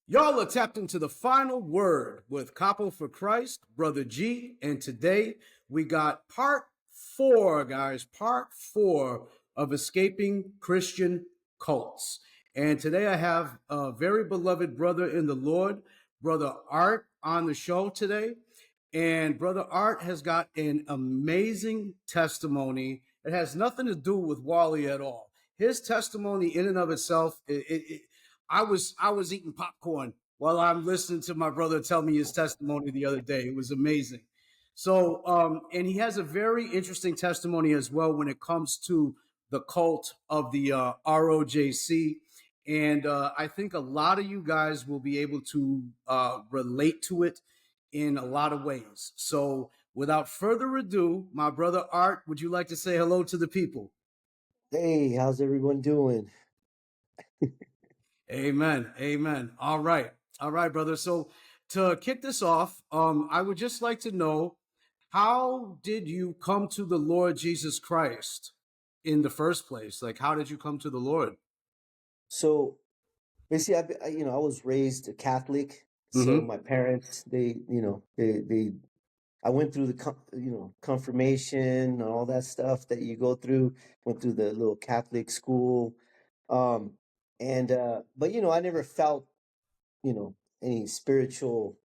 Y'all are tapped into the final word with Capo for Christ, Brother G. And today we got part 4, guys, part 4 of Escaping Christian Cults. And today I have a very beloved brother in the Lord, Brother Art, on the show today. And Brother Art has got an amazing testimony. It has nothing to do with Wally at all. His testimony in and of itself, I was eating popcorn while I'm listening to my brother tell me his testimony the other day. It was amazing. So, and he has a very interesting testimony as well when it comes to the cult of the ROJC. And I think a lot of you guys will be able to relate to it in a lot of ways. So without further ado, my brother Art, would you like to say hello to the people? Hey, how's everyone doing? Amen. Amen. All right. All right, brother. So to kick this off, I would just like to know, how did you come to the Lord Jesus Christ in the first place? Like, how did you come to the Lord? So basically, I was raised a Catholic. So my parents, I went through the confirmation and all that stuff that you go through. Went through the little Catholic school, but I never felt any spiritual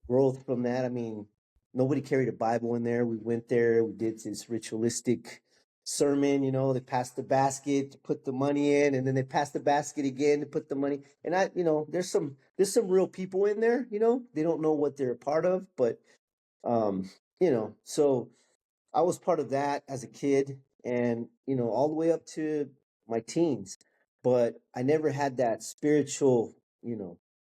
growth from that. I mean, nobody carried a Bible in there. We went there, we did this ritualistic sermon, they passed the basket to put the money in, and then they passed the basket again to put the money. And there's some real people in there, they don't know what they're a part of, but so I was part of that as a kid, and all the way up to my teens. But I never had that spiritual,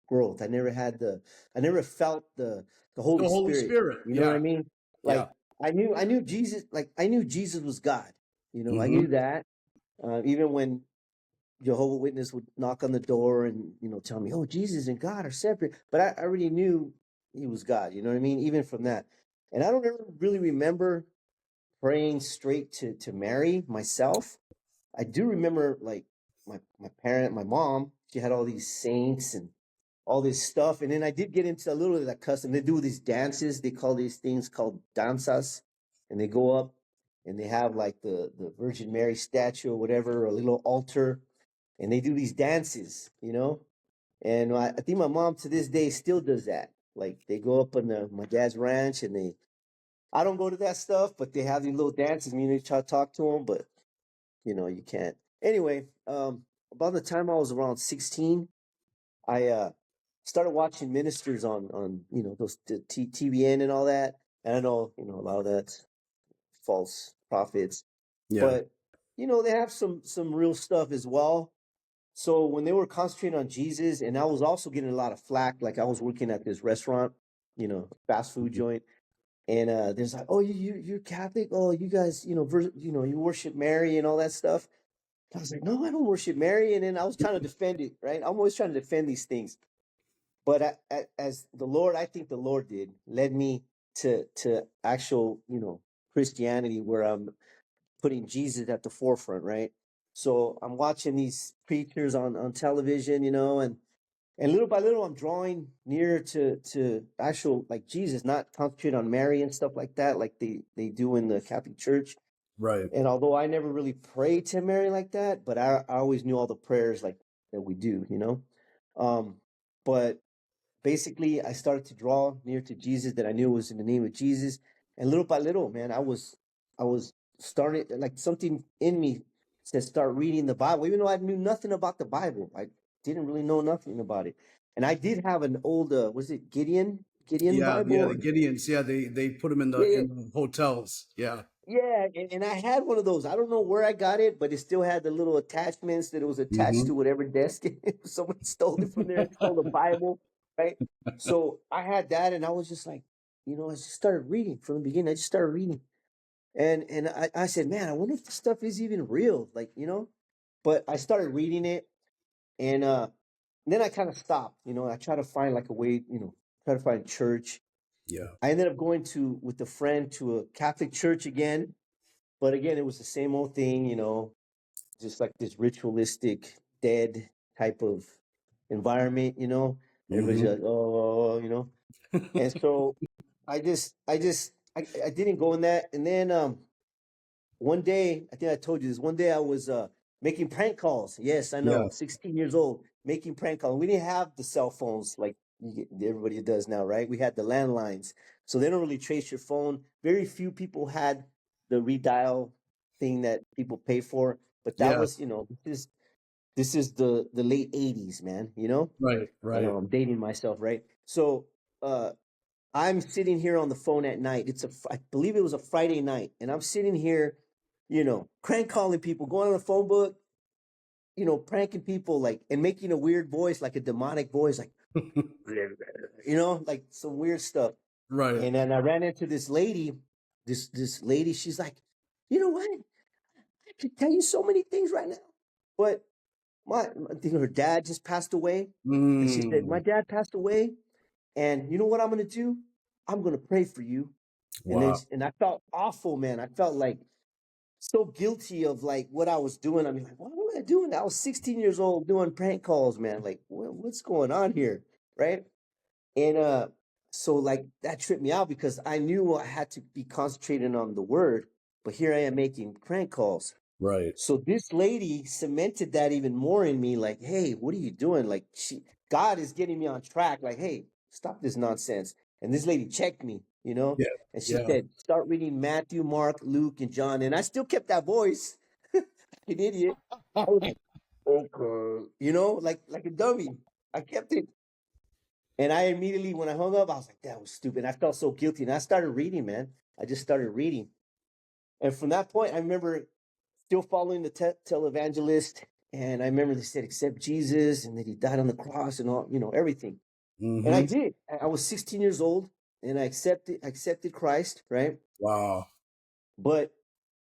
growth. I never felt the Holy Spirit. You know what I mean? Like, I knew Jesus. Like, I knew Jesus was God. I knew that. Even when Jehovah's Witness would knock on the door and tell me, "Oh, Jesus and God are separate," but I already knew He was God. You know what I mean? Even from that, and I don't ever really remember praying straight to Mary myself. I do remember, like, my mom, she had all these saints and all this stuff. And then I did get into a little of that custom. They do these dances. They call these things called danzas. And they go up and they have like the Virgin Mary statue or whatever, or a little altar. And they do these dances, And I think my mom to this day still does that. Like, they go up on my dad's ranch, and I don't go to that stuff, but they have these little dances. I mean, you try to talk to them, but you can't. Anyway, about the time I was around 16, I started watching ministers on those TBN and all that. And I know a lot of that's false prophets, but they have some real stuff as well. So when they were concentrating on Jesus, and I was also getting a lot of flack, like I was working at this restaurant, fast food joint. And there's like, "Oh, you're Catholic? Oh, you guys, you worship Mary and all that stuff." I was like, "No, I don't worship Mary." And then I was trying to defend it, right? I'm always trying to defend these things. But as the Lord, I think the Lord led me to actual, Christianity, where I'm putting Jesus at the forefront, right? So I'm watching these preachers on television, and little by little, I'm drawing near to actual, like, Jesus, not concentrate on Mary and stuff like that, like they do in the Catholic Church. Right. And although I never really prayed to Mary like that, but I always knew all the prayers like that we do, But basically, I started to draw near to Jesus, that I knew was in the name of Jesus. And little by little, man, I was starting, like, something in me said, start reading the Bible, even though I knew nothing about the Bible. I didn't really know nothing about it. And I did have an old, was it Gideon Bible? Yeah, the Gideons. Yeah, they put them in the hotels. Yeah. Yeah, and I had one of those. I don't know where I got it, but it still had the little attachments that it was attached to whatever desk. Someone stole it from there and stole the Bible. right? So I had that, and I was just like, I just started reading from the beginning. I just started reading, and I said, man, I wonder if this stuff is even real, like, But I started reading it, and then I kind of stopped. I try to find like a way, try to find church. Yeah. I ended up going with a friend to a Catholic church again, but again, it was the same old thing, just like this ritualistic, dead type of environment. Everybody's Hmm. like, oh, and so I didn't go in that, and then one day, I think I told you this. One day I was making prank calls. Yes, I Yeah. know, 16 years old, making prank calls. We didn't have the cell phones like everybody does now, right? We had the landlines, so they don't really trace your phone. Very few people had the redial thing that people pay for, but that Yeah. was, this is the late 80s, man. Right. I Right. know I'm dating myself, right? So uh, I'm sitting here on the phone at night. I believe it was a Friday night, and I'm sitting here, crank calling people, going on the phone book, pranking people, like, and making a weird voice, like a demonic voice, like, like some weird stuff. Right. And then I ran into this lady, this lady. She's like, you know what? I could tell you so many things right now, but I think her dad just passed away, and she said my Mm. dad passed away, and you know what I'm gonna do? I'm gonna pray for you. And then, Wow. and I felt awful, man. I felt like so guilty of like what I was doing. I mean, like, what am I doing? I was 16 years old doing prank calls, man. Like, what's going on here? Right. And so like that tripped me out because I knew I had to be concentrating on the word, but here I am making prank calls. Right. So this lady cemented that even more in me, like, hey, what are you doing? Like, God is getting me on track. Like, hey, stop this nonsense. And this lady checked me, Yeah. and she Yeah. said, start reading Matthew, Mark, Luke, and John. And I still kept that voice. An idiot. I was like, okay, like a dummy. I kept it. And I immediately, when I hung up, I was like, that was stupid. I felt so guilty. And I started reading, man. I just started reading. And from that point, I remember still following the televangelist. And I remember they said, accept Jesus and that he died on the cross and all, everything. And I Hmm. did. I was 16 years old and I accepted Christ, right? Wow. But,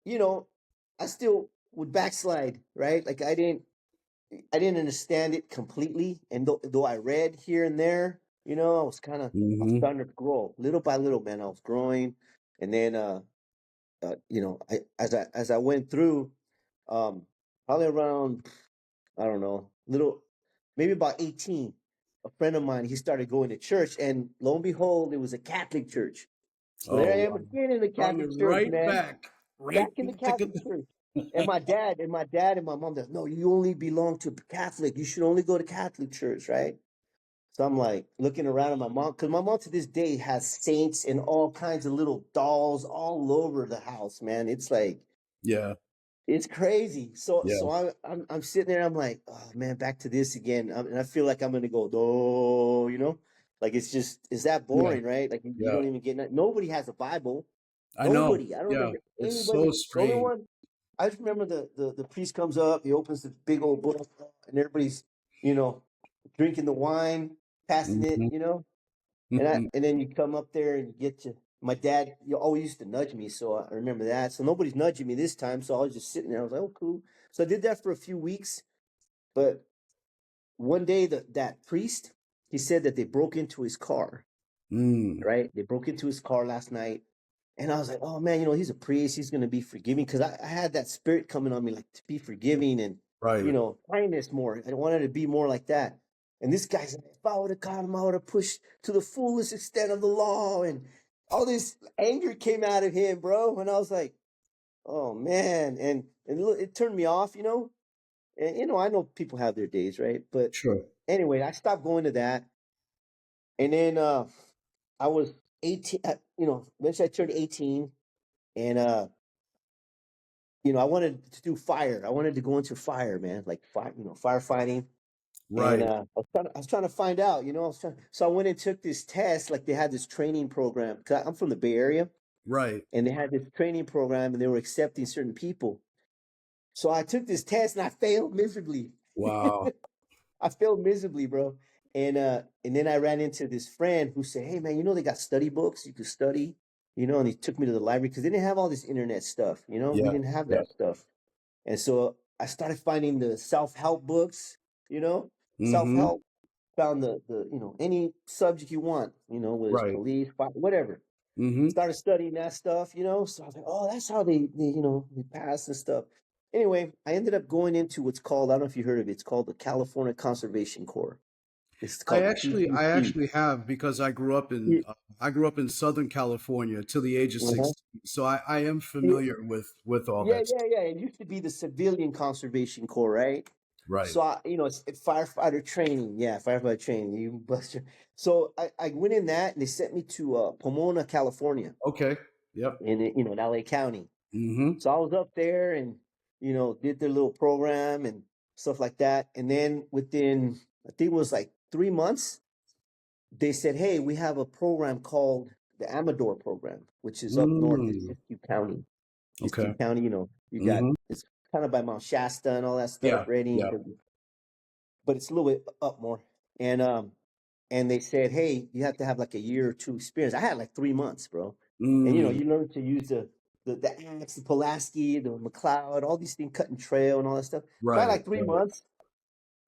you know, I still would backslide, right? Like I didn't understand it completely. And though I read here and there, I was Hmm. starting to grow little by little, man. I was growing. And then, as I went through, um, probably around, I don't know, maybe about 18, a friend of mine, he started going to church, and lo and behold, it was a Catholic church. So there I Oh, am wow. again in the Brought Catholic you church, right man. back. Right. Back in the Catholic church. And my dad and my mom, they're, no, you only belong to Catholic. You should only go to Catholic church, right? So I'm like looking around at my mom, because my mom to this day has saints and all kinds of little dolls all over the house, man. It's like, Yeah. it's crazy. So Yeah. so I'm sitting there. I'm like, oh man, back to this again. And I feel like I'm gonna go, oh, like it's that Yeah. boring, right? Like you Yeah. don't even get. Nobody has a Bible. I know. Nobody. I don't Yeah. remember It's anybody. so The only strange. one I just remember the priest comes up. He opens the big old book, and everybody's you know drinking the wine, passing it, Hmm. and then you come up there and you get to my dad. You always used to nudge me, so I remember that. So nobody's nudging me this time. So I was just sitting there. I was like, oh, cool. So I did that for a few weeks. But one day, that priest, he said that they broke into his car. Mm. Right? They broke into his car last night. And I was like, oh man, he's a priest. He's going to be forgiving. Because I had that spirit coming on me, like to be forgiving and, Right. kindness more. I wanted to be more like that. And this guy's like, if I would have caught him, I would have pushed to the fullest extent of the law. And all this anger came out of him, bro. And I was like, oh man. And it turned me off, And, I know people have their days, right? But Sure. anyway, I stopped going to that. And then I was 18, eventually I turned 18 and, I wanted to do fire. I wanted to go into fire, man, like fire, firefighting. And Right. I was trying to find out, so I went and took this test. Like they had this training program. 'Cause I'm from the Bay Area, Right. and they had this training program, and they were accepting certain people. So I took this test, and I failed miserably. Wow. I failed miserably, bro. And then I ran into this friend who said, "Hey man, they got study books you could study, and he took me to the library because they didn't have all this internet stuff, we Yeah. didn't have Yeah. that stuff. And so I started finding the self-help books, Mm-hmm. self-help, found any subject you want, whether it's Right. police, whatever. Mm-hmm. Started studying that stuff, so I was like, oh, that's how they pass and stuff. Anyway, I ended up going into what's called, I don't know if you heard of it, it's called the California Conservation Corps. It's I called actually, I CCC. actually have because Yeah. I grew up in Southern California till the age of Uh-huh. 16. So I am familiar with all Yeah, that yeah, stuff. yeah. It used to be the Civilian Conservation Corps, right? Right. So it's firefighter training. Yeah, firefighter training. You bust your. So I went in that, and they sent me to Pomona, California, Okay. Yep. in LA County. Mm-hmm. So I was up there and did their little program and stuff like that. And then within, I think it was like 3 months, they said, "Hey, we have a program called the Amador program, which is up north in Mm. Siskiyou County." Siskiyou Okay. County, you got Mm-hmm. it's kind of by Mount Shasta and all that stuff, Yeah. Redding, Yeah. but it's a little bit up more. And they said, "Hey, you have to have like a year or two experience." I had like 3 months, bro. And Mm. you learn to use the axe, the Pulaski, the McLeod, all these things, cutting trail and all that stuff. So I had Right. like three Right. months.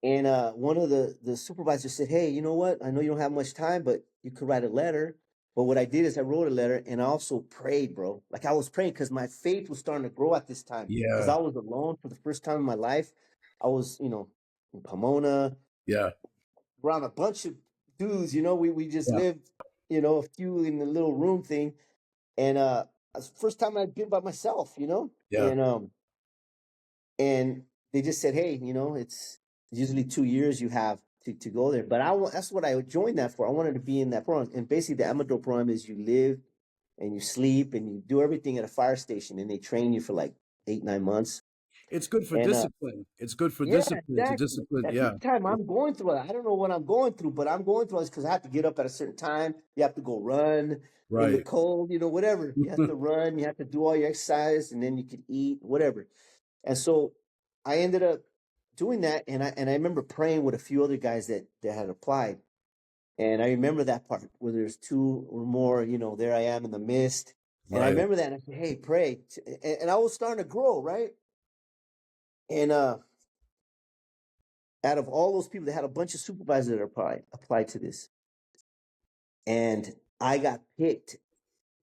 And one of the supervisors said, "Hey, you know what? I know you don't have much time, but you could write a letter." But what I did is I wrote a letter and I also prayed, bro. Like I was praying because my faith was starting to grow at this time. Because Yeah. I was alone for the first time in my life. I was, in Pomona, Yeah. around a bunch of dudes. We just Yeah. lived, a few in the little room thing. And it's the first time I'd been by myself, Yeah. and they just said, "Hey, it's usually 2 years you have to go there." But that's what I joined that for. I wanted to be in that program. And basically, the Amador program is you live and you sleep and you do everything at a fire station, and they train you for like 8, 9 months. It's good for And discipline. It's good for yeah, discipline to exactly. discipline. At this Yeah. time, I'm going through it. I don't know what I'm going through, but I'm going through it because I have to get up at a certain time. You have to go run in the Right. cold, whatever. You have to run. You have to do all your exercise, and then you can eat, whatever. And so I ended up doing that, and I remember praying with a few other guys that had applied. And I remember that part where there's two or more, there I am in the mist. And I Right. remember that, and I said, "Hey, pray." And I was starting to grow, right? And out of all those people, they had a bunch of supervisors that applied to this. And I got picked.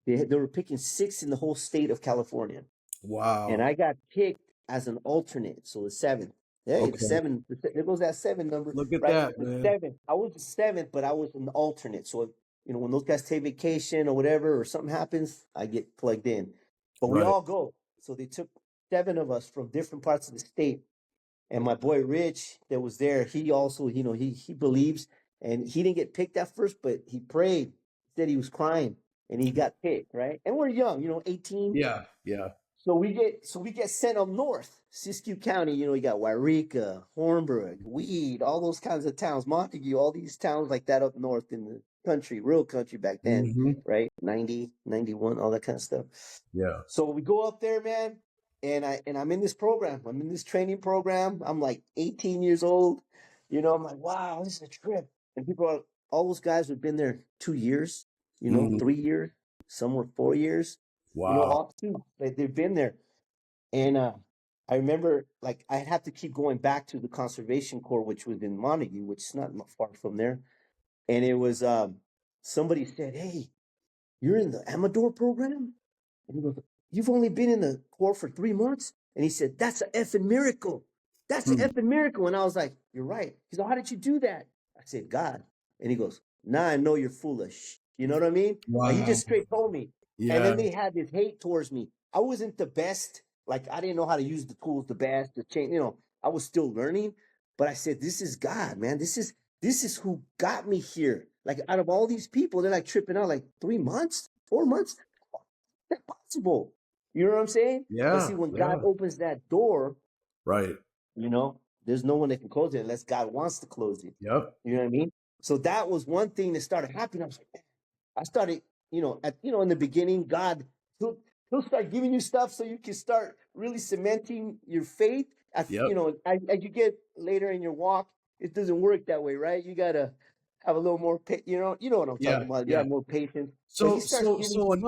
They were picking six in the whole state of California. And Wow. I got picked as an alternate, so the seventh. Hey, the Okay. seven. There goes that seven number, Look at right? that, The man. seventh. I was the seventh, but I was an alternate. So if, when those guys take vacation or whatever, or something happens, I get plugged in. But we Right. all go. So they took seven of us from different parts of the state. And my boy Rich, that was there, he also, he believes, and he didn't get picked at first, but he prayed. Said he was crying, and he got picked, right? And we're young, 18. Yeah. Yeah. So we get sent up north, Siskiyou County. You got Wairika, Hornburg, Weed, all those kinds of towns, Montague, all these towns like that up north in the country, real country back then, Mm-hmm. right? 90, 91, all that kind of stuff. Yeah. So we go up there, man, and I'm in this program. I'm in this training program. I'm like 18 years old. I'm like, wow, this is a trip. And all those guys who've been there 2 years, Mm-hmm. 3 years, some were 4 years, Wow. all through. Like they've been there. And I remember like I'd have to keep going back to the conservation corps, which was in Montague, which is not far from there. And it was somebody said, "Hey, you're in the Amador program?" And he goes, "You've only been in the Corps for 3 months?" And he said, "That's an effing miracle. That's an Hmm. effing miracle." And I was like, "You're right." He's like, "How did you do that?" I said, "God." And he goes, "Now I know you're foolish." You know what I mean? Like he Wow. just straight told me. And Yeah. then they had this hate towards me. I wasn't the best. Like I didn't know how to use the tools the best, the change, I was still learning. But I said, "This is God, man. This is who got me here." Like out of all these people, they're like tripping out like 3 months, 4 months. That's possible. You know what I'm saying? But see, Yeah. when God Yeah. opens that door, Right. there's no one that can close it unless God wants to close it. Yep. You know what I mean? So that was one thing that started happening. I was like, I started, in the beginning, God, he'll, he'll start giving you stuff so you can start really cementing your faith. Yep. As you get later in your walk, it doesn't work that way, right? You gotta have a little more, you know what I'm Yeah, talking about. You yeah. have more patience. But he So, starts so, giving, so, in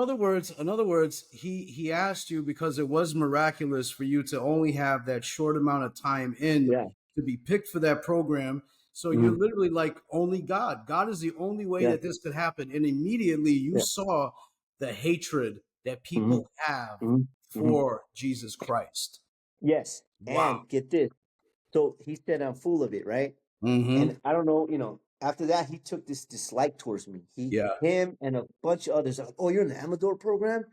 other words, he asked you because it was miraculous for you to only have that short amount of time in yeah, to be picked for that program. So you're mhm, literally like only God. God is the only way yeah, that this could happen. And immediately you yeah, saw the hatred that hmm, people have hmm, hmm, for Jesus Christ. yes. Wow. And get this. So he said, I'm full of it, right? Mm-hmm. And I don't know, after that, he took this dislike towards me. Yeah. Him and a bunch of others are like, oh, you're in the Amador program?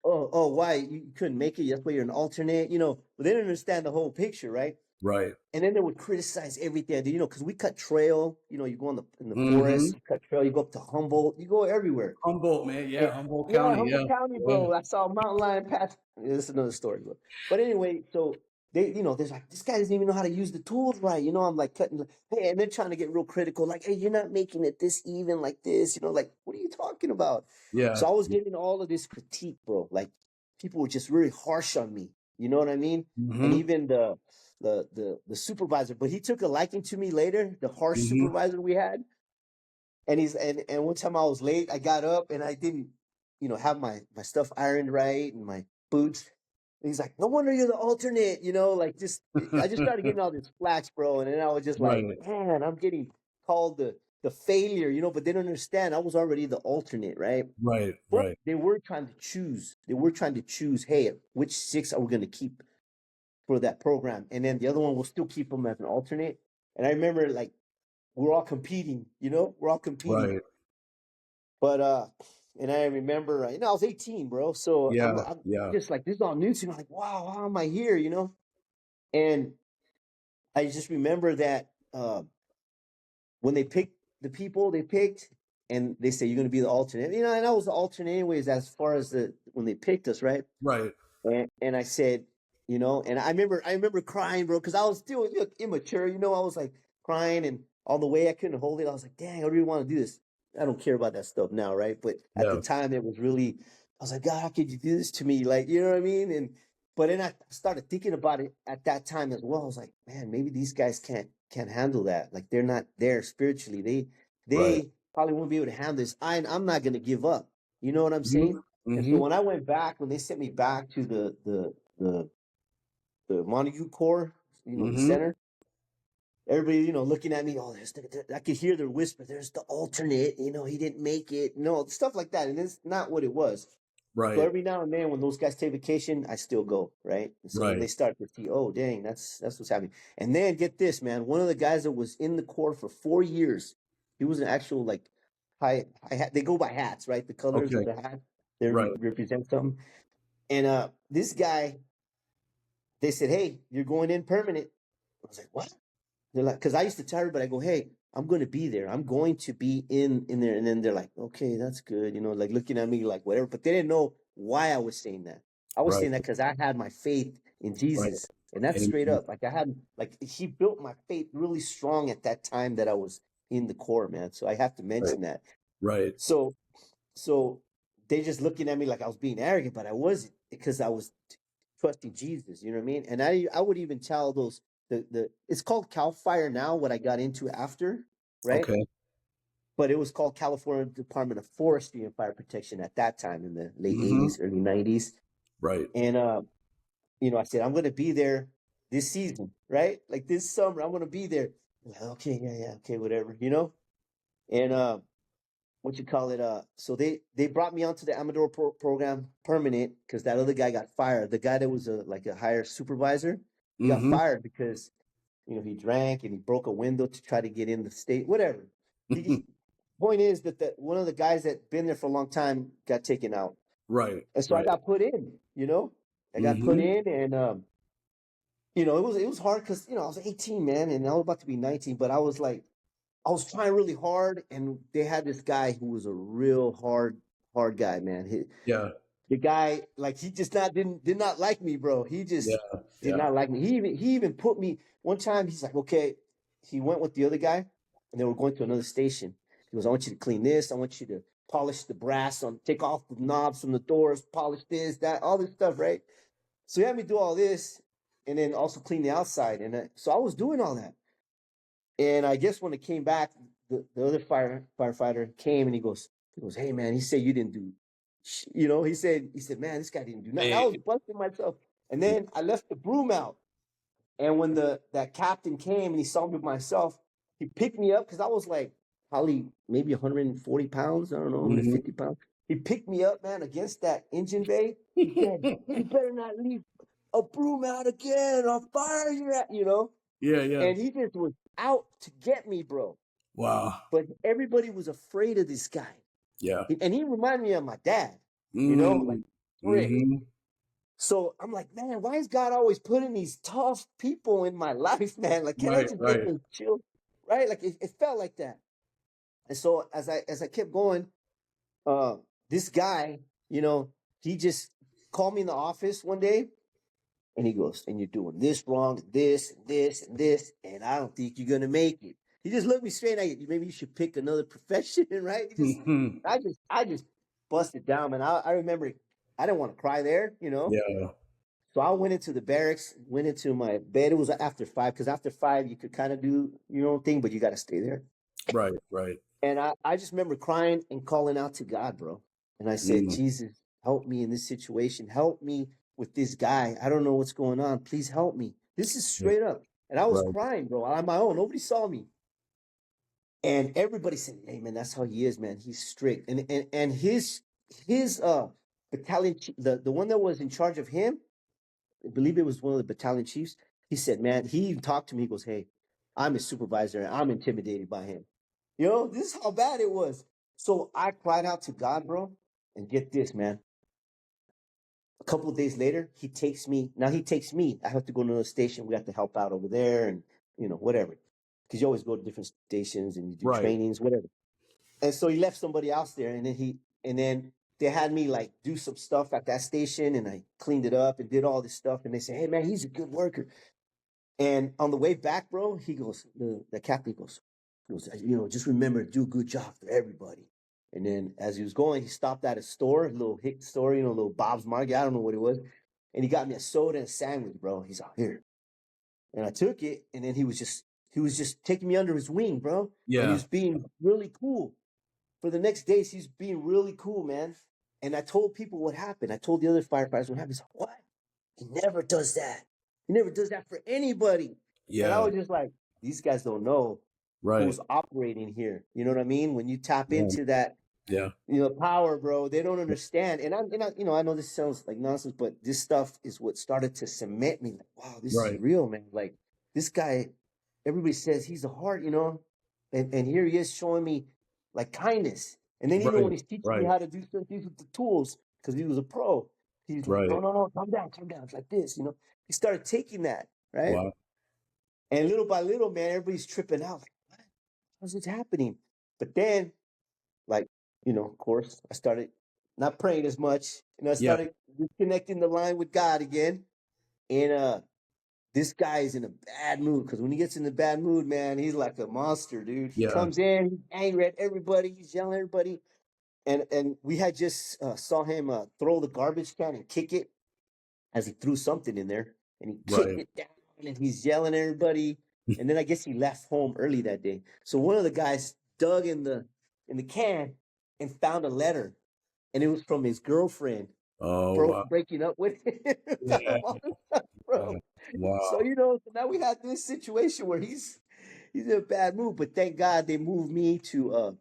Oh, why? You couldn't make it? That's why you're an alternate, But they didn't understand the whole picture, right? Right. And then they would criticize everything I did, because we cut trail, you go in the Mm-hmm. forest, you cut trail, you go up to Humboldt, you go everywhere. Humboldt, man. Yeah. And Humboldt yeah, County. Humboldt Yeah. County, Yeah. bro. I saw a mountain lion pass. This is another story, but anyway, so they, there's like this guy doesn't even know how to use the tools right. I'm like cutting, hey, and they're trying to get real critical, like, hey, you're not making it this even like this, like, what are you talking about? Yeah. So I was getting all of this critique, bro. Like people were just really harsh on me. You know what I mean? And Mm-hmm. even the supervisor, but he took a liking to me later. The harsh Mm-hmm. supervisor we had, and and one time I was late. I got up and I didn't, have my stuff ironed right and my boots. And he's like, "No wonder you're the alternate." Like just I just started getting all this flax, bro. And then I was just like, Right. "Man, I'm getting called the failure," But they don't understand. I was already the alternate, right? Right. But Right. they were trying to choose. They were trying to choose. Hey, which six are we going to keep for that program? And then the other one will still keep them as an alternate. And I remember like we're all competing. We're all competing. Right. But and I remember, I was 18, bro. So I'm, Yeah. I'm Yeah. just like, this is all new to me. I'm like, wow, how am I here? And I just remember that when they picked the people they picked, and they say you're going to be the alternate, and I was the alternate anyways as far as when they picked us, right? Right. And I said, and I remember crying, bro, because I was still immature, I was like crying, and all the way I couldn't hold it. I was like, dang, I really want to do this. I don't care about that stuff now, right? But at the Yeah. time, it was really, I was like, God, how could you do this to me? Like, you know what I mean? But then I started thinking about it at that time as well. I was like, man, maybe these guys can't handle that. Like, they're not there spiritually. Right. They probably won't be able to handle this. I'm not gonna give up. You know what I'm saying? Mm-hmm. And so Mm-hmm. when I went back, when they sent me back to the the Montague Corps, the Mm-hmm. center, everybody, looking at me, oh, I could hear their whisper, there's the alternate, he didn't make it. No, stuff like that. And it's not what it was. So Right. every now and then when those guys take vacation, I still go, right? And so then they Right. start to see, oh dang, that's what's happening. And then get this, man, one of the guys that was in the Corps for 4 years, he was an actual like high hat. They go by hats, right? The colors of Okay. the hat, they Right. represent something. And this guy, they said, hey, you're going in permanent. I was like, what? They're like, because I used to tell everybody, I go, hey, I'm going to be there. I'm going to be in there. And then they're like, okay, that's good. Like looking at me like whatever. But they didn't know why I was saying that. I was Right. saying that because I had my faith in Right. Jesus. And that's straight Amen. up. Like I had, like he built my faith really strong at that time that I was in the Corps, man. So I have to Right. mention that. Right. So, so they just looking at me like I was being arrogant, but I wasn't, because I was trusting Jesus. You know what I mean? And I would even tell those the it's called Cal Fire now. What I got into after, right? Okay. But it was called California Department of Forestry and Fire Protection at that time in the late Mm-hmm. '80s, early '90s. Right. And I said I'm going to be there this season, right? Like this summer, I'm going to be there. Like, okay, yeah, okay, whatever, And what you call it? So they brought me onto the Amador program permanent because that other guy got fired. The guy that was like a higher supervisor, he got Mm-hmm. fired because he drank and he broke a window to try to get in the state. Whatever. Point is that one of the guys that been there for a long time got taken out, Right. and so I Right. got put in. I got put Mm-hmm. in, and it was hard because I was 18, man, and I was about to be 19, but I was like. I was trying really hard, and they had this guy who was a real hard guy, man. Yeah. The guy, like, he just did not like me, bro. He Yeah. just did Yeah. not like me. He even put me one time. He's like, okay. He went with the other guy, and they were going to another station. He goes, I want you to clean this. I want you to polish the brass take off the knobs from the doors, polish this, that, all this stuff, right? So he had me do all this, and then also clean the outside. And so I was doing all that. And I guess when it came back, the other firefighter came and he goes, hey man, he said you didn't do, he said, man, this guy didn't do nothing. I was Hey. busting myself. And then I left the broom out. And when that captain came and he saw me myself, he picked me up because I was like probably maybe 140 pounds. I don't know, 150 pounds. He picked me up, man, against that engine bay. He said, you better not leave a broom out again. I'll fire you at, Yeah, yeah. And he just was out to get me, bro. Wow. But everybody was afraid of this guy. Yeah. And he reminded me of my dad, like strict. So I'm like, man, why is God always putting these tough people in my life, man? Like, can I just get them chill? Right? Like it felt like that. And so as I kept going, this guy, he just called me in the office one day and he goes, and you're doing this wrong, this, and this, and this, and I don't think you're gonna make it. He just looked me straight at you. Maybe you should pick another profession, right? I just busted down, man. I remember I didn't want to cry there, Yeah. So I went into the barracks, went into my bed. It was after 5, because after 5 you could kind of do your own thing, but you got to stay there. Right, right. And I just remember crying and calling out to God, bro. And I said, Jesus, help me in this situation. Help me with this guy. I don't know what's going on. Please help me. This is straight up. And I was crying, bro, on my own. Nobody saw me. And everybody said, hey, man, that's how he is, man. He's strict. And his battalion, the one that was in charge of him, I believe it was one of the battalion chiefs. He said, man, he even talked to me. He goes, hey, I'm his supervisor and I'm intimidated by him. This is how bad it was. So I cried out to God, bro. And get this, man. A couple of days later, he takes me. Now he takes me. I have to go to another station. We have to help out over there and, whatever. Because you always go to different stations and you do trainings, whatever. And so he left somebody else there. And then they had me like do some stuff at that station, and I cleaned it up and did all this stuff. And they say, hey man, he's a good worker. And on the way back, bro, he goes, the captain goes, just remember to do a good job for everybody. And then as he was going, he stopped at a store, a little hick store, a little Bob's Market. I don't know what it was. And he got me a soda and a sandwich, bro. He's out here. And I took it, and then he was just taking me under his wing, bro. Yeah. And he was being really cool. For the next days, he's being really cool, man. And I told people what happened. I told the other firefighters what happened. He's like, what? He never does that. He never does that for anybody. Yeah. And I was just like, these guys don't know who's operating here. You know what I mean? When you tap into that, power, bro, they don't understand. And I know this sounds like nonsense, but this stuff is what started to cement me. Like, wow, this is real, man. Like this guy, everybody says he's a heart, and here he is showing me like kindness. And then even when he's teaching me how to do certain things with the tools, because he was a pro, he's like, no, calm down. It's like this, He started taking that, right? Wow. And little by little, man, everybody's tripping out. Like, what? How's this happening? But then, like, of course, I started not praying as much. I started disconnecting the line with God again. And this guy is in a bad mood, because when he gets in a bad mood, man, he's like a monster, dude. He comes in, he's angry at everybody, he's yelling at everybody. And we had just saw him throw the garbage can and kick it as he threw something in there. And he kicked it down, and he's yelling at everybody. And then I guess he left home early that day. So one of the guys dug in the can and found a letter. And it was from his girlfriend. Breaking up with him. Bro. Wow. So, so now we had this situation where he's in a bad mood. But thank God they moved me to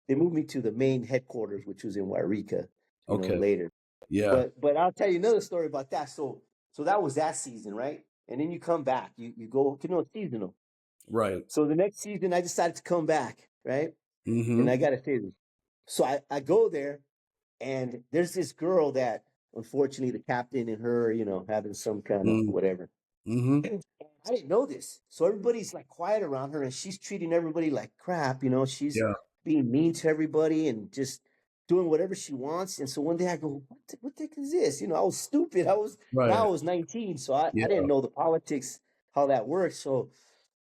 the main headquarters, which was in Wairika, later. Yeah. But I'll tell you another story about that. So that was that season, right? And then you come back. You go, it's seasonal. Right. So the next season I decided to come back, right? Mm-hmm. And I gotta say this. So I go there, and there's this girl that unfortunately the captain and her, having some kind of whatever. Mm-hmm. I didn't know this. So everybody's like quiet around her, and she's treating everybody like crap. She's being mean to everybody and just doing whatever she wants. And so one day I go, what the heck is this? I was stupid. I was 19. So I didn't know the politics, how that works. So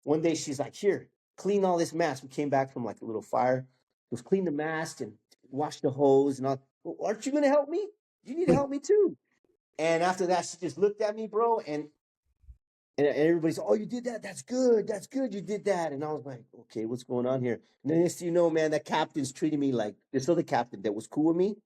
one day she's like, here, clean all this mess. We came back from like a little fire. It was clean the mast and wash the hose and all. Well, aren't you going to help me? You need to help me too. And after that, she just looked at me, bro. And And everybody's, oh, you did that. That's good. That's good. You did that. And I was like, okay, what's going on here? And then next thing you know, man, that captain's treating me like this other captain that was cool with me,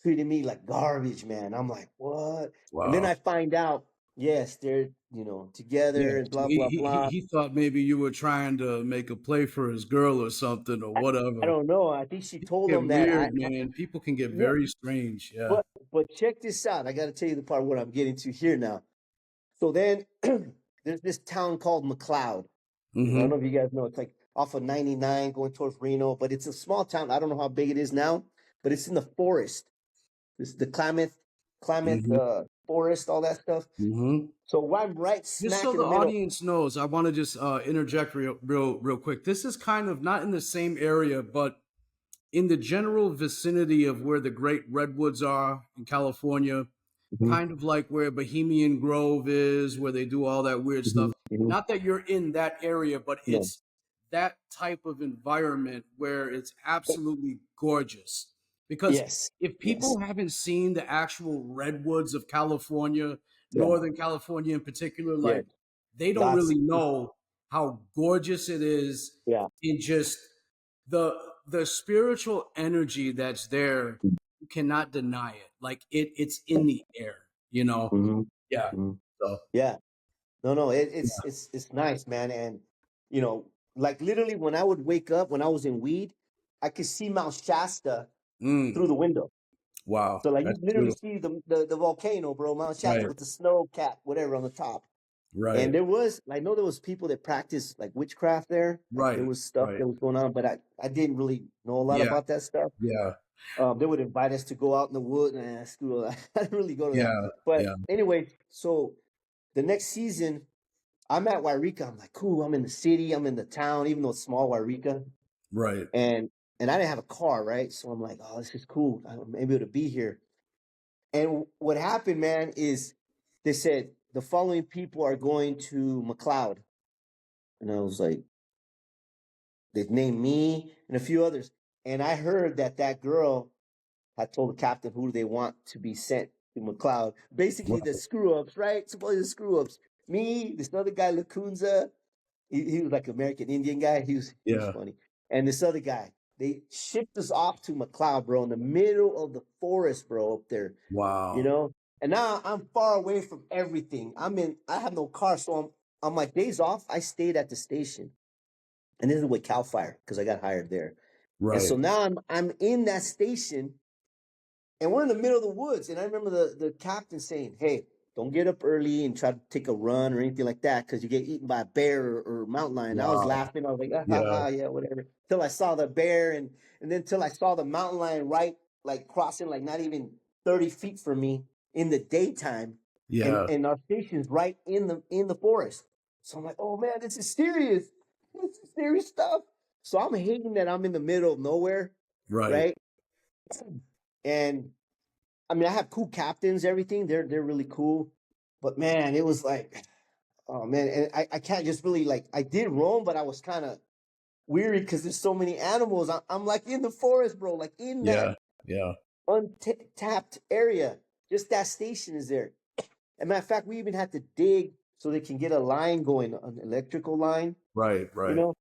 treating me like garbage, man. I'm like, what? And then Wow. I find out, yes, they're, Yeah. together and So blah, blah, blah. he thought maybe you were trying to make a play for his girl or something or I whatever. don't know. I think she told Get him that weird, man. People can get yeah, very strange. Yeah. but check this out. I got to tell you the part what I'm getting to here now. So then there's this town called McLeod. I don't Mm-hmm. know if you guys know. It's like off of 99 going towards Reno, but it's a small town. I don't know how big it is now, but it's in the forest. It's the Klamath Mm-hmm. forest, all that stuff. Mm-hmm. So I'm right Just so smack in the the middle. audience knows, I want to just interject real quick. This is kind of not in the same area, but in the general vicinity of where the great redwoods are in California, Mhm, kind of like where Bohemian Grove is, where they do all that weird stuff. mhm, mhm. Not that you're in that area, but No. it's that type of environment where it's absolutely gorgeous. Because Yes. if Yes. people haven't seen the actual redwoods of California, Yeah. Northern California in particular, Yeah. like they don't Lots. really know how gorgeous it is Yeah. in just the the spiritual energy that's there. You cannot deny it. Like it's in the air, you know. Hmm. Yeah. Hmm. So Yeah. No. No. It's yeah. it's it's nice, man. And you know, like literally, when I would wake up when I was in weed, I could see Mount Shasta Mm, through the window. wow, So like you that's literally beautiful. see the volcano, bro, Mount Shasta Right, with the snow cap, whatever on the top. And right, there was, I know there was people that practiced like witchcraft there. Like there right, was stuff right. that was going on, but I didn't really know a lot Yeah, about that stuff. yeah, They would invite us to go out in the wood, and screw it. I didn't really go to that. yeah, But yeah. anyway, so the next season, I'm at Wairika. I'm like, cool. I'm in the city. I'm in the town, even though it's small Wairika, Right. and I didn't have a car, right? So I'm like, oh, this is cool. I'm able to be here. And what happened, man, is they said the following people are going to McLeod, and I was like, they named me and a few others. And I heard that that girl had told the captain who they want to be sent to McLeod. Basically, the Right. screw ups, right? Supposedly the screw ups. Me, this other guy, Lacunza, he was like American Indian guy. He was Yeah. funny. And this other guy, they shipped us off to McLeod, bro, in the middle of the forest, bro, up there, you Wow. know? And now I'm far away from everything. I have no car. So on my days off, I stayed at the station. And this is with Cal Fire because I got hired there. And so Right. now I'm in that station, and we're in the middle of the woods. And I remember the captain saying, "Hey, don't get up early and try to take a run or anything like that because you get eaten by a bear or mountain lion." And I was Wow. laughing. I was like, ah, ha Yeah. ha, yeah, whatever. Till I saw the bear, and then till I saw the mountain lion right, like crossing like not even 30 feet from me in the daytime, Yeah. and our station's right in the forest. So I'm like, oh man, this is serious. This is serious stuff. So I'm hating that I'm in the middle of nowhere, Right. right? And I mean, I have cool captains, everything. They're really cool. But man, it was like, oh man, and I can't just really like I did roam, but I was kind of weary because there's so many animals. I'm like in the forest, bro, like in that Yeah. Yeah. untapped area. Just that station is there. And matter of fact, we even had to dig so they can get a line going, an electrical line, Right. you Right. know.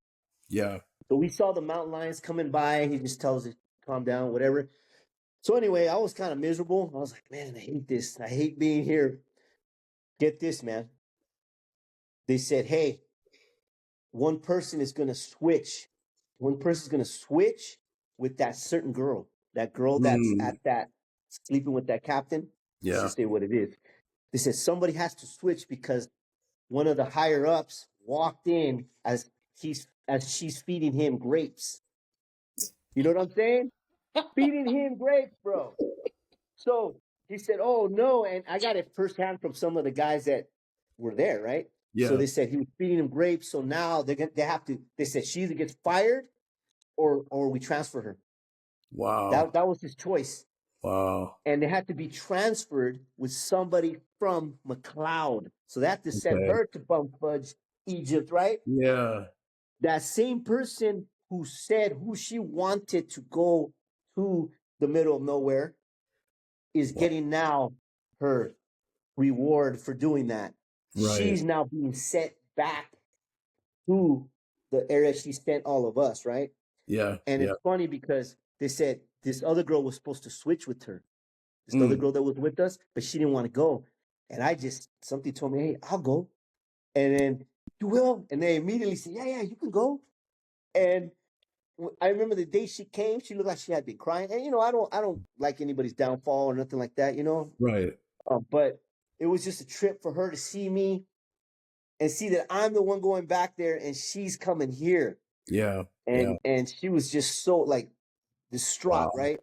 Yeah. So we saw the mountain lions coming by. He just tells us, calm down, whatever. So anyway, I was kind of miserable. I was like, man, I hate this. I hate being here. Get this, man. They said, hey, one person is going to switch. One person is going to switch with that certain girl. That girl that's Mm, at that sleeping with that captain. Let's yeah. just say what it is. They said somebody has to switch because one of the higher ups walked in as she's feeding him grapes. You know what I'm saying? Feeding him grapes, bro. So he said, "Oh no!" And I got it firsthand from some of the guys that were there, right? So Yeah. they said he was feeding him grapes. So now they have to. They said she either gets fired or we transfer her. Wow. That was his choice, Wow. and they had to be transferred with somebody from McLeod. So they had to send Okay. her to Bum Fudge, Egypt, right? Yeah. That same person who said who she wanted to go to the middle of nowhere is Wow. getting now her reward for doing that. Right. she's now being sent back to the area she sent all of us, right? Yeah. And Yeah. it's funny because they said this other girl was supposed to switch with her, this other Mm. girl that was with us, but she didn't want to go. And something told me, hey, I'll go. And then, you will? And they immediately said, yeah, you can go. And I remember the day she came, she looked like she had been crying. And I don't like anybody's downfall or nothing like that, Right. But it was just a trip for her to see me and see that I'm the one going back there and she's coming here. Yeah. Yeah. And she was just so like distraught, Wow. right?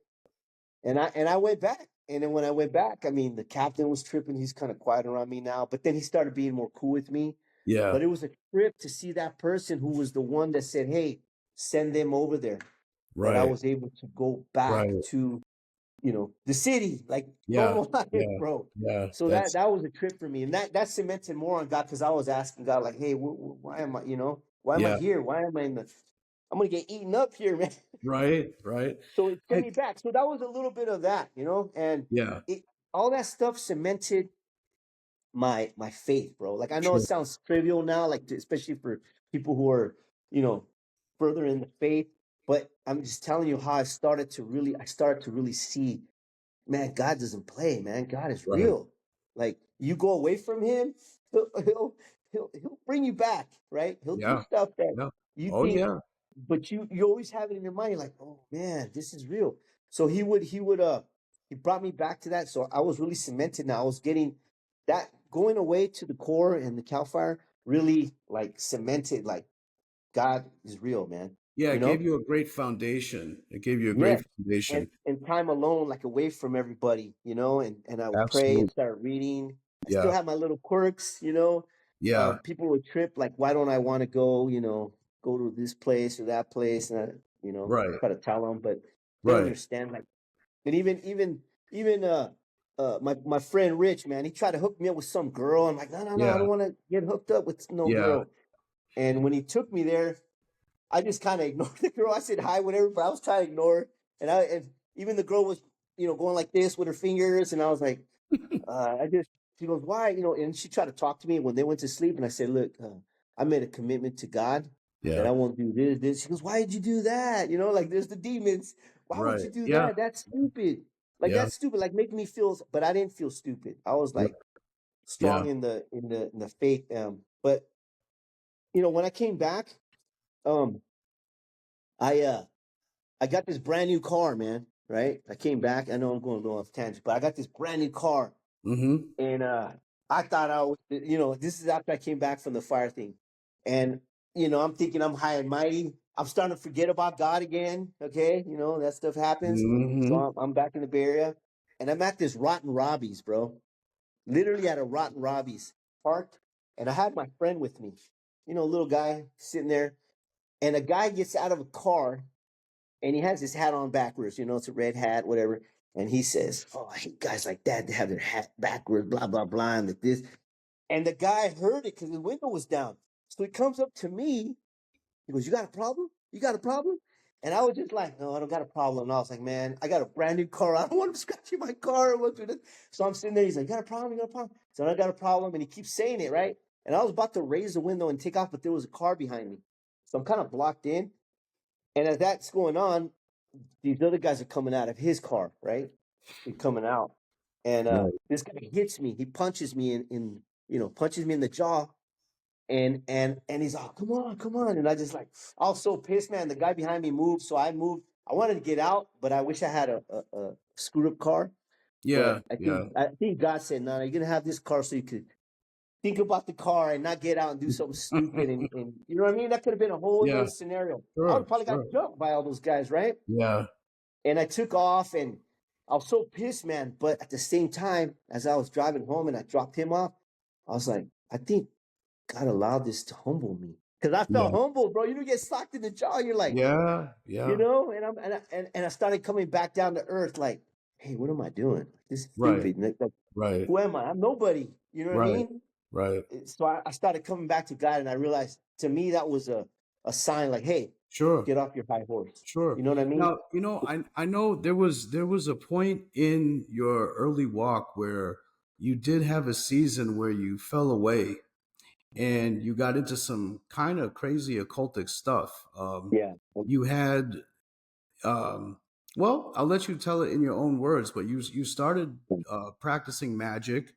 And I went back. And then when I went back, I mean, the captain was tripping. He's kind of quiet around me now, but then he started being more cool with me. Yeah. But it was a trip to see that person who was the one that said, hey, send them over there. That I Right. was able to go back Right. to, the city, like Yeah. normal life, Yeah. bro. Yeah. So That's that was a trip for me. And that cemented more on God, because I was asking God, like, hey, why am I, why am I yeah. here? Why am I I'm going to get eaten up here, man. Right. Right. So it sent Hey, me back. So that was a little bit of that, and yeah. it all that stuff cemented my faith, bro. Like, I know it Sure. sounds trivial now, like especially for people who are, you know, further in the faith, but I'm just telling you how I started to really see, man, God doesn't play, man. God is Right. real. Like, you go away from him, he'll bring you back, right? He'll do Yeah. stuff that Yeah. you Oh think, yeah. but you always have it in your mind. You're like, oh man, this is real. So he brought me back to that. So I was really cemented now. I was getting that going away to the core and the Cal Fire really like cemented, like, God is real, man. Yeah. You It gave know? you a great foundation. It gave you a great Yes. And foundation. and time alone, like away from everybody, and I would pray and Absolutely. start reading. I still Yeah. have my little quirks, Yeah. people would trip, like, why don't I want to go, go to this place or that place, and I, Right. try to tell them, but they don't Right. understand. Like, and even my friend Rich, man, he tried to hook me up with some girl. I'm like, no, I Yeah. don't want to get hooked up with no Yeah. girl. And when he took me there, I just kind of ignored the girl. I said hi, whatever, but I was trying to ignore her. And even the girl was, going like this with her fingers, and I was like, she goes, why, and she tried to talk to me when they went to sleep, and I said, look, I made a commitment to God that Yeah. I won't do this. She goes, why did you do that? Like, there's the demons. Why would Right. you do Yeah. that? That's stupid. Like, Yeah. that's stupid. Like, making me feel, but I didn't feel stupid. I was Right. like Yeah. strong in the faith. But when I came back, um, I I got this brand new car, man. Right? I came back. I know I'm going a little off tangent, but I got this brand new car, Mm-hmm. and I thought I was, this is after I came back from the fire thing, and I'm thinking I'm high and mighty. I'm starting to forget about God again. Okay, that stuff happens. So Mm-hmm. I'm back in the Bay Area, and I'm at this Rotten Robbie's, bro. Literally at a Rotten Robbie's, parked, and I had my friend with me. Little guy sitting there, and a guy gets out of a car, and he has his hat on backwards. It's a red hat, whatever. And he says, "Oh, I hate guys like that. They have their hat backwards, blah blah blah, and like this." And the guy heard it because the window was down. So he comes up to me. He goes, "You got a problem? You got a problem?" And I was just like, "No, I don't got a problem." And I was like, "Man, I got a brand new car. I don't want him scratching my car." So I'm sitting there. He's like, "You got a problem? You got a problem?" So I got a problem, and he keeps saying it, right? And I was about to raise the window and take off, but there was a car behind me, so I'm kind of blocked in. And as that's going on, these other guys are coming out of his car, right? They're coming out. And Right. this guy hits me. He punches me punches me in the jaw. And he's like, come on, come on. And I just like, I was so pissed, man. The guy behind me moved. So I moved. I wanted to get out, but I wish I had a screwed up car. Yeah. But I think Yeah. I think God said, no, you're gonna have this car so you could think about the car and not get out and do something stupid. And you know what I mean? That could have been a whole other Yeah. scenario. I would Sure. have probably got Sure. jumped by all those guys, right? Yeah. And I took off, and I was so pissed, man. But at the same time, as I was driving home and I dropped him off, I was like, I think God allowed this to humble me. Because I felt Yeah. humbled, bro. You get socked in the jaw. You're like, Yeah. Yeah. and I started coming back down to earth, like, hey, what am I doing? This is Right. stupid. Like, Right. who am I? I'm nobody. You know what I Right. mean? Right. So I started coming back to God, and I realized, to me, that was a sign, like, hey, Sure. get off your high horse. Sure. You know what I mean? Now, I know there was a point in your early walk where you did have a season where you fell away and you got into some kind of crazy occultic stuff. Yeah. You had, um, well, I'll let you tell it in your own words, but you started practicing magic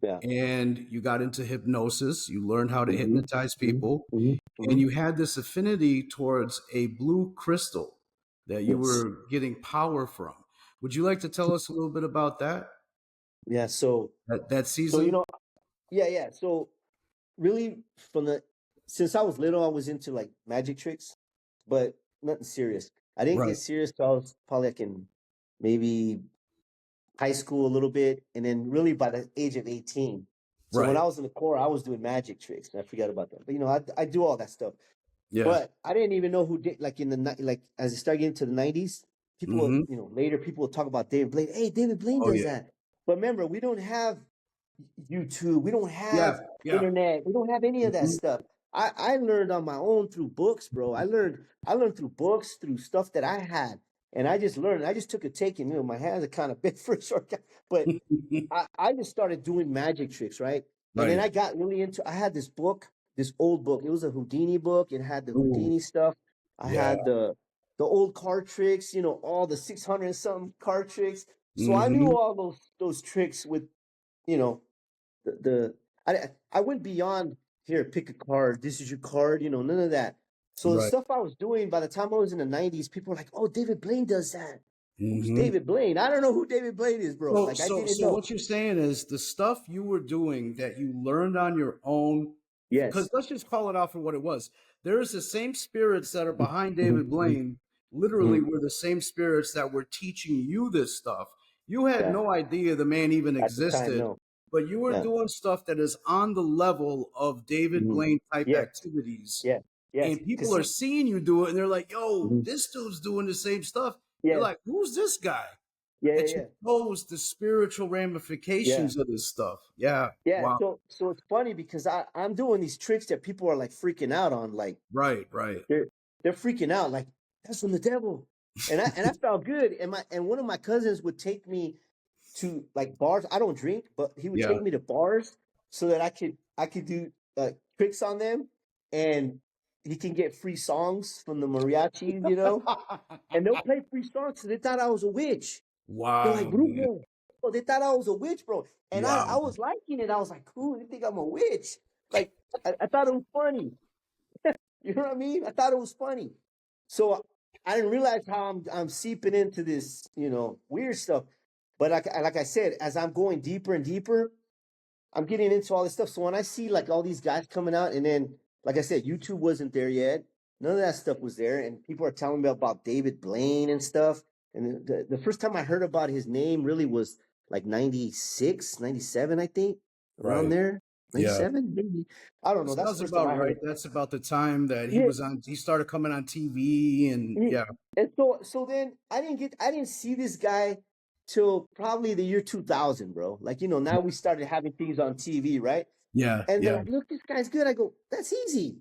Yeah. and you got into hypnosis. You learned how to Hmm. hypnotize Hmm. people, Hmm. and Hmm. you had this affinity towards a blue crystal that you Yes. were getting power from. Would you like to tell us a little bit about that? Yeah. That So season? yeah, yeah. So really, from the since I was little, I was into like magic tricks, but nothing serious. I didn't Right, get serious till I was probably like in maybe high school a little bit, and then really by the age of 18. So when right. I was in the Corps, I was doing magic tricks, and I forgot about that. But I do all that stuff. Yeah. But I didn't even know who did like like as it started getting to the 90s, Mm-hmm. later people would talk about David Blaine. Hey, David Blaine Oh does yeah. that. But remember, we don't have YouTube, we don't Yeah. have Yeah. internet, we don't have any of that Hmm. stuff. I learned on my own through books, bro. I learned through books, through stuff that I had. And I just learned. I just took a take, and my hands are kind of big for a short guy. But I just started doing magic tricks, right? And then Right. I got really into I had this book, this old book. It was a Houdini book. It had the Ooh. Houdini stuff. I Yeah. had the old card tricks, all the 600 and something card tricks. So I knew Mm-hmm. all those tricks with, you know, the I went beyond here, pick a card, this is your card, none of that. So the Right. stuff I was doing by the time I was in the 90s, people were like, "Oh, David Blaine does that." Who's Mm-hmm. David Blaine? I don't know who David Blaine is, bro. So, Like I so, didn't so know. what you're saying is the stuff you were doing that you learned on your own, because Yes. let's just call it out for what it was. There's the same spirits that are behind Mhm, David mhm, Blaine, literally mhm. were the same spirits that were teaching you this stuff. You had Yeah. no idea the man even At the time, existed, no. but you were Yeah. doing stuff that is on the level of David Mhm. Blaine type Yes. activities. Yes. Yes. And Cause people are see, seeing you do it and they're like, yo, mhm. this dude's doing the same stuff. You're Yes. like, who's this guy? Yeah. It Yeah. shows the spiritual Yeah. ramifications of this stuff. Yeah. Yeah. Wow. So it's funny because I'm doing these tricks that people are like freaking out on. Like Right. Right. they're they're freaking out. Like that's from the devil. And I felt good. And one of my cousins would take me to like bars. I don't drink, but he would Yeah. take me to bars so that I could do tricks on them, and he can get free songs from the mariachis, and they'll play free songs. So they thought I was a witch. They're like, Wow, man. Brujo. Oh, they thought I was a witch, bro. And I Wow. was liking it. I was like, cool, they think I'm a witch. Like, I thought it was funny. You know what I mean? I thought it was funny. So I didn't realize how I'm seeping into this, weird stuff. But like I said, as I'm going deeper and deeper, I'm getting into all this stuff. So when I see like all these guys coming out, and then like I said, YouTube wasn't there yet. None of that stuff was there, and people are telling me about David Blaine and stuff. And the first time I heard about his name really was like 96, 97, I think, around Right. there. Yeah. 97, maybe. I don't That know. That's the sounds first time about I right. heard. That's about the time that Yeah, he started coming on TV and yeah. yeah. And so then I didn't see this guy till probably the year 2000, bro. Like, now we started having things on TV, right? Yeah. And they're Yeah. like, look, this guy's good. I go, that's easy.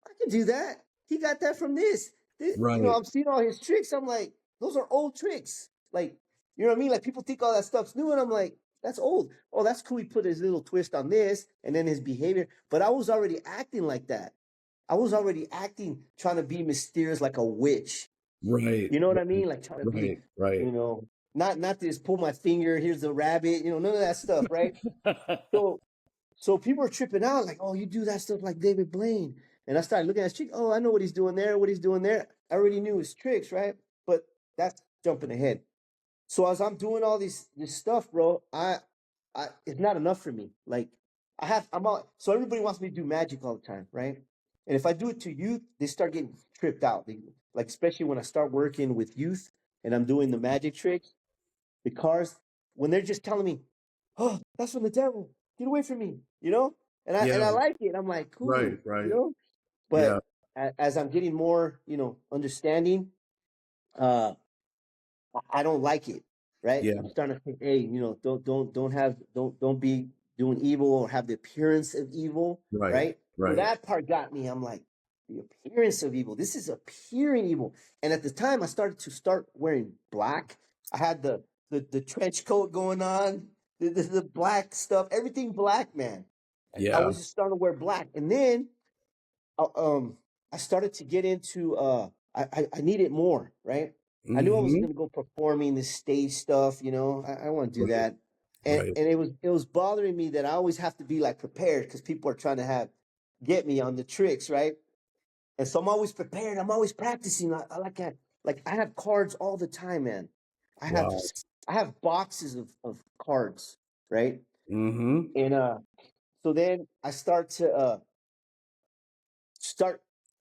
I can do that. He got that from this. Right. I'm seeing all his tricks. I'm like, those are old tricks. Like, you know what I mean? Like people think all that stuff's new. And I'm like, that's old. Oh, that's cool. He put his little twist on this and then his behavior. But I was already acting like that. I was already acting, trying to be mysterious like a witch. Right. You know what I mean? Like trying to be, Right. Right. you know, not to just pull my finger, here's the rabbit, none of that stuff, right? So so people are tripping out, like, oh, you do that stuff like David Blaine. And I started looking at his trick. Oh, I know what he's doing there, what he's doing there. I already knew his tricks, right? But that's jumping ahead. So as I'm doing all this stuff, bro, I it's not enough for me. Like I'm all so everybody wants me to do magic all the time, right? And if I do it to youth, they start getting tripped out. Like especially when I start working with youth and I'm doing the magic tricks, the cars, when they're just telling me, "Oh, that's from the devil. Get away from me," and Yeah. I like it. I'm like, Right. cool, Right. But Yeah. as I'm getting more, understanding, uh, I don't like it. Right? Yeah. I'm starting to think, hey, don't be doing evil or have the appearance of evil. Right. Right? So Right. that part got me. I'm like, the appearance of evil. This is appearing evil. And at the time, I started to start wearing black. I had the trench coat going on. the black stuff, everything black, man. I Yeah. was just starting to wear black, and then uh, um, I started to get into I needed more, right? I knew I was Mm-hmm. going to go performing this stage stuff, you know. I want to do Right. that, and Right. it was bothering me that I always have to be like prepared because people are trying to get me on the tricks, right? And so I'm always prepared. I'm always practicing. Like I have cards all the time, man. I have Wow. I have boxes of cards, right? Mm-hmm. And so then I start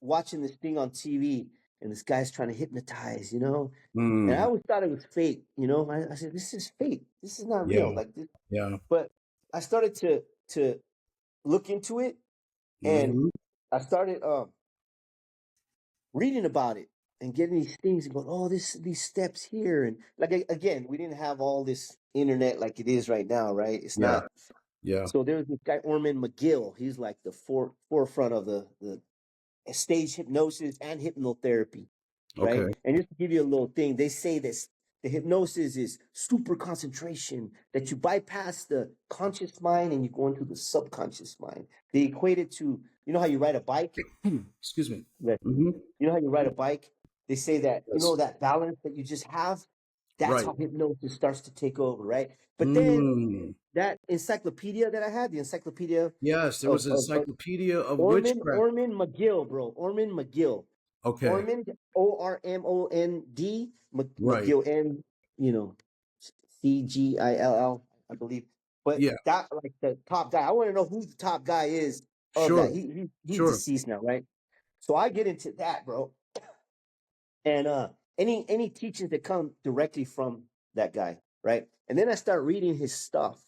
watching this thing on TV, and this guy's trying to hypnotize, you know. And I Mm. always thought it was fake, you know. I said, this is fake. This is not real. Yeah. Like this. Yeah. But I started to look into it, and Mm-hmm. I started reading about it and getting these things and going, oh, these steps here. And like again, we didn't have all this internet like it is right now, right? It's Yeah. not. Yeah. So there's this guy Orman McGill. He's like the forefront of the stage hypnosis and hypnotherapy, right? Okay. And just to give you a little thing, they say this: the hypnosis is super concentration, that you bypass the conscious mind and you go into the subconscious mind. They equate it to, you know how you ride a bike? Excuse me. Right. Mm-hmm. You know how you ride a bike? They say that, you know, Yes. that balance that you just have, that's Right. how hypnosis starts to take over, right? But then Mm. that encyclopedia that I had, the encyclopedia Yes, there of, was an of encyclopedia of witchcraft. Orman McGill, bro. Orman McGill. Okay. Ormond, ORMOND, Right. McGill, and, you know, CGILL, I believe. But Yeah. that, like the top guy, I want to know who the top guy is of that. Sure. He's Sure. deceased now, right? So I get into that, bro. And any teachings that come directly from that guy, right? And then I start reading his stuff.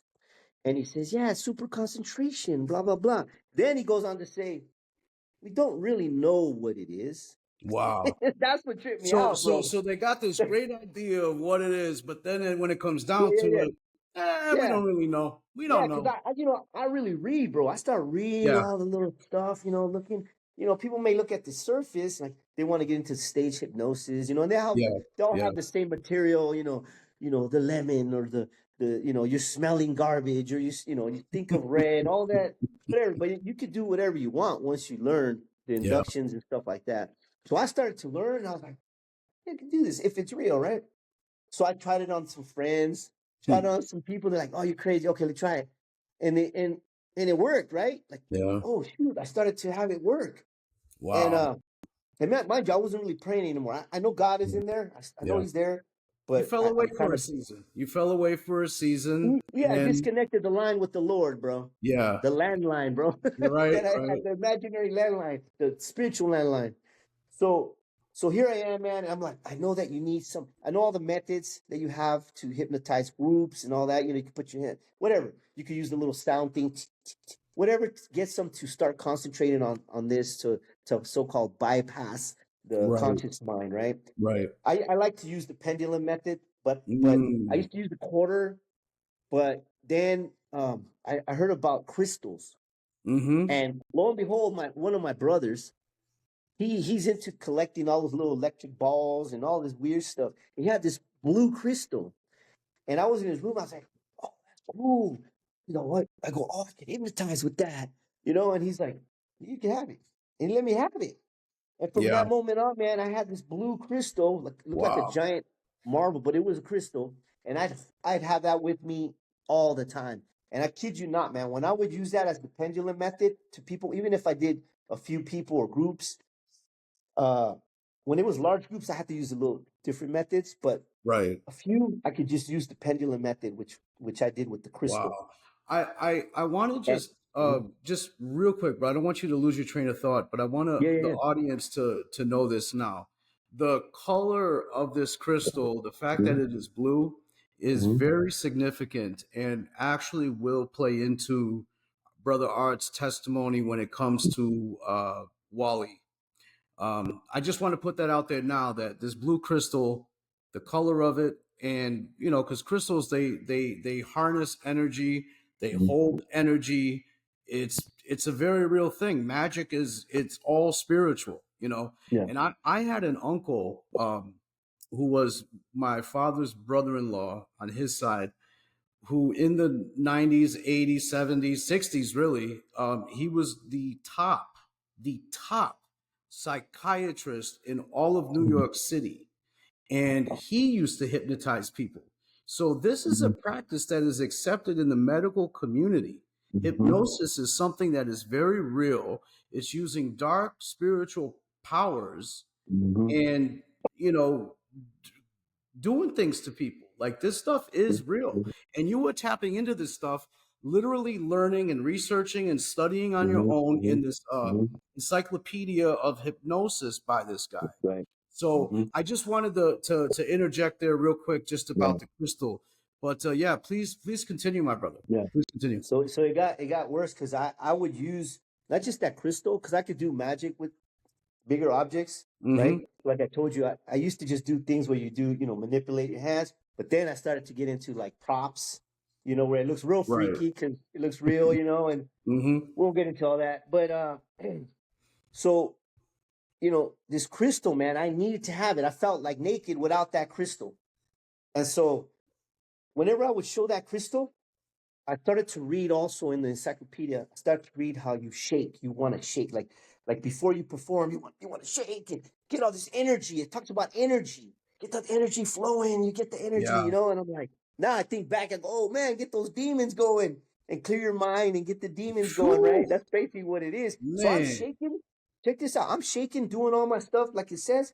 And he says, yeah, super concentration, blah, blah, blah. Then he goes on to say, we don't really know what it is. Wow. That's what tripped me So out, so bro. so they got this great idea of what it is, but then when it comes Yeah, down yeah, to yeah. it, we Yeah. don't really know. We Yeah, don't because know. I really read, bro. I start reading Yeah. all the little stuff, you know, looking, you know, people may look at the surface, like they want to get into stage hypnosis, you know, and Yeah. they all Yeah. have the same material, the lemon or you're smelling garbage or you think of red, all that, whatever. But you could do whatever you want once you learn the Yeah. inductions and stuff like that. So I started to learn, and I was like, I can do this if it's real, right? So I tried it on some friends, tried it Hmm. on some people. They're like, "Oh, you're crazy. Okay, let's try it," and it worked, right? Like, Yeah. oh shoot, I started to have it work, and Wow. mind you, I wasn't really praying anymore. I know God is Yeah. in there. I know Yeah. He's there, You but fell away I'm for kind a of season. You fell away for a season, yeah, I and disconnected the line with the Lord, bro. yeah, The landline, bro. you're right. That I Right. had, the imaginary landline, the spiritual landline. So so here I am, man. I'm like, I know that you need some. I know all the methods that you have to hypnotize groups and all that. You know, you can put your hand, whatever. You could use the little sound thing, whatever gets them to start concentrating on this to so-called bypass the Right. conscious mind, right? Right. I like to use the pendulum method, but I Mm. used to use the quarter, but then I heard about crystals, Mm-hmm. and lo and behold, my one of my brothers, he's into collecting all those little electric balls and all this weird stuff. He had this blue crystal, and I was in his room. I was like, "Oh, that's cool." You know what? I go, "Oh, I can hypnotize with that." You know, and he's like, "You can have it," and he let me have it. And from Yeah. that moment on, man, I had this blue crystal, like looked like a Wow. giant marble, but it was a crystal, and I'd have that with me all the time. And I kid you not, man, when I would use that as the pendulum method to people, even if I did a few people or groups, uh, when it was large groups, I had to use a little different methods, but Right. a few I could just use the pendulum method, which I did with the crystal. Wow. I want to And, just real quick, but I don't want you to lose your train of thought, but I want yeah, the yeah, audience to know this now. The color of this crystal, the fact yeah. that it is blue is Hmm. very significant and actually will play into Brother Art's testimony when it comes to Wally. I just want to put that out there now that this blue crystal, the color of it, and because crystals they harness energy, they Hmm. hold energy. It's a very real thing. Magic it's all spiritual, Yeah. And I had an uncle who was my father's brother-in-law on his side, who in the 90s, 80s, 70s, 60s, really, he was the top psychiatrist in all of New York City. And he used to hypnotize people. So this is a Mhm. practice that is accepted in the medical community. Mhm. Hypnosis is something that is very real. It's using dark spiritual powers Mhm. and, you know, doing things to people. Like this stuff is real. And you were tapping into this stuff, literally learning and researching and studying on your Mhm. own in Mhm. this Mhm. encyclopedia of hypnosis by this guy. That's right. So Mhm. I just wanted to interject there real quick just Yeah. about the crystal. But yeah, please continue, my brother. Yeah. Please continue. So it got worse because I would use not just that crystal because I could do magic with bigger objects, right? Mm-hmm. Like I told you, I used to just do things where you do, manipulate your hands. But then I started to get into like props, where it looks real Right. freaky because it looks real, and Mm-hmm. we'll get into all that. But so this crystal, man, I needed to have it. I felt like naked without that crystal. And so whenever I would show that crystal, I started to read also in the encyclopedia. I started to read how you shake. You want to shake, like before you perform, you want to shake and get all this energy. It talks about energy. Get that energy flowing. You get the energy, Yeah. And I'm like, now I think back and go, oh man, get those demons going and clear your mind and get the demons going. Phew, Right? That's basically what it is. So I'm man. shaking. Check this out. I'm shaking, doing all my stuff like it says.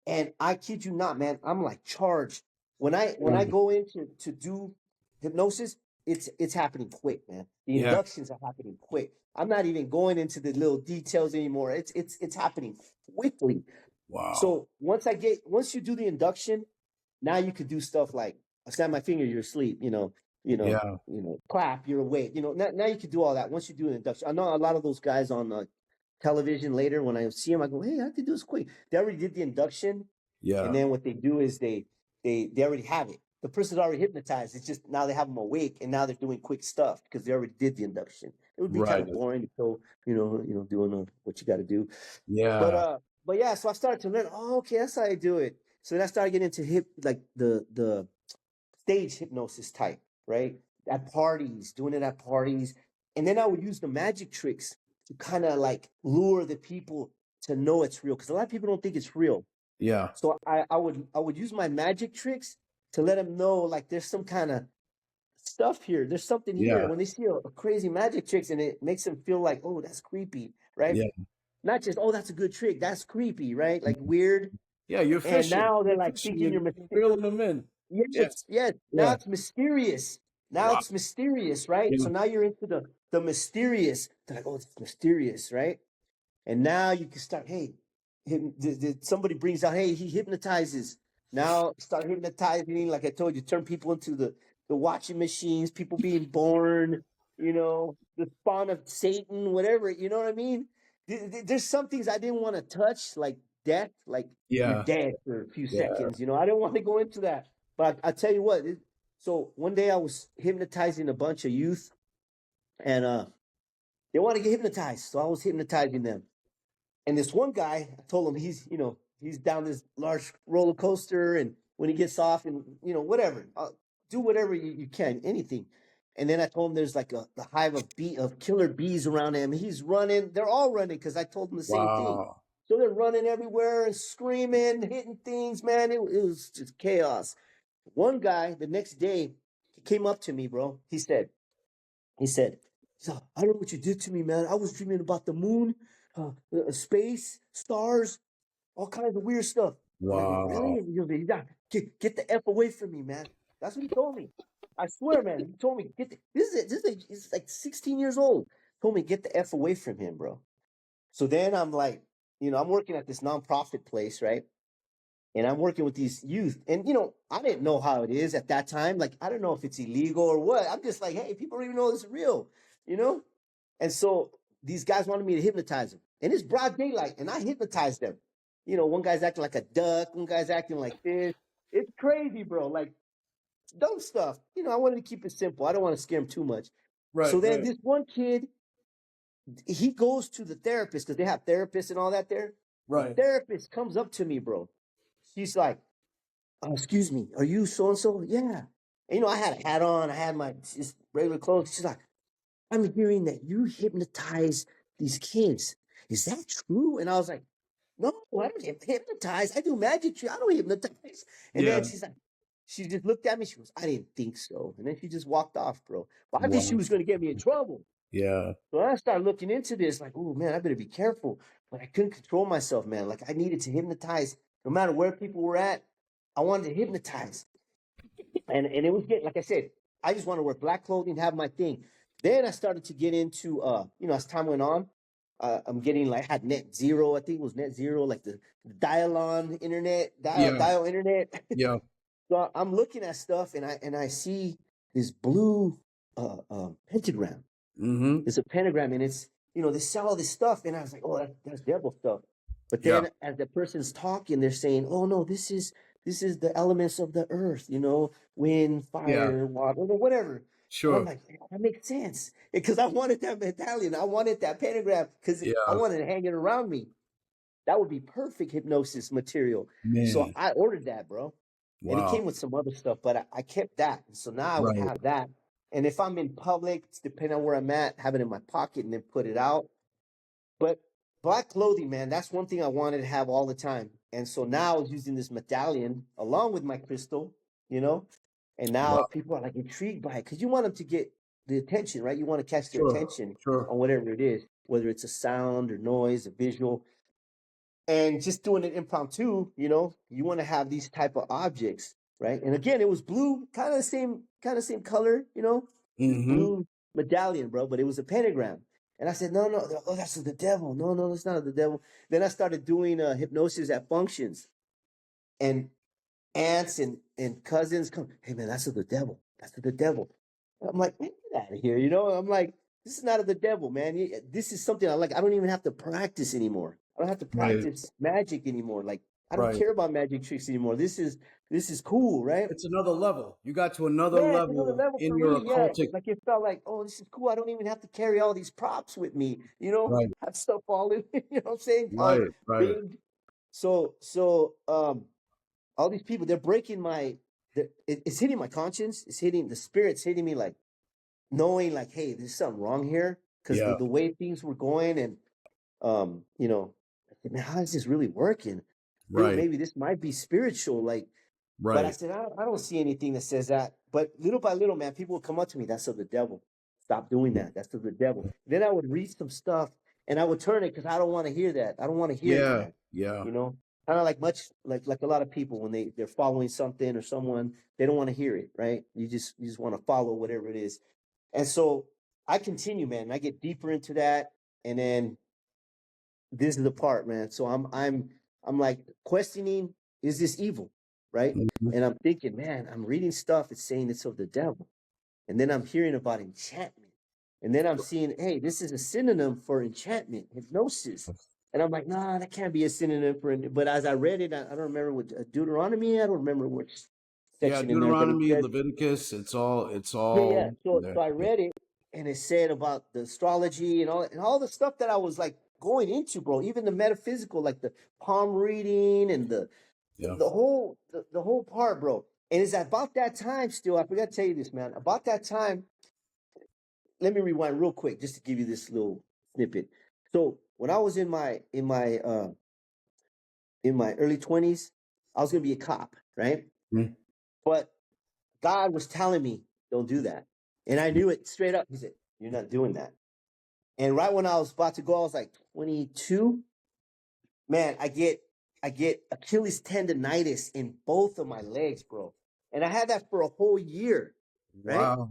And I kid you not, man, I'm like charged. When I Mm. go in to do hypnosis, it's happening quick, man. The Yeah. inductions are happening quick. I'm not even going into the little details anymore. It's happening quickly. Wow. So once you do the induction, now you could do stuff like I snap my finger, you're asleep, Yeah. clap, you're awake. Now you can do all that once you do an induction. I know a lot of those guys on television later when I see them, I go, hey, I could do this quick. They already did the induction, and Yeah. then what they do is they already have it. The person's already hypnotized. It's just now they have them awake, and now they're doing quick stuff because they already did the induction. It would be kind Right. of boring to go, doing what you got to do. But Yeah. but yeah, so I started to learn. Oh, okay, that's how I do it. So then I started getting into like the stage hypnosis type, right? At parties, doing it at parties, and then I would use the magic tricks to kind of like lure the people to know it's real because a lot of people don't think it's real. Yeah. So I would use my magic tricks to let them know like there's some kind of stuff here. There's something here. Yeah. When they see a crazy magic tricks and it makes them feel like, oh, that's creepy, right? Yeah. Not just, oh, that's a good trick. That's creepy, right? Like weird. Yeah. You're And fishing. now they're You're like fishing. thinking You're you're reeling them in. Yeah. yes, yes. Now Yeah. it's mysterious. Now Wow. it's mysterious, right? Yeah. So now you're into the mysterious. They're like, oh, it's mysterious, right? And now you can start, hey, somebody brings out, hey, he hypnotizes. Now start hypnotizing, like I told you, turn people into the watching machines, people being born, the spawn of Satan, whatever, you know what I mean? There's some things I didn't want to touch, like death, like you're Yeah. dead for a few Yeah. seconds, I didn't want to go into that. But I tell you what, so one day I was hypnotizing a bunch of youth and they want to get hypnotized. So I was hypnotizing them. And this one guy, I told him he's down this large roller coaster, and when he gets off, and whatever, do whatever you can, anything. And then I told him there's like the hive of killer bees around him. He's running; they're all running because I told him the same thing. Wow. So they're running everywhere and screaming, hitting things. Man, it was just chaos. One guy, the next day, he came up to me, bro. He said, so, I don't know what you did to me, man. I was dreaming about the moon, space, stars, all kinds of weird stuff. And I go, really? Wow. And he goes, yeah, get the F away from me, man. That's what he told me. I swear, man. He told me, he's like 16 years old. Told me, get the F away from him, bro. So then I'm like, I'm working at this nonprofit place, right? And I'm working with these youth. And, I didn't know how it is at that time. Like, I don't know if it's illegal or what. I'm just like, hey, people don't even know this is real, you know? And so these guys wanted me to hypnotize them. And it's broad daylight, and I hypnotized them. One guy's acting like a duck, one guy's acting like this. It's crazy, bro. Like, dumb stuff. I wanted to keep it simple. I don't want to scare him too much. So Right. then Right. this one kid, he goes to the therapist because they have therapists and all that there. The Right. therapist comes up to me, bro. She's like, excuse me, are you so and so? Yeah. And, I had a hat on. I had my just regular clothes. She's like, I'm hearing that you hypnotize these kids. Is that true? And I was like, no, I don't hypnotize. I do magic tricks. I don't hypnotize. And then Yeah. she just looked at me. She goes, I didn't think so. And then she just walked off, bro. But I think she Wow. was going to get me in trouble. Yeah. So I started looking into this, like, oh man, I better be careful. But I couldn't control myself, man. Like I needed to hypnotize, no matter where people were at. I wanted to hypnotize, and it was getting, like I said, I just want to wear black clothing, have my thing. Then I started to get into, as time went on, I'm getting like, I had net zero. I think it was net zero, like the dial-on internet, Yeah. dial internet. Yeah. So I'm looking at stuff, and I see this blue pentagram. Mm-hmm. It's a pentagram, and it's, they sell all this stuff, and I was like, oh, that's devil stuff. But Yeah. then as the person's talking, they're saying, oh no, this is the elements of the earth, wind, fire, water, whatever. And I'm Sure. like, that makes sense, because I wanted that medallion, I wanted that pentagram, because Yeah. I wanted to hang it around me. That would be perfect hypnosis material. So Man. I ordered that, bro. And it Wow. came with some other stuff, but I kept that. So now I would Right. have that. And if I'm in public, it's depending on where I'm at, have it in my pocket and then put it out. But black clothing, man, that's one thing I wanted to have all the time. And so now I was using this medallion along with my crystal, and now Wow. people are like intrigued by it, because you want them to get the attention, right? You want to catch their Sure. attention Sure. on whatever it is, whether it's a sound or noise, a visual. And just doing it impromptu, you want to have these type of objects, right? And again, it was blue, kind of the same color, this Mm-hmm. blue medallion, bro, but it was a pentagram. And I said, no, no, oh, that's the devil. No, no, that's not the devil. Then I started doing hypnosis at functions, and aunts and cousins come, hey man, that's of the devil. That's of the devil. I'm like, man, get out of here, I'm like, this is not of the devil, man. This is something I like. I don't even have to practice anymore. I don't have to Right. practice magic anymore. Like, I don't Right. care about magic tricks anymore. This is cool, right? It's another level. You got to another Yeah, it's another level level in for your me. Yeah, occultic. like it felt like, oh, this is cool. I don't even have to carry all these props with me. Right. Have stuff all in. You know what I'm saying? All Right. Right. big. So all these people, they're breaking it's hitting my conscience. It's hitting the spirits, hitting me, like knowing, like, hey, there's something wrong here, because Yeah. the way things were going, and I said, man, how is this really working? Right. Maybe this might be spiritual, like. But I Right. said, I don't see anything that says that. But little by little, man, people would come up to me. That's of the devil. Stop doing that. That's of the devil. Then I would read some stuff, and I would turn it, because I don't want to hear that. I don't want to hear it, Yeah. man. Yeah. Kind of like like a lot of people, when they're following something or someone, they don't want to hear it, right? You just want to follow whatever it is. And so I continue, man. I get deeper into that, and then this is the part, man. So I'm like questioning, is this evil, right? Mhm. And I'm thinking, man, I'm reading stuff, it's saying it's of the devil. And then I'm hearing about enchantment. And then I'm seeing, hey, this is a synonym for enchantment, hypnosis. And I'm like, nah, that can't be a synonym for it. But as I read it, I don't remember what Deuteronomy, I don't remember which Yeah. section in there, but it Deuteronomy, said, Leviticus. It's all. yeah. So There. so I Yeah. read it, and it said about the astrology and all the stuff that I was like going into, bro. Even the metaphysical, like the palm reading and Yeah. the whole part, bro. And it's about that time still. I forgot to tell you this, man. About that time, let me rewind real quick just to give you this little snippet. So when I was in my early 20s, I was gonna be a cop, right? Mhm. But God was telling me, don't do that. And I knew it straight up. He said, you're not doing that. And right when I was about to go, I was like 22. Man, I get Achilles tendonitis in both of my legs, bro. And I had that for a whole year, right? Wow.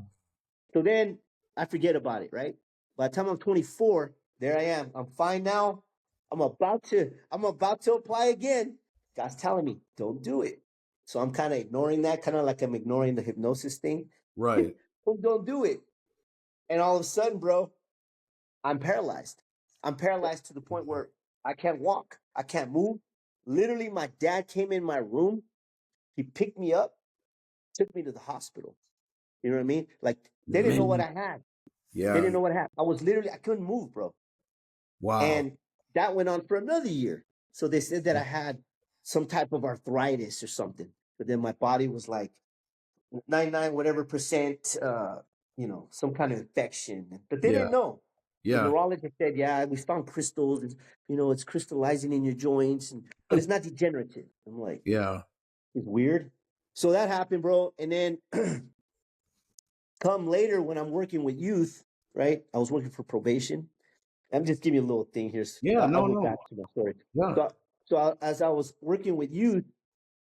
So then I forget about it, right? By the time I'm 24, there I am. I'm fine now. I'm about to apply again. God's telling me, don't do it. So I'm kind of ignoring that, kind of like I'm ignoring the hypnosis thing. Right. Don't do it. And all of a sudden, bro, I'm paralyzed. I'm paralyzed to the point where I can't walk. I can't move. Literally, my dad came in my room. He picked me up, took me to the hospital. You know what I mean? Like, they didn't know what Man. I had. They Yeah. didn't know what happened. I couldn't move, bro. Wow. And that went on for another year. So they said that I had some type of arthritis or something. But then my body was like, 99 whatever percent, some kind of infection. But they Yeah. didn't know. The Yeah. neurologist said, yeah, we found crystals. And, it's crystallizing in your joints, but it's not degenerative. I'm like, Yeah. it's weird. So that happened, bro. And then come later when I'm working with youth, right? I was working for probation. I'm just giving you a little thing here. Yeah. I'll No, go no. back to my story. Yeah. As I was working with youth,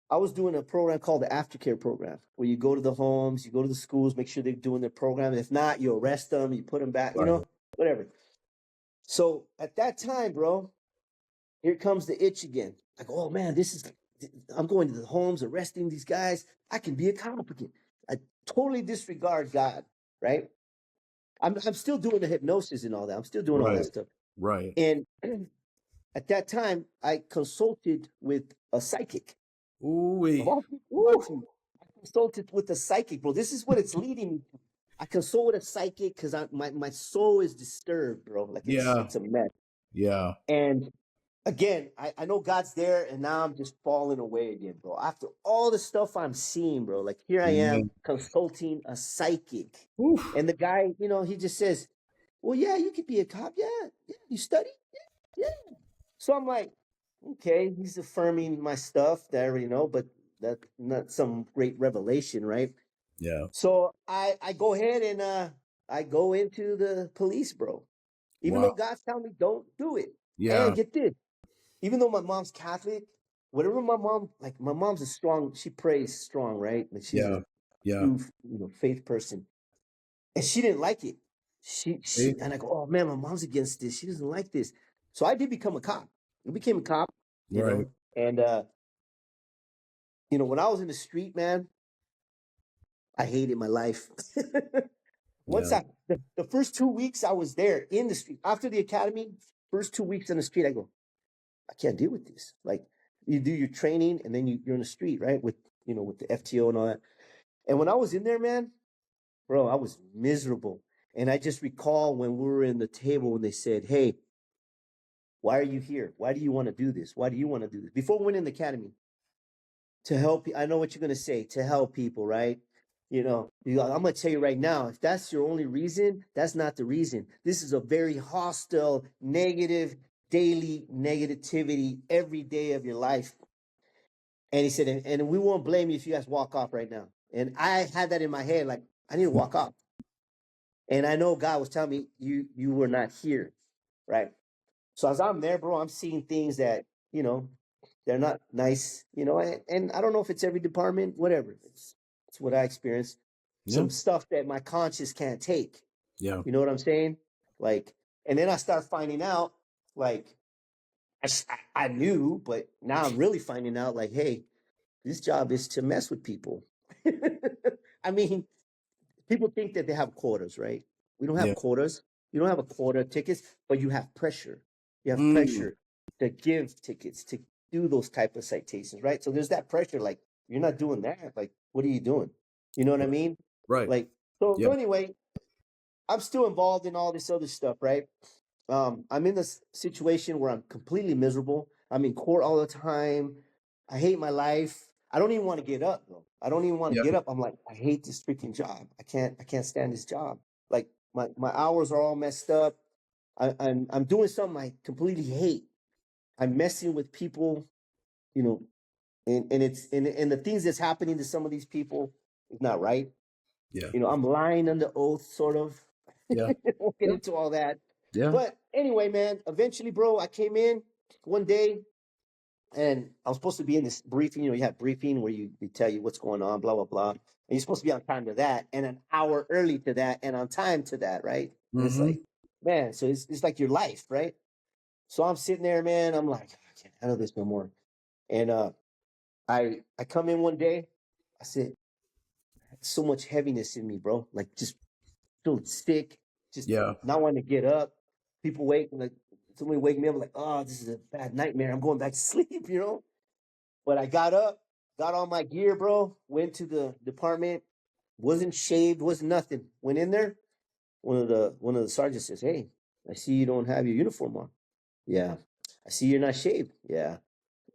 I was doing a program called the aftercare program, where you go to the homes, you go to the schools, make sure they're doing their program. If not, you arrest them, you put them back, Right. whatever. So at that time, bro, here comes the itch again. Like, oh man, I'm going to the homes, arresting these guys. I can be a cop again. I totally disregard God, right? I'm still doing the hypnosis and all that. I'm still doing all Right. that stuff. Right. And at that time, I consulted with a psychic. Of Ooh-wee. all people, Ooh. I consulted with a psychic, bro. This is what it's leading me to. I consult with a psychic because my soul is disturbed, bro. Like Yeah. it's a mess. Yeah. And again, I know God's there, and now I'm just falling away again, bro. After all the stuff I'm seeing, bro, like here I Yeah. am consulting a psychic. Oof. And the guy, he just says, well, yeah, you could be a cop. Yeah, yeah, you study? Yeah, yeah. So I'm like, okay, he's affirming my stuff that I already know, but that's not some great revelation, right? Yeah. So I go ahead and I go into the police, bro. Even though Wow. God's telling me don't do it. Yeah. And get this, even though my mom's Catholic, whatever my mom's a strong, she prays strong, right? Like she's Yeah. a Yeah. true, faith person. And she didn't like it. See? And I go, oh man, my mom's against this. She doesn't like this. So I did become a cop. I became a cop, Right. and when I was in the street, man, I hated my life. Yeah. The first 2 weeks I was there in the street after the academy, first 2 weeks in the street, I go, I can't deal with this. Like you do your training and then you're in the street, right? With the FTO and all that. And when I was in there, man, bro, I was miserable. And I just recall when we were in the table when they said, hey, why are you here? Why do you want to do this? Why do you want to do this? Before we went in the academy, to help. I know what you're going to say, to help people, right? I'm going to tell you right now, if that's your only reason, that's not the reason. This is a very hostile, negative, daily negativity every day of your life. And he said, and we won't blame you if you guys walk off right now. And I had that in my head, like, I need to walk off. And I know God was telling me, you were not here, right? So as I'm there, bro, I'm seeing things that, they're not nice, and I don't know if it's every department, whatever. It's what I experienced. Yeah. Some stuff that my conscience can't take. Yeah. You know what I'm saying? Like, and then I start finding out, like, I knew, but now I'm really finding out, like, hey, this job is to mess with people. I mean, people think that they have quotas, right? We don't have Yeah. quotas. You don't have a quota of tickets, but you have pressure. You have Mm. pressure to give tickets, to do those type of citations, right? So there's that pressure. Like, you're not doing that. Like, what are you doing? You know what I mean? Right. Like, so Yeah. so anyway, I'm still involved in all this other stuff, right? I'm in this situation where I'm completely miserable. I'm in court all the time. I hate my life. I don't even want to get up, bro. I don't even want to Yeah. get up. I'm like, I hate this freaking job. I can't stand this job. Like my hours are all messed up. I'm doing something I completely hate. I'm messing with people, you know, and the things that's happening to some of these people is not right. Yeah. I'm lying under oath, sort of. Yeah. Won't get into all that. Yeah. But anyway, man, eventually, bro, I came in one day and I was supposed to be in this briefing. You have briefing where you tell you what's going on, blah, blah, blah. And you're supposed to be on time to that and an hour early to that and on time to that, right? And it's Mm-hmm. like, man, so it's like your life, right? So I'm sitting there, man. I'm like, I can't handle this no more. And I come in one day. I said, so much heaviness in me, bro. Like just feeling sick, just Yeah. not wanting to get up. People like somebody wake me up like, oh, this is a bad nightmare. I'm going back to sleep. But I got up, got all my gear, bro, went to the department, wasn't shaved, wasn't nothing. Went in there. One of the sergeants says, hey, I see you don't have your uniform on. Yeah. I see you're not shaved. Yeah.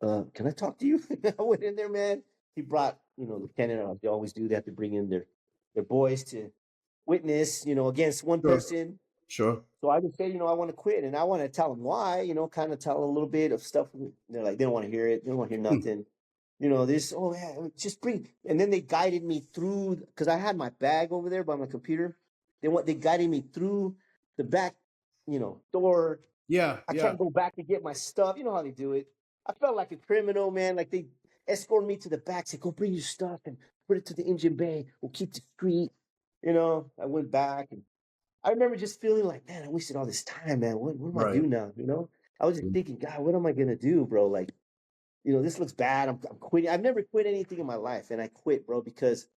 Can I talk to you? I went in there, man. he brought, you know, lieutenant, they always do, they have to bring in their boys to witness, you know, against one Sure. person. Sure. So I just say, you know, I want to quit, and I want to tell them why, you know, kind of tell them a little bit of stuff. They're like, they don't want to hear it. They don't want to hear nothing. You know, this, oh yeah, just bring. And then they guided me through, because I had my bag over there by my computer. They guided me through the back, you know, door. Yeah. I Yeah. can't go back to get my stuff. You know how they do it. I felt like a criminal, man. Like they escorted me to the back, said, go bring your stuff and put it to the engine bay. We'll keep the street. You know, I went back, and I remember just feeling like, man, I wasted all this time, man. What am I Right. do now? You know, I was just thinking, God, what am I gonna do, bro? Like, you know, this looks bad. I'm quitting. I've never quit anything in my life, and I quit, bro, because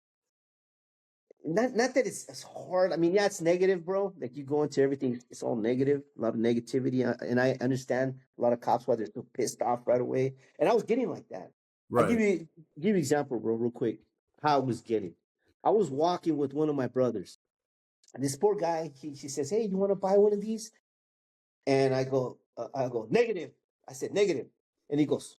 not that it's hard. I mean, yeah, it's negative, bro. Like you go into everything, it's all negative, a lot of negativity, and I understand a lot of cops why they're so pissed off right away. And I was getting like that. I Right. give you an example, bro, real quick. How I was getting. I was walking with one of my brothers. And this poor guy, he says, "Hey, you want to buy one of these?" And I go, negative. I said negative, and he goes,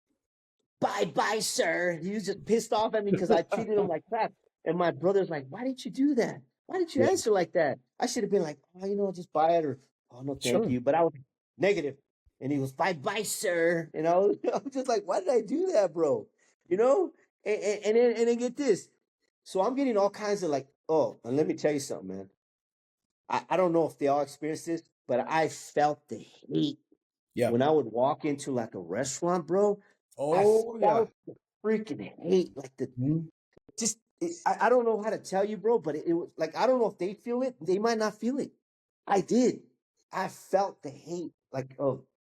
bye, sir. He was just pissed off at me because I treated him like crap. And my brother's like, why didn't you do that? Why didn't you Yeah. answer like that? I should have been like, oh, you know, just buy it, or oh no, thank Sure. you. But I was negative, and he was bye, sir. And I was just like, why did I do that, bro? You know, and then get this. So I'm getting all kinds of like, oh, and let me tell you something, man. I don't know if they all experience this, but I felt the hate Yeah. when I would walk into like a restaurant, bro. I Oh yeah. felt the freaking hate, like the Mhm. just. I don't know how to tell you, bro, but it was like I don't know if they feel it. They might not feel it. I did. I felt the hate, like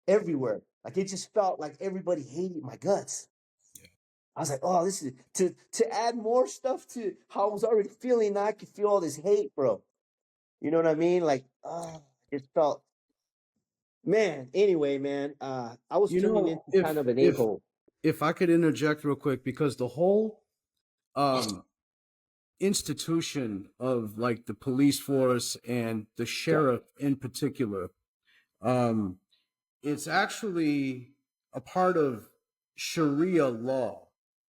everywhere. Like it just felt like everybody hated my guts. I was like, oh, this is to add more stuff to how I was already feeling. Now I could feel all this hate, bro. You know what I mean? Like, it felt, man. Anyway, man, I was You turning know, into kind of an a-hole. if I could interject real quick, because the whole um institution of like the police force and the Yeah. sheriff in particular, um it's actually a part of Sharia law.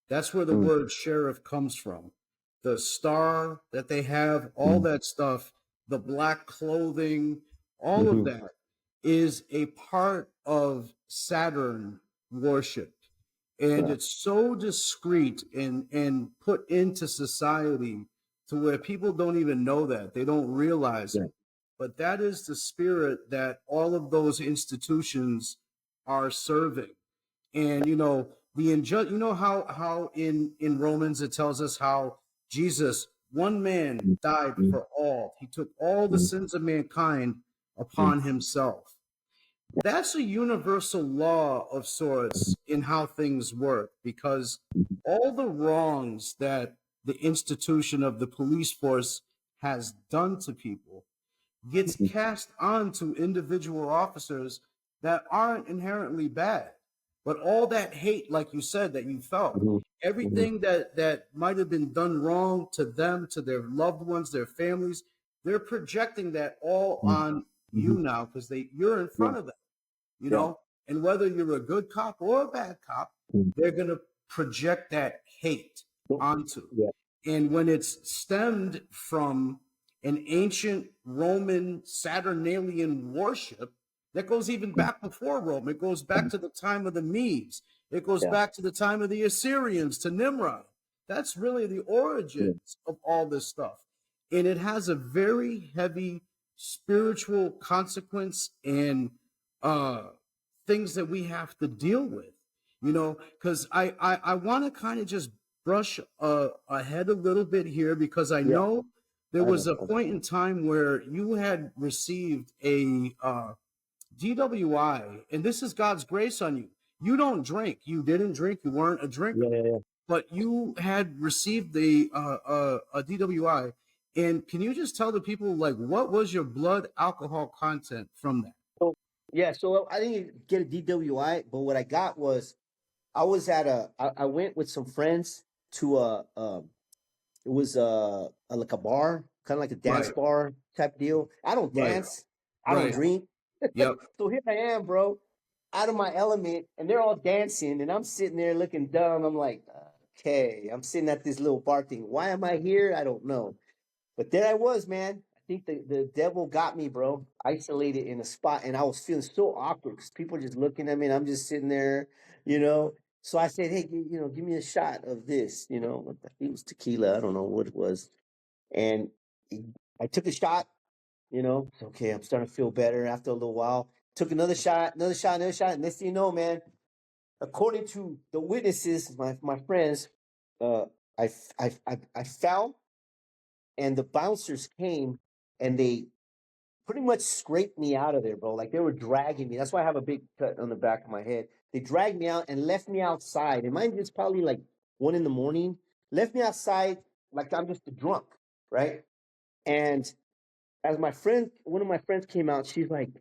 That's where the Mm, word sheriff comes from. The star that they have, all mm, that stuff, the black clothing, all of mhm. that is a part of Saturn worship. And Yeah. it's so discreet and put into society to where people don't even know that. They don't realize Yeah. it. But that is the spirit that all of those institutions are serving. And you know how in Romans it tells us how Jesus, one man, Mm, died mm, for all. He took all the mm, sins of mankind mm. upon himself. That's a universal law of sorts in how things work, because all the wrongs that the institution of the police force has done to people gets Mhm. cast onto individual officers that aren't inherently bad. But all that hate, like you said, that you felt, Mhm. Mhm. everything that might have been done wrong to them, to their loved ones, their families, they're projecting that all Mhm. on you Mhm. now because you're in Yeah. front of them, Yeah. and whether you're a good cop or a bad cop, Mm. they're going to project that hate Yeah. onto. Yeah. And when it's stemmed from an ancient Roman Saturnalian worship that goes even Mm. back before Rome, it goes back to the time of the Medes, it goes Yeah. back to the time of the Assyrians, to Nimrod. That's really the Yeah. origins of all this stuff. And it has a very heavy spiritual consequence and uh, things that we have to deal with, because I want to kind of just brush ahead a little bit here, because I Yeah. know there I was know. a point in time where you had received a DWI, and this is God's grace on you. You don't drink. You didn't drink. You weren't a drinker, Yeah. Yeah. Yeah. but you had received the a DWI. And can you just tell the people, like, what was your blood alcohol content from that? So yeah. So I didn't get a DWI, but what I got was I went with some friends to it was like a bar, kind of like a dance Right, bar type deal. I don't right, dance. I don't right. drink. Yep. So here I am, bro, out of my element, and they're all dancing, and I'm sitting there looking dumb. I'm like, okay, I'm sitting at this little bar thing. Why am I here? I don't know. But there I was, man. I think the devil got me, bro. Isolated in a spot, and I was feeling so awkward because people were just looking at me, and I'm just sitting there, you know. So I said, "Hey, give me a shot of this." It was tequila. I don't know what it was, and I took a shot. It's okay. I'm starting to feel better after a little while. Took another shot, another shot, another shot, and next thing you know, man, according to the witnesses, my friends, uh, I fell, and the bouncers came, and they pretty much scraped me out of there, bro. Like they were dragging me. That's why I have a big cut on the back of my head. They dragged me out and left me outside. And mind you, it's probably like 1 a.m. Left me outside like I'm just a drunk, right? And as one of my friends came out, she's like,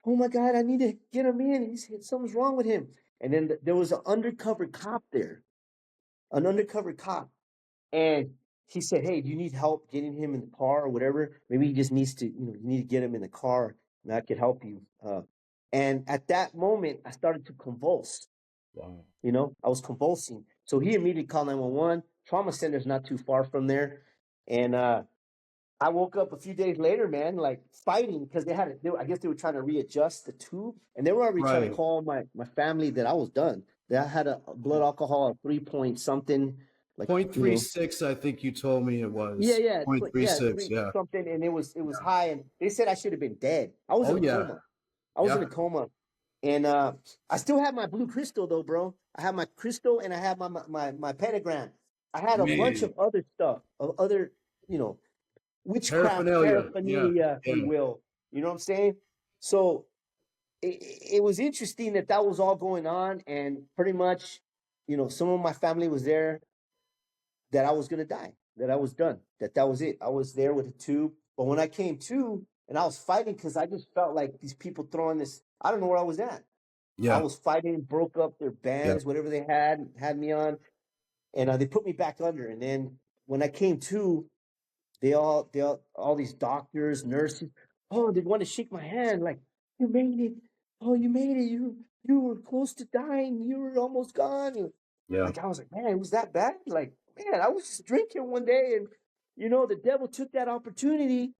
"Oh my God, I need to get him in. Something's wrong with him." And then there was an undercover cop there, an undercover cop. And he said, "Hey, do you need help getting him in the car or whatever? Maybe he just needs to, you need to get him in the car and I could help you." And at that moment, I started to convulse. Wow. I was convulsing. So he immediately called 911. Trauma center's not too far from there. And I woke up a few days later, man, like fighting because I guess they were trying to readjust the tube, and they were already trying to Right. call my family that I was done. That I had a blood alcohol of 3 point something, like Point 0.36, I think you told me it was. yeah, 0.36, three yeah. something, and it was high, and they said I should have been dead. I was Oh, in a yeah. coma. I was in Yeah. a coma, and I still have my blue crystal though, bro. I have my crystal, and I have my pentagram. I had a bunch Man. of other stuff, of other, you know, witchcraft Paraphernalia. Yeah. paraphernalia, if you Yeah. will. You know what I'm saying? So it was interesting that was all going on, and pretty much, some of my family was there. That I was gonna die. That I was done. That was it. I was there with a tube. But when I came to, and I was fighting because I just felt like these people throwing this. I don't know where I was at. I Yeah. was fighting, broke up their Yeah. bands, whatever they had me on, and they put me back under. And then when I came to, all these doctors, nurses, oh, they want to shake my hand, like, "You made it. Oh, you made it. You were close to dying. You were almost gone." Yeah. Like, I was like, "Man, it was that bad?" Like, man, I was just drinking one day, and the devil took that opportunity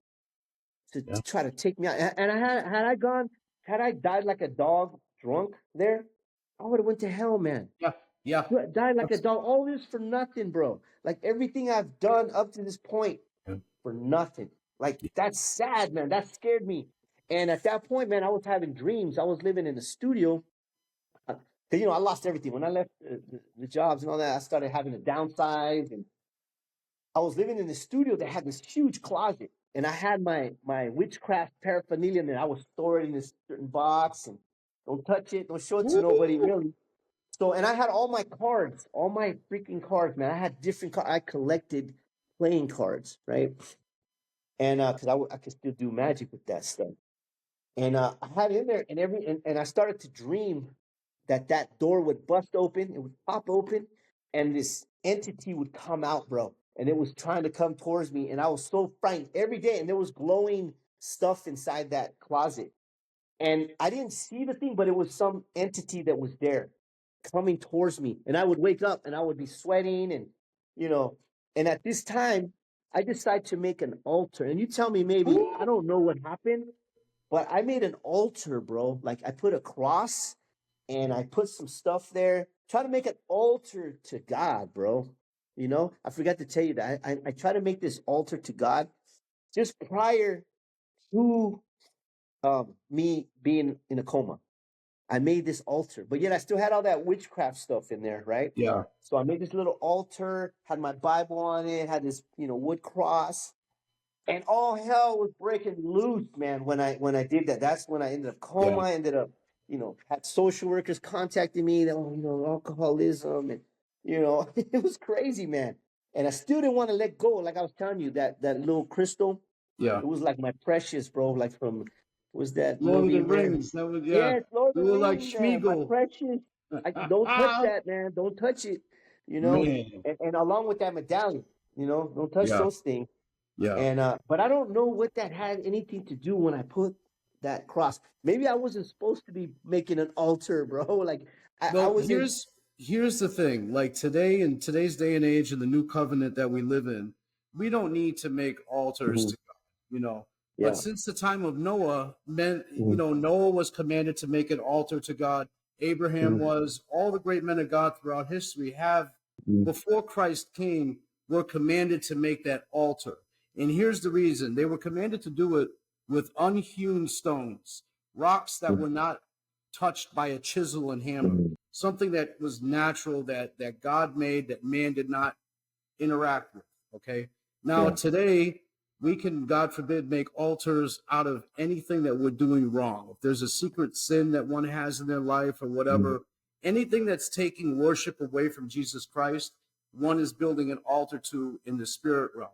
Yeah. to try to take me out. And had I died like a dog drunk there, I would have went to hell, man. Yeah. Yeah. Died like a That's, dog. All this for nothing, bro. Like everything I've done up to this point yeah. for nothing. Like, that's sad, man. That scared me. And at that point, man, I was having dreams. I was living in the studio. Because, I lost everything. When I left the jobs and all that, I started having to downsize. And I was living in the studio that had this huge closet. And I had my witchcraft paraphernalia in there. I would store it in this certain box and don't touch it. Don't show it to nobody, Woo! really. So, and I had all my cards, all my freaking cards, man. I had different cards. I collected playing cards, right? And because I could still do magic with that stuff. And I had it in there, and and I started to dream that door would bust open, it would pop open, and this entity would come out, bro. And it was trying to come towards me, and I was so frightened every day. And there was glowing stuff inside that closet, and I didn't see the thing, but it was some entity that was there, coming towards me. And I would wake up, and I would be sweating, and you know. And at this time, I decided to make an altar. And you tell me, maybe I don't know what happened, but I made an altar, bro. Like, I put a cross and I put some stuff there. Try to make an altar to God, bro. I forgot to tell you that. I try to make this altar to God just prior to me being in a coma. I made this altar, but yet I still had all that witchcraft stuff in there, right? Yeah. So I made this little altar, had my Bible on it, had this, wood cross, and all hell was breaking loose, man. When I did that, that's when I ended up coma. Yeah. I ended up, had social workers contacting me. That, alcoholism, and it was crazy, man. And I still didn't want to let go. Like I was telling you, that little crystal, Yeah. it was like my precious, bro. Like from, was that Lord of movie, the man? Rings. That was, yeah. Yes, Lord You of the were like Rings, man. My Schmiegel. precious. Don't touch that, man. Don't touch it. Man. And along with that medallion, don't touch Yeah. those things. Yeah. And but I don't know what that had anything to do when I put that cross. Maybe I wasn't supposed to be making an altar, bro. Like I No, wasn't. here's the thing, like today, in today's day and age, in the new covenant that we live in, we don't need to make altars Hmm. to God, you know. But Yeah. since the time of Noah, men, you Hmm. know, Noah was commanded to make an altar to God. Abraham Hmm. was. All the great men of God throughout history have, Hmm. before Christ came, were commanded to make that altar. And here's the reason: they were commanded to do it with unhewn stones, rocks that were not touched by a chisel and hammer, Hmm. something that was natural, that God made, that man did not interact with. Okay. Now Yeah. today we can, God forbid, make altars out of anything that we're doing wrong. If there's a secret sin that one has in their life or Hmm. whatever, anything that's taking worship away from Jesus Christ, one is building an altar to in the spirit realm.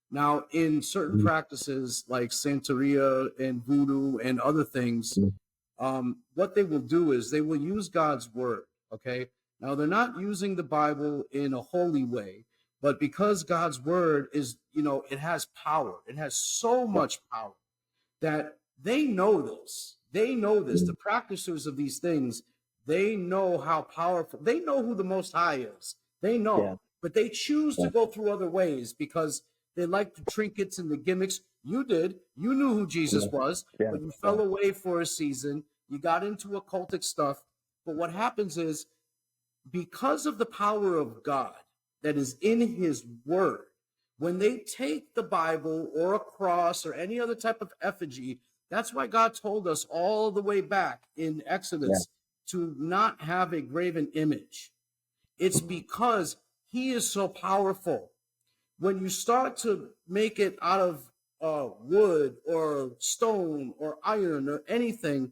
Now, in certain Hmm. practices like Santeria and voodoo and other things, what they will do is they will use God's word. Okay. Now they're not using the Bible in a holy way, but because God's word is, you know, it has power. It has so Yeah. much power that they know this. They know this. Hmm. The practitioners of these things, they know how powerful. They know who the Most High is. They Yeah. know, but they choose to Yeah. go through other ways because they like the trinkets and the gimmicks. You did. You knew who Jesus Yeah. was, Yeah. but you Yeah. fell away for a season. You got into occultic stuff. But what happens is, because of the power of God that is in his word, when they take the Bible or a cross or any other type of effigy, that's why God told us all the way back in Yeah. Exodus to not have a graven image. It's because he is so powerful. When you start to make it out of wood or stone or iron or anything,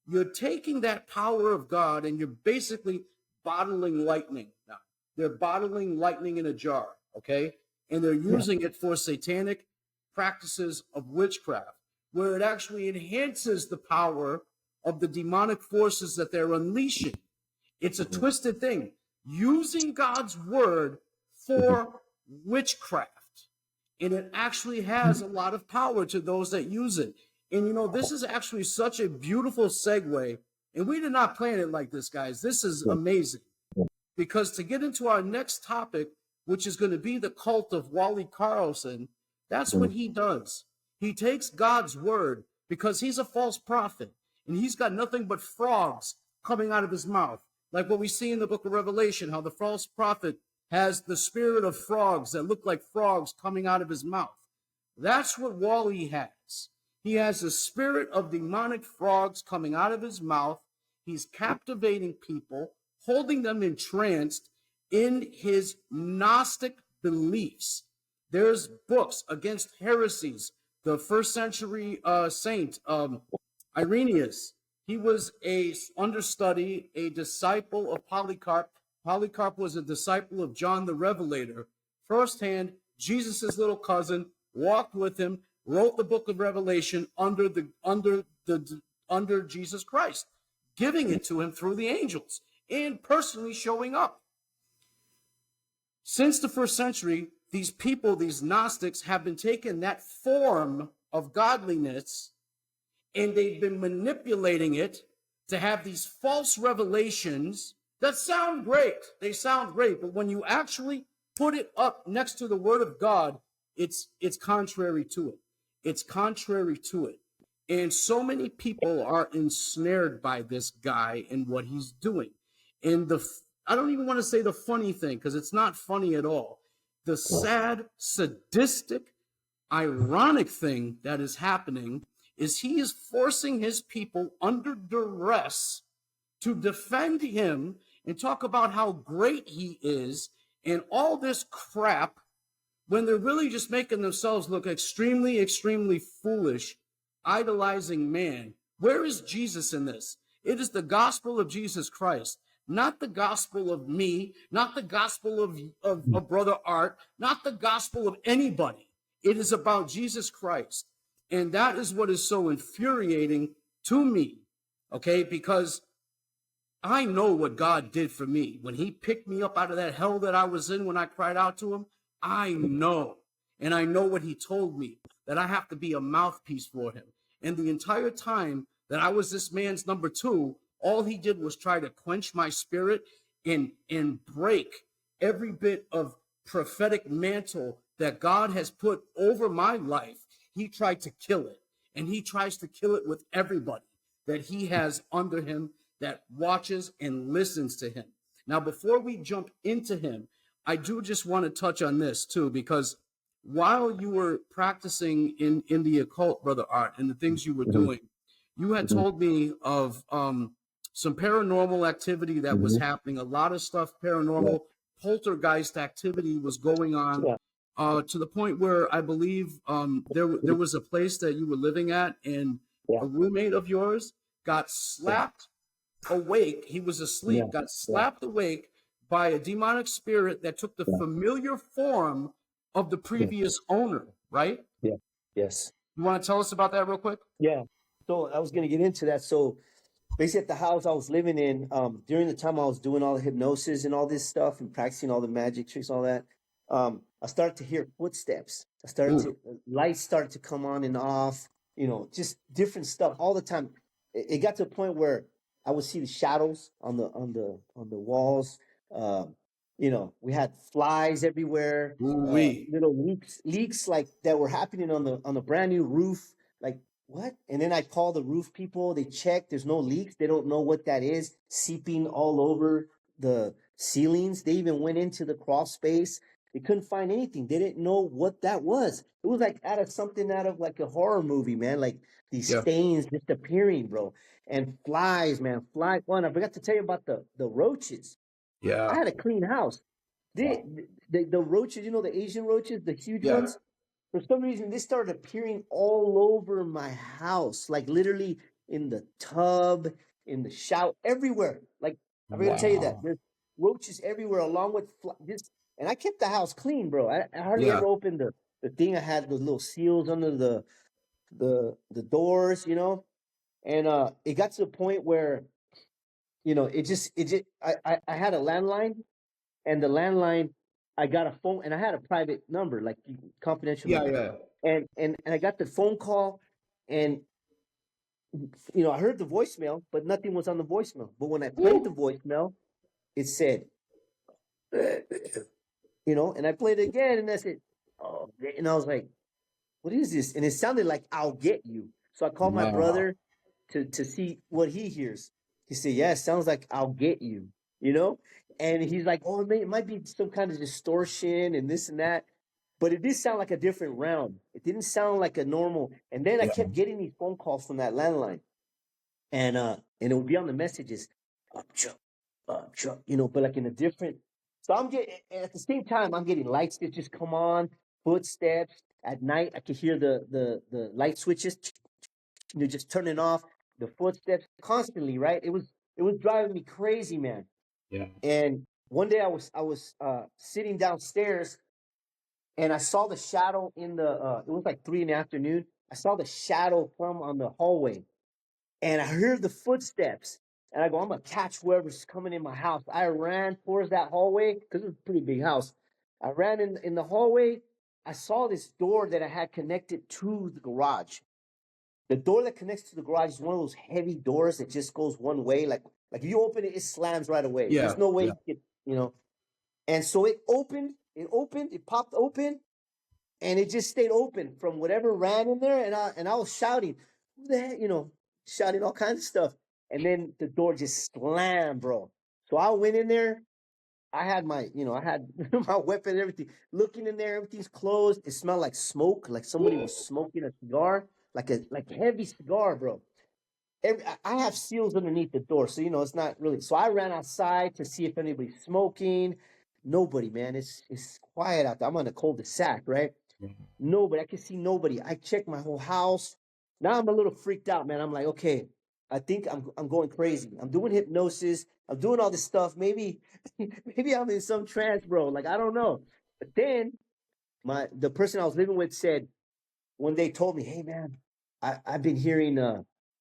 you're taking that power of God and you're basically bottling lightning now. They're bottling lightning in a jar, okay? And they're Yeah. using it for satanic practices of witchcraft, where it actually enhances the power of the demonic forces that they're unleashing. It's a Hmm. twisted thing. Using God's word Hmm. for witchcraft. And it actually has a lot of power to those that use it. And you know, this is actually such a beautiful segue. And we did not plan it like this, guys. This is Yeah. amazing. Because to get into our next topic, which is going to be the cult of Wally Carlson, that's Hmm. what he does. He takes God's word because he's a false prophet and he's got nothing but frogs coming out of his mouth. Like what we see in the book of Revelation, how the false prophet has the spirit of frogs that look like frogs coming out of his mouth. That's what Wally has. He has the spirit of demonic frogs coming out of his mouth. He's captivating people, holding them entranced in his Gnostic beliefs. There's books against heresies. The first century saint, Irenaeus, he was a understudy, a disciple of Polycarp. Polycarp was a disciple of John the Revelator. Firsthand, Jesus' little cousin, walked with him, wrote the book of Revelation under Jesus Christ, giving it to him through the angels and personally showing up. Since the first century, these people, these Gnostics, have been taking that form of godliness and they've been manipulating it to have these false revelations that sound great. They sound great, but when you actually put it up next to the word of God, it's contrary to it. It's contrary to it. And so many people are ensnared by this guy and what he's doing. And I don't even want to say the funny thing because it's not funny at all. The sad, sadistic, ironic thing that is happening is he is forcing his people under duress to defend him and talk about how great he is and all this crap when they're really just making themselves look extremely, extremely foolish, idolizing man. Where is Jesus in this? It is the gospel of Jesus Christ, not the gospel of me, not the gospel of Brother Art, not the gospel of anybody. It is about Jesus Christ. And that is what is so infuriating to me, okay? Because I know what God did for me. When he picked me up out of that hell that I was in when I cried out to him, I know. And I know what he told me, that I have to be a mouthpiece for him. And the entire time that I was this man's number two, all he did was try to quench my spirit and break every bit of prophetic mantle that God has put over my life. He tried to kill it, and he tries to kill it with everybody that he has under him that watches and listens to him. Now, before we jump into him, I do just want to touch on this too, because while you were practicing in the occult, Brother Art, and the things you were doing, you had told me of some paranormal activity that was happening, a lot of stuff paranormal, poltergeist activity was going on, to the point where I believe there was a place that you were living at, and a roommate of yours got slapped awake. He was asleep, got slapped awake by a demonic spirit that took the familiar form of the previous owner, right? Yeah. Yes. You want to tell us about that real quick? Yeah. So I was going to get into that. So basically at the house I was living in, during the time I was doing all the hypnosis and all this stuff and practicing all the magic tricks, all that, I started to hear footsteps. Lights started to come on and off, just different stuff all the time. It got to a point where I would see the shadows on the walls. We had flies everywhere, little leaks like that were happening on the brand new roof. Like, what? And then I call the roof people. They check. There's no leaks. They don't know what that is. Seeping all over the ceilings. They even went into the crawl space. They couldn't find anything. They didn't know what that was. It was like something out of like a horror movie, man. Like these stains just appearing, bro. And flies, man. One, I forgot to tell you about the roaches. Yeah. I had a clean house. The roaches, the Asian roaches, the huge ones. For some reason, they started appearing all over my house, like literally in the tub, in the shower, everywhere. Like, I'm going to tell you that. There's roaches everywhere, along with this. And I kept the house clean, bro. I hardly ever opened the thing. I had the little seals under the doors, And it got to the point where, I had a landline, and the landline, I got a phone, and I had a private number, like confidential number. And I got the phone call, and I heard the voicemail, but nothing was on the voicemail. But when I played the voicemail, it said, and I played it again, and I said, oh, and I was like, what is this? And it sounded like, I'll get you. So I called my brother to see what he hears. He said, yeah, it sounds like I'll get you, And he's like, oh, it might be some kind of distortion and this and that. But it did sound like a different realm. It didn't sound like a normal. And then I kept getting these phone calls from that landline. And it would be on the messages, Chuck, but like in a different. So I'm getting, at the same time, I'm getting lights that just come on, footsteps. At night, I could hear the light switches, just turning off, the footsteps constantly, right? It was driving me crazy, man. Yeah. And one day I was sitting downstairs, and I saw the shadow in the it was like 3 p.m. I saw the shadow come on the hallway, and I heard the footsteps, and I go, I'm gonna catch whoever's coming in my house. I ran towards that hallway because it was a pretty big house. I ran in the hallway. I saw this door that I had connected to the garage. The door that connects to the garage is one of those heavy doors that just goes one way. Like if you open it, it slams right away. Yeah. There's no way you can, And so it popped open, and it just stayed open from whatever ran in there. And I was shouting, who the heck, shouting all kinds of stuff. And then the door just slammed, bro. So I went in there. I had my weapon and everything. Looking in there, everything's closed. It smelled like smoke, like somebody was smoking a cigar, like a heavy cigar, bro. I have seals underneath the door, so it's not really. So I ran outside to see if anybody's smoking. Nobody, man. It's quiet out there. I'm on a cul-de-sac, right? Nobody. I can see nobody. I checked my whole house. Now I'm a little freaked out, man. I'm like, okay, I think I'm going crazy. I'm doing hypnosis. I'm doing all this stuff. Maybe I'm in some trance, bro. Like, I don't know. But then the person I was living with said, when they told me, hey, man, I've been hearing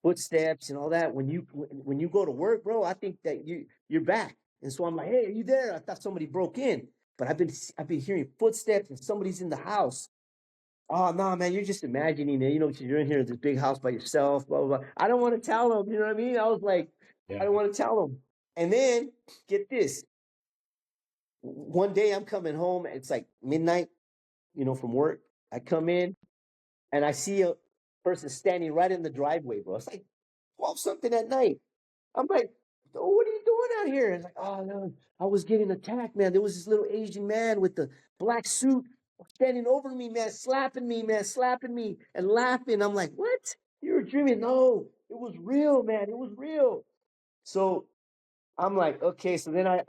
footsteps and all that. When you go to work, bro, I think that you're back. And so I'm like, hey, are you there? I thought somebody broke in, but I've been hearing footsteps and somebody's in the house. Oh, no, man, you're just imagining it. You're in here in this big house by yourself, blah, blah, blah. I don't want to tell them, you know what I mean? I was like, I don't want to tell them. And then, get this. one day I'm coming home. It's like midnight, from work. I come in and I see a person standing right in the driveway, bro. It's like 12 something at night. I'm like, oh, what are you doing out here? It's like, oh, no, I was getting attacked, man. There was this little Asian man with the black suit standing over me, man, slapping me and laughing. I'm like, what? You were dreaming? No, it was real, man. It was real. So I'm like, okay. So then I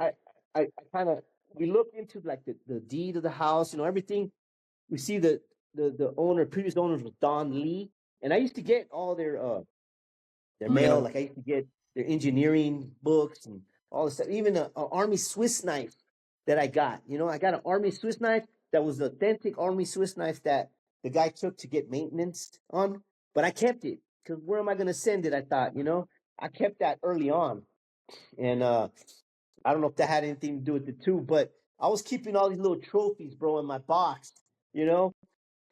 kind of, we look into like the deed of the house, everything. We see the owner, previous owners was Don Lee. And I used to get all their mail. Yeah. Like I used to get their engineering books and all this stuff. Even a Army Swiss knife that I got. I got an Army Swiss knife that was the authentic Army Swiss knife that the guy took to get maintenance on. But I kept it because where am I going to send it? I thought, I kept that early on. And I don't know if that had anything to do with it too, but I was keeping all these little trophies, bro, in my box, you know?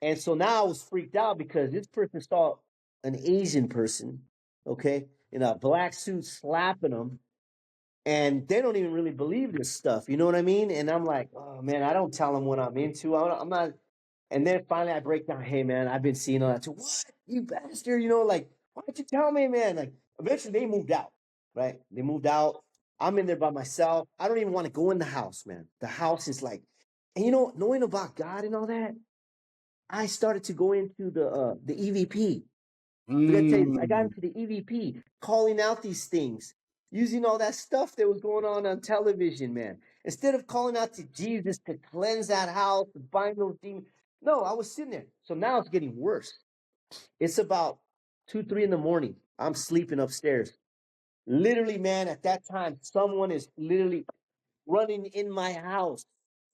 And so now I was freaked out because this person saw an Asian person, okay, in a black suit slapping them, and they don't even really believe this stuff. You know what I mean? And I'm like, oh man, I don't tell them what I'm into. I'm not. And then finally I break down, hey man, I've been seeing all that too. What, you bastard? Like, why don't you tell me, man? Like, eventually they moved out, right? They moved out. I'm in there by myself. I don't even want to go in the house, man. The house is like, and knowing about God and all that, I started to go into the EVP. I got into the EVP, calling out these things, using all that stuff that was going on television, man. Instead of calling out to Jesus to cleanse that house, to bind those demons. No, I was sitting there. So now it's getting worse. It's about 2, 3 in the morning. I'm sleeping upstairs. Literally, man, at that time, someone is literally running in my house.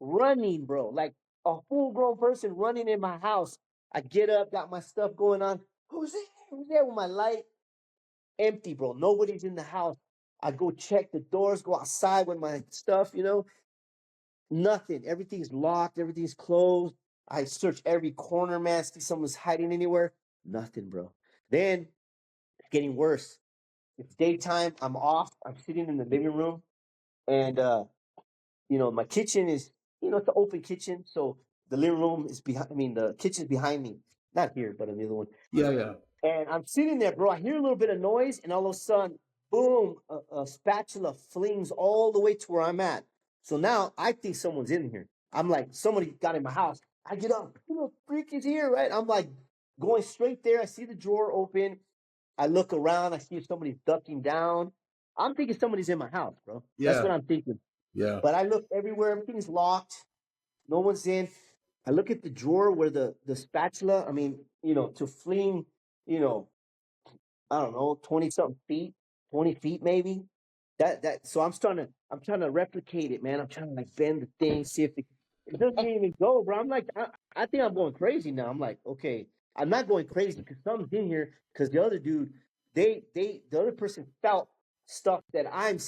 Running, bro. Like a full grown person running in my house. I get up, got my stuff going on. Who's there? Who's there with my light? Empty, bro. Nobody's in the house. I go check the doors, go outside with my stuff, Nothing. Everything's locked. Everything's closed. I search every corner, man. See someone's hiding anywhere. Nothing, bro. Then it's getting worse. It's daytime. I'm off. I'm sitting in the living room. And my kitchen is, it's an open kitchen. So the living room is behind, the kitchen's behind me. Not here, but on the other one. Yeah. And I'm sitting there, bro. I hear a little bit of noise, and all of a sudden, boom, a spatula flings all the way to where I'm at. So now I think someone's in here. I'm like, somebody got in my house. I get up, freak is here, right? I'm like going straight there. I see the drawer open. I look around. I see if somebody's ducking down. I'm thinking somebody's in my house, bro. That's Yeah. what I'm thinking. Yeah. But I look everywhere. Everything's locked. No one's in. I look at the drawer where the spatula, to fling, I don't know, 20 something feet, 20 feet maybe. So I'm trying to replicate it, man. I'm trying to like bend the thing, see if it doesn't even go, bro. I'm like, I think I'm going crazy now. I'm like, okay, I'm not going crazy because something's in here. Because the other dude, the other person felt stuff that I'm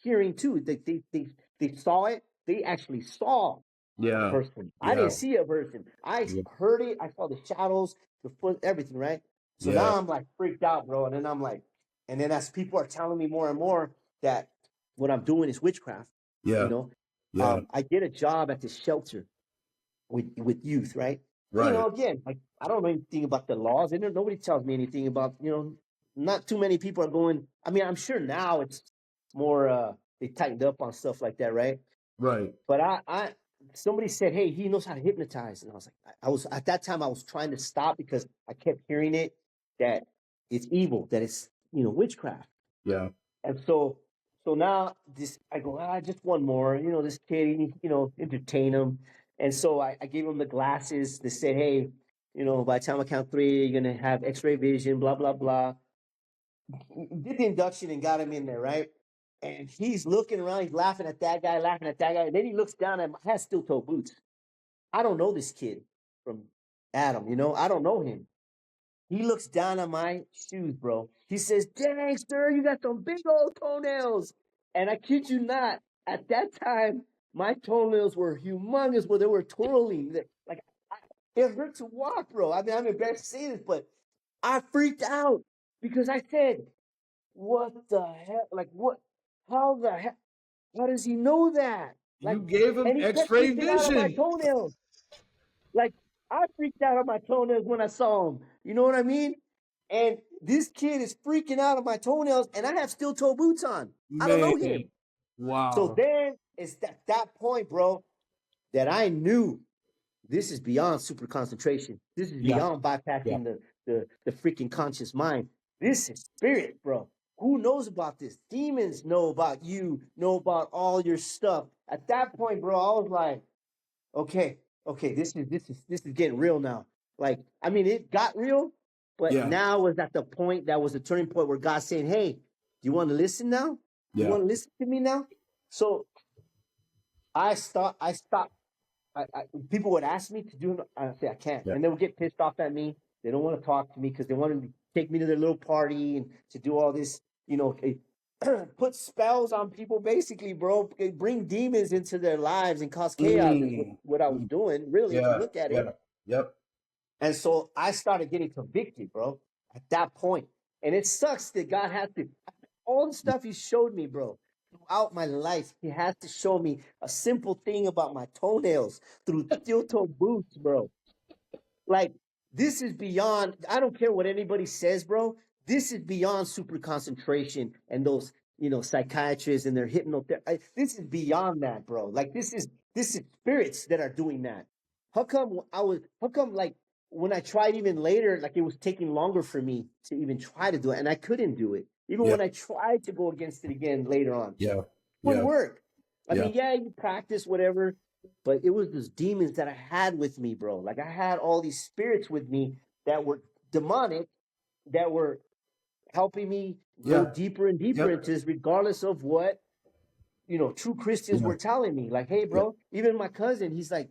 hearing too. They saw it. They actually saw a Yeah. person. I Yeah. didn't see a person. I Yeah. heard it. I saw the shadows, the foot, everything, right? So Yeah. now I'm like freaked out, bro. And then I'm like, and then as people are telling me more and more that what I'm doing is witchcraft, Yeah. Yeah. I get a job at this shelter with youth, right? Right. Again, like I don't know anything about the laws, and nobody tells me anything about, not too many people are going. I'm sure now it's more they tightened up on stuff like that, right? Right. But somebody said, hey, he knows how to hypnotize. And I was like, I was at that time, I was trying to stop because I kept hearing it that it's evil, that it's, witchcraft. Yeah. And so now I go, just one more, this kid, entertain him. And so I gave him the glasses. They said, hey, by the time I count 3, you're going to have x-ray vision, blah, blah, blah. Did the induction and got him in there, right? And he's looking around, he's laughing at that guy, and then he looks down at my has steel toe boots. I don't know this kid from Adam, I don't know him. He looks down at my shoes, bro. He says, dang, sir, you got some big old toenails. And I kid you not, at that time, my toenails were humongous where they were twirling. Like, it hurt to walk, bro. I'm embarrassed to say this, but I freaked out because I said, what the hell? Like, what? How the hell? How does he know that? Like, You gave him and he kept X-ray freaking out on my vision. toenails. Like, I freaked out on my toenails when I saw him. You know what I mean? And this kid is freaking out on my toenails, and I have steel toe boots on. I don't know him. Man, So wow. then it's at that point, bro, that I knew this is beyond super concentration. This is Yeah, beyond yeah. bypassing the freaking conscious mind. This is spirit, bro. Who knows about this? Demons know about you, know about all your stuff. At that point, bro, I was like, okay, okay, this is getting real now. Like, I mean, it got real, but Yeah, now was at the point that was the turning point where God's saying, "Hey, do you want to listen now? You yeah. want to listen to me now?" So I stopped. People would ask me to do it. I say I can't, Yeah. and they would get pissed off at me. They don't want to talk to me because they wanted to take me to their little party and to do all this, put spells on people, basically, bro. Bring demons into their lives and cause chaos is Mm, what I was mm. doing, really, if you Yeah, look at it. yeah. Yep. And so I started getting convicted, bro, at that point. And it sucks that God had to, all the stuff He showed me, bro, throughout my life, He has to show me a simple thing about my toenails through steel toe boots, bro. Like, this is beyond, I don't care what anybody says, bro. This is beyond super concentration and those, psychiatrists and their hypnotherapy. This is beyond that, bro. Like, this is spirits that are doing that. How come like when I tried even later, like it was taking longer for me to even try to do it, and I couldn't do it. Even Yeah, when I tried to go against it again later on, yeah, wouldn't yeah, work. I yeah, mean, yeah, you practice whatever, but it was those demons that I had with me, bro. Like I had all these spirits with me that were demonic, that were helping me go yeah. deeper and deeper Yep. into this, regardless of what true Christians Yeah, were telling me. Like, hey, yeah, bro, even my cousin, he's like,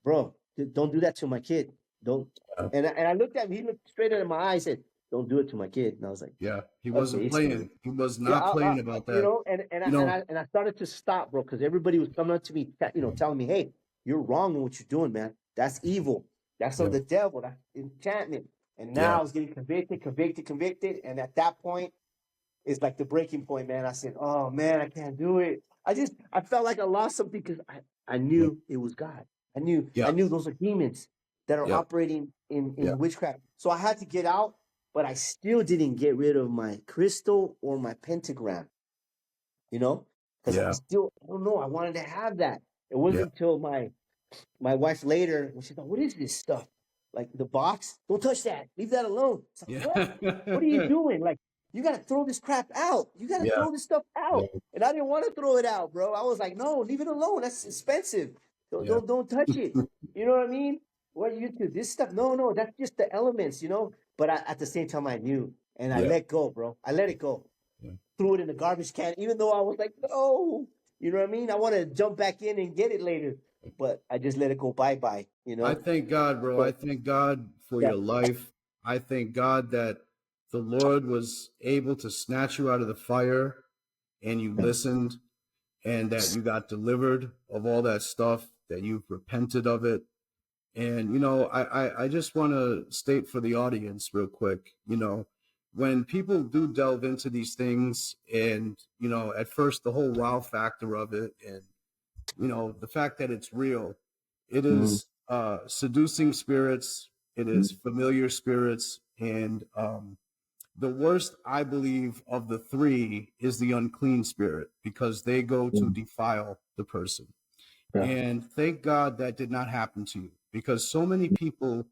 bro, don't do that to my kid. Don't. yeah. And I looked at him. He looked straight into my eyes, and said, "Don't do it to my kid." And I was like, Yeah. He wasn't okay, so playing. He was yeah, not playing about that. and I You and know, I and I started to stop, bro, because everybody was coming up to me, telling me, "Hey, you're wrong in what you're doing, man. That's evil. That's of yeah, the devil. That's enchantment." And now yeah, I was getting convicted, and at that point, it's like the breaking point, man. I said, "Oh man, I can't do it." I felt like I lost something because I yeah, knew it was God. I knew yeah, I knew those are demons that are yeah, operating in yeah, witchcraft. So I had to get out, but I still didn't get rid of my crystal or my pentagram, because yeah, I don't know, I wanted to have that. It yeah, wasn't until my wife later when she's like, "What is this stuff? Like the box? Don't touch that. Leave that alone." It's like, what? What are you yeah, doing? Like, you gotta throw this crap out. You gotta yeah, throw this stuff yeah, out. And I didn't want to throw it out, bro. I was like, no, leave it alone. That's expensive. Don't yeah. don't, don't touch it. You know what I mean? What you do? This stuff? No, no, that's just the elements. But at the same time, I knew, and I Yeah. let go, bro. I let it go. Yeah. Threw it in the garbage can, even though I was like, no. You know what I mean? I want to jump back in and get it later, but I just let it go bye bye. I thank God, bro. I So thank God for yeah, your life. I thank God that the Lord was able to snatch you out of the fire and you listened and that you got delivered of all that stuff, that you've repented of it. And, I just want to state for the audience real quick, when people do delve into these things and, at first the whole wow factor of it and, the fact that it's real, it Mhm. is seducing spirits, it is familiar spirits. And the worst, I believe, of the three is the unclean spirit because they go to defile the person. Yeah. And thank God that did not happen to you because so many people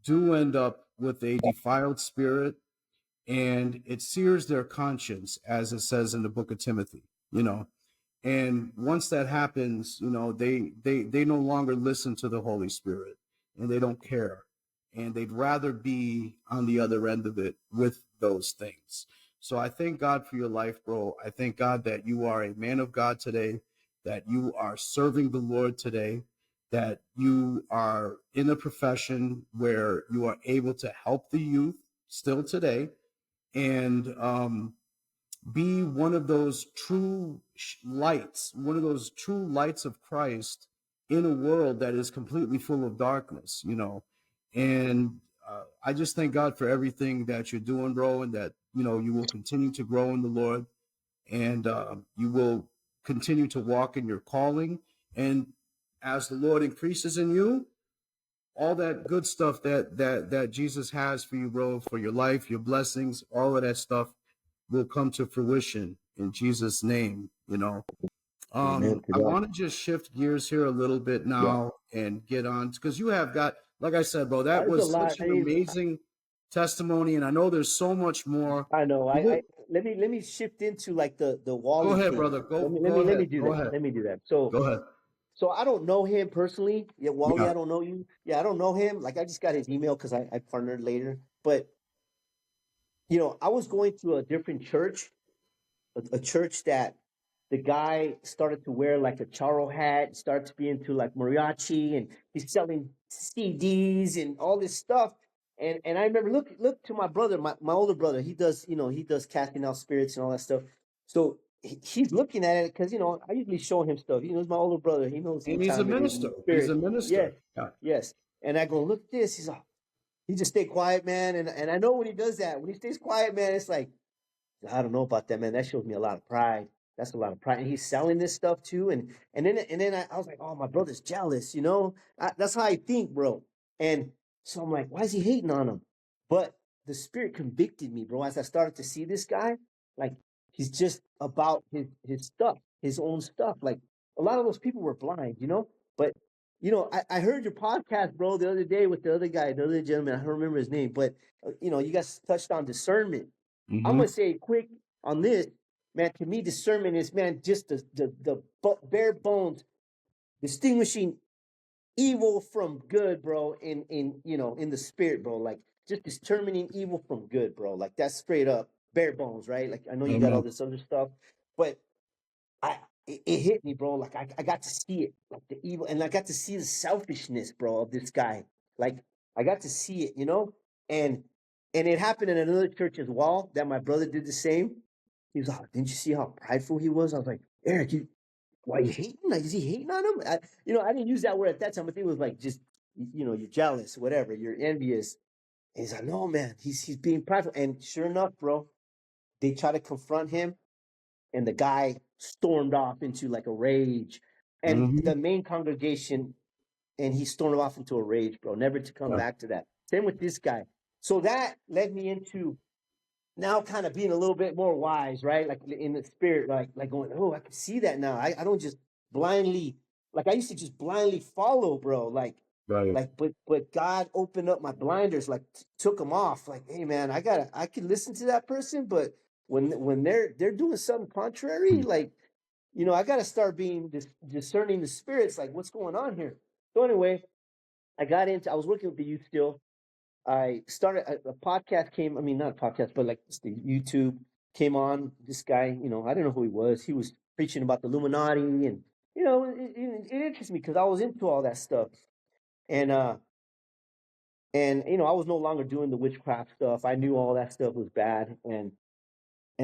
do end up with a defiled spirit and it sears their conscience, as it says in the book of Timothy, And once that happens, they no longer listen to the Holy Spirit and they don't care. And they'd rather be on the other end of it with those things. So I thank God for your life, bro. I thank God that you are a man of God today, that you are serving the Lord today, that you are in a profession where you are able to help the youth still today. And be one of those true lights, one of those true lights of Christ in a world that is completely full of darkness. And I just thank God for everything that you're doing, bro, and that, you will continue to grow in the Lord and you will continue to walk in your calling And as the Lord increases in you, all that good stuff that Jesus has for you, bro, for your life, your blessings, all of that stuff will come to fruition in Jesus' name, you know. Amen to I that. want to just shift gears here a little bit Yeah. now and get on because you have got, like I said, bro, that There's a was lot. such I an mean, amazing testimony, and I know there's so much more. I know. Go Let me shift into like the Wally ahead, thing. brother. Let me let Go me let ahead. me do Go that. ahead. Let me do that. So Go ahead. so I don't know him personally. Yeah, Wally, Yeah. I don't know you. Yeah, I don't know him. Like I just got his email because I partnered later. But I was going to a different church, a church that the guy started to wear like a charro hat, started to be into like mariachi, and he's selling CDs and all this stuff. And I remember look to my brother, my older brother. He does casting out spirits and all that stuff. So he's looking at it because I usually show him stuff. He knows my older brother. He knows And what he's a time it is in minister. the He's a spirit. Yes, minister. Yeah. yes. And I go, look at this. He's like, he just stay quiet, man. And I know when he does that, when he stays quiet, man, it's like I don't know about that, man. That shows me a lot of pride. That's a lot of pride. And he's selling this stuff too. And then I was like, oh, my brother's jealous, That's how I think, bro. And so I'm like, why is he hating on him? But the spirit convicted me, bro, as I started to see this guy. Like, he's just about his stuff, his own stuff. Like, a lot of those people were blind. But I heard your podcast, bro, the other day with the other guy, the other gentleman. I don't remember his name, but you guys touched on discernment. I'm Mm-hmm. gonna say quick on this, man. To me, discernment is, man, just the bare bones distinguishing evil from good, bro. In the spirit, bro. Like just determining evil from good, bro. Like that's straight up bare bones, right? Like I know you got all Amen. this other stuff, but it hit me, bro. Like I got to see it, like the evil, and I got to see the selfishness, bro, of this guy. Like I got to see it. And it happened in another church as well. That my brother did the same. He was like, "Didn't you see how prideful he was?" I was like, "Eric, why you hating? Like, is he hating on him?" I didn't use that word at that time, but it was like just, you're jealous, whatever, you're envious. And he's like, "No, man, he's being prideful." And sure enough, bro, they try to confront him, and the guy stormed off into like a rage, and Mm-hmm. the main congregation, and he stormed off into a rage, bro, never to come Yeah. back to that. Same with this guy. So that led me into now kind of being a little bit more wise, right? Like in the spirit, like going, oh, I can see that now. I don't just blindly, like I used to just blindly follow, bro. Right. But God opened up my blinders, like took them off. Like, hey man, I can listen to that person, but when they're doing something contrary, like, I gotta start being discerning the spirits, like what's going on here. So anyway, I was working with the youth still. I started a podcast came. I mean, not a podcast, but like the YouTube came on. This guy, I didn't know who he was. He was preaching about the Illuminati, and it interested me because I was into all that stuff. And I was no longer doing the witchcraft stuff. I knew all that stuff was bad, and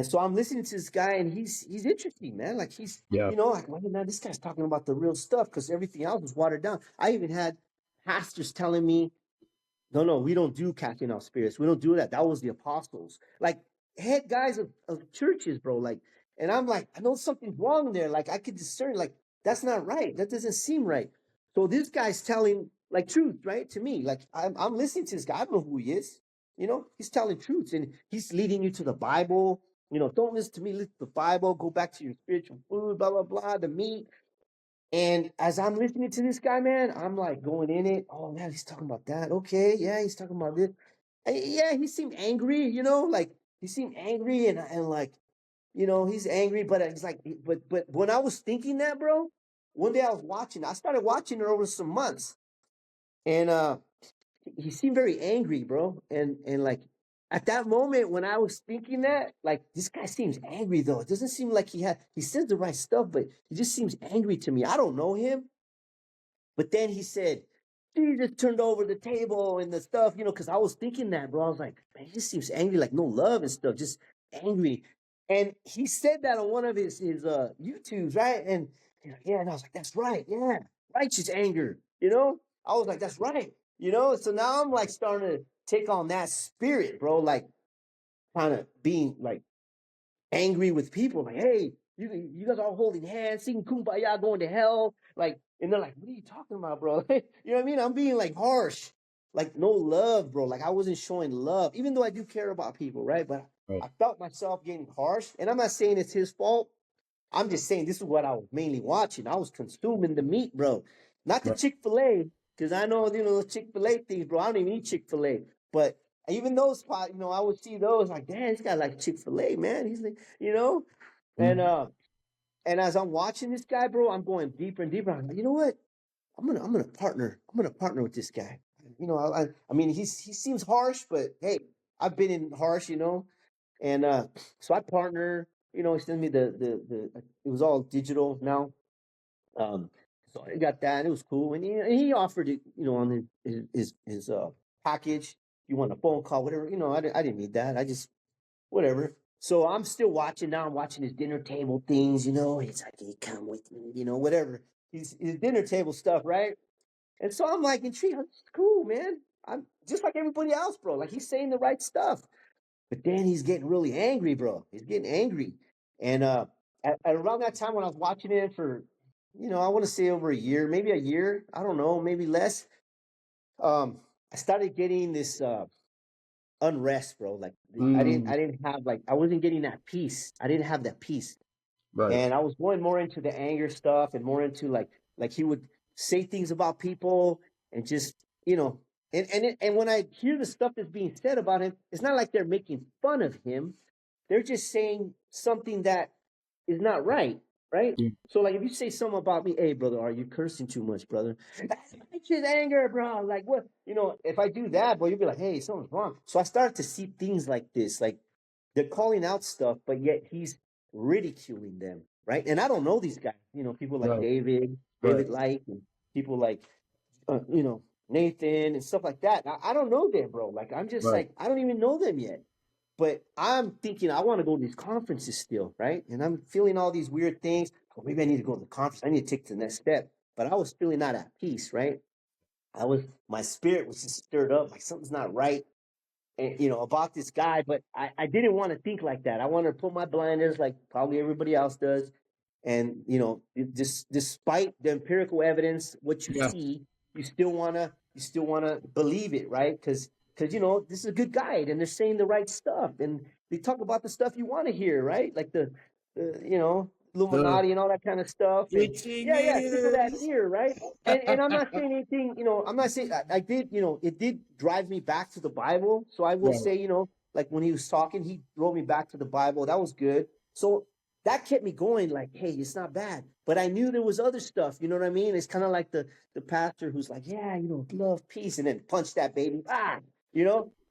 so I'm listening to this guy, and he's interesting, man. Like he's Yeah. like, well, man, this guy's talking about the real stuff because everything else was watered down. I even had pastors telling me, no, we don't do casting out spirits. We don't do that. That was the apostles. Like head guys of churches, bro. Like, and I'm like, I know something's wrong there. Like I could discern, like, that's not right. That doesn't seem right. So this guy's telling like truth, right? To me. Like I'm listening to this guy. I don't know who he is. He's telling truths, and he's leading you to the Bible. Don't listen to me, listen to the Bible, go back to your spiritual food, blah, blah, blah, the meat. And as I'm listening to this guy, man, I'm like going in it. Oh man, he's talking about that. Okay, yeah, he's talking about this. Yeah, he seemed angry, like he seemed angry, and like, he's angry, but it's like, but when I was thinking that, bro, one day I started watching it over some months, and he seemed very angry, bro. And like at that moment when I was thinking that, like this guy seems angry though. It doesn't seem like he says the right stuff, but he just seems angry to me. I don't know him. But then he said, Jesus turned over the table and the stuff, because I was thinking that, bro. I was like, man, he just seems angry, like no love and stuff, just angry. And he said that on one of his YouTubes, right? And yeah, and I was like, that's right, yeah, righteous anger, I was like, that's right, So now I'm like starting to take on that spirit, bro, like kind of being like angry with people, like, hey, You guys are all holding hands, singing kumbaya, going to hell. Like, and they're like, what are you talking about, bro? You know what I mean? I'm being like harsh, like no love, bro. Like I wasn't showing love, even though I do care about people, right? But Right. I felt myself getting harsh, and I'm not saying it's his fault. I'm just saying this is what I was mainly watching. I was consuming the meat, bro. Not the Right. Chick-fil-A, because I know, the Chick-fil-A things, bro. I don't even eat Chick-fil-A. But even those spots, I would see those like, damn, this guy like Chick-fil-A, man. He's like, and Mhm. and as I'm watching this guy, bro, I'm going deeper and deeper. I'm like, you know what? I'm gonna partner. I'm gonna partner with this guy. I mean, he seems harsh, but hey, I've been in harsh, and so I partner. He sent me the it was all digital now. Um, so I got that. And it was cool, and he offered it, on his package. You want a phone call, whatever. I didn't need that. I just whatever. So I'm still watching now. I'm watching his dinner table things. He's like, "Hey, come with me," whatever. His dinner table stuff, right? And so I'm like intrigued. It's cool, man. I'm just like everybody else, bro. Like he's saying the right stuff. But then he's getting really angry, bro. He's getting angry. And at around that time when I was watching it for, I want to say over a year, maybe a year, I don't know, maybe less. I started getting this unrest, bro. Like Mm. I didn't have like I wasn't getting that peace. I didn't have that peace. Right. And I was going more into the anger stuff and more into like he would say things about people and just and when I hear the stuff that's being said about him, it's not like they're making fun of him. They're just saying something that is not right, right? Yeah. So like if you say something about me, hey brother, are you cursing too much, brother? That's just anger, bro. Like what? If I do that, boy, you'll be like, hey, something's wrong. So I started to see things like this, like they're calling out stuff, but yet he's ridiculing them, right? And I don't know these guys. People like Right. Right. David Light, and people like Nathan and stuff like that. I don't know them, bro. Like I'm just Right. like I don't even know them yet. But I'm thinking I want to go to these conferences still, right? And I'm feeling all these weird things. Oh, maybe I need to go to the conference. I need to take the next step. But I was feeling not at peace, right? My spirit was just stirred up, like something's not right about this guy, but I didn't want to think like that. I wanted to put my blinders like probably everybody else does. And, despite the empirical evidence, what you Yeah. see, you still wanna believe it, right? Because this is a good guide and they're saying the right stuff and they talk about the stuff you want to hear, right? Like the The Illuminati and all that kind of stuff. And itching yeah, tickle that ears. ear, right? And I'm not saying anything, I'm not saying I did, it did drive me back to the Bible. So I will Right. say, like when he was talking, he drove me back to the Bible. That was good. So that kept me going, like, hey, it's not bad. But I knew there was other stuff, you know what I mean? It's kind of like the pastor who's like, yeah, love, peace, and then punch that baby.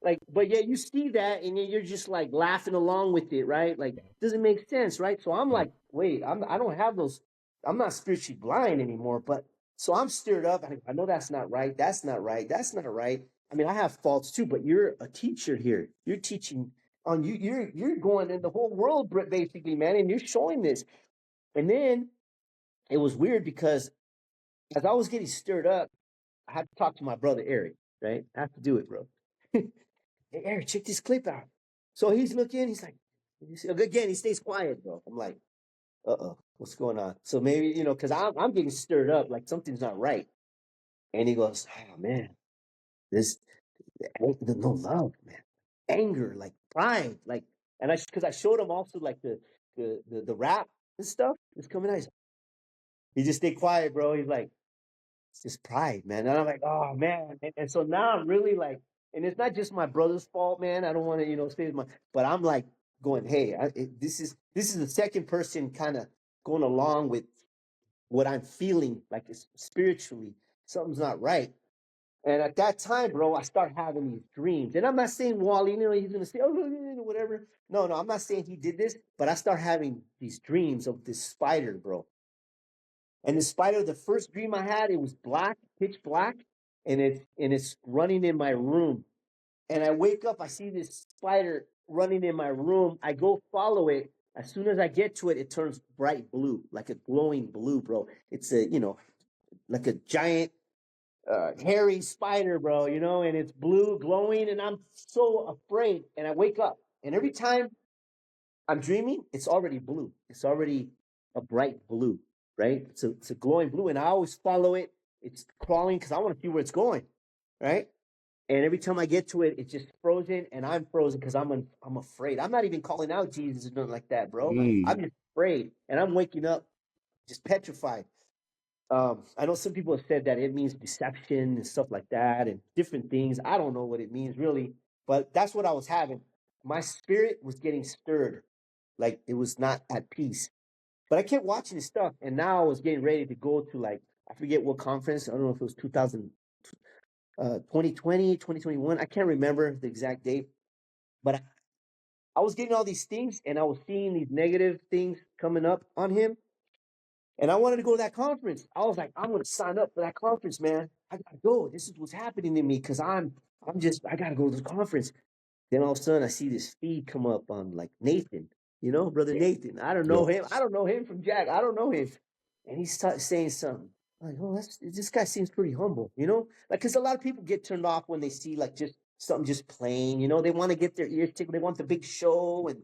Like, but yeah, you see that and you're just like laughing along with it, right? Like, doesn't make sense, right? So I'm like, wait, I don't have those. I'm not spiritually blind anymore, but so I'm stirred up. I know that's not right. That's not right. That's not right. I mean, I have faults too, but you're a teacher here. You're teaching on you. You're going in the whole world, basically, man, and you're showing this. And then it was weird because as I was getting stirred up, I had to talk to my brother Eric. Right, I have to do it, bro. Hey, Eric, check this clip out. So he's looking. He's like, again, he stays quiet, bro. I'm like, what's going on? So maybe because I'm getting stirred up, like something's not right. And he goes, oh man, this no love, man, anger, like pride, like, and because I showed him also like the rap and stuff is coming out. He just stayed quiet, bro. He's like, it's just pride, man. And I'm like, oh man, and so now I'm really like, and it's not just my brother's fault, man. I don't want to say it's my, but I'm like going, hey, this is the second person kind of going along with what I'm feeling, like it's spiritually something's not right. And at that time, bro, I start having these dreams. And I'm not saying Wally, he's gonna say, oh, whatever. No, I'm not saying he did this, but I start having these dreams of this spider, bro. And the spider, the first dream I had, it was black, pitch black, and it's running in my room. And I wake up, I see this spider running in my room. I go follow it. As soon as I get to it, it turns bright blue, like a glowing blue, bro. It's like a giant hairy spider, bro, and it's blue glowing, and I'm so afraid. And I wake up, and every time I'm dreaming, it's already blue. It's already a bright blue, right? It's a glowing blue, and I always follow it. It's crawling because I want to see where it's going, right? And every time I get to it, it's just frozen, and I'm frozen because I'm afraid. I'm not even calling out Jesus or nothing like that, bro. I'm just afraid, and I'm waking up just petrified. I know some people have said that it means deception and stuff like that, and different things. I don't know what it means really, but that's what I was having. My spirit was getting stirred, like it was not at peace. But I kept watching this stuff, and now I was getting ready to go to, like, I forget what conference. I don't know if it was 2020, 2021. I can't remember the exact date, but I was getting all these things, and I was seeing these negative things coming up on him. And I wanted to go to that conference. I was like, I'm going to sign up for that conference, man. I got to go. This is what's happening to me because I got to go to the conference. Then all of a sudden, I see this feed come up on, like, Nathan, Brother Nathan. I don't know him. I don't know him from Jack. I don't know him. And he started saying something. I'm like, oh, this guy seems pretty humble, Like, because a lot of people get turned off when they see, like, just something just plain, They want to get their ears tickled. They want the big show and,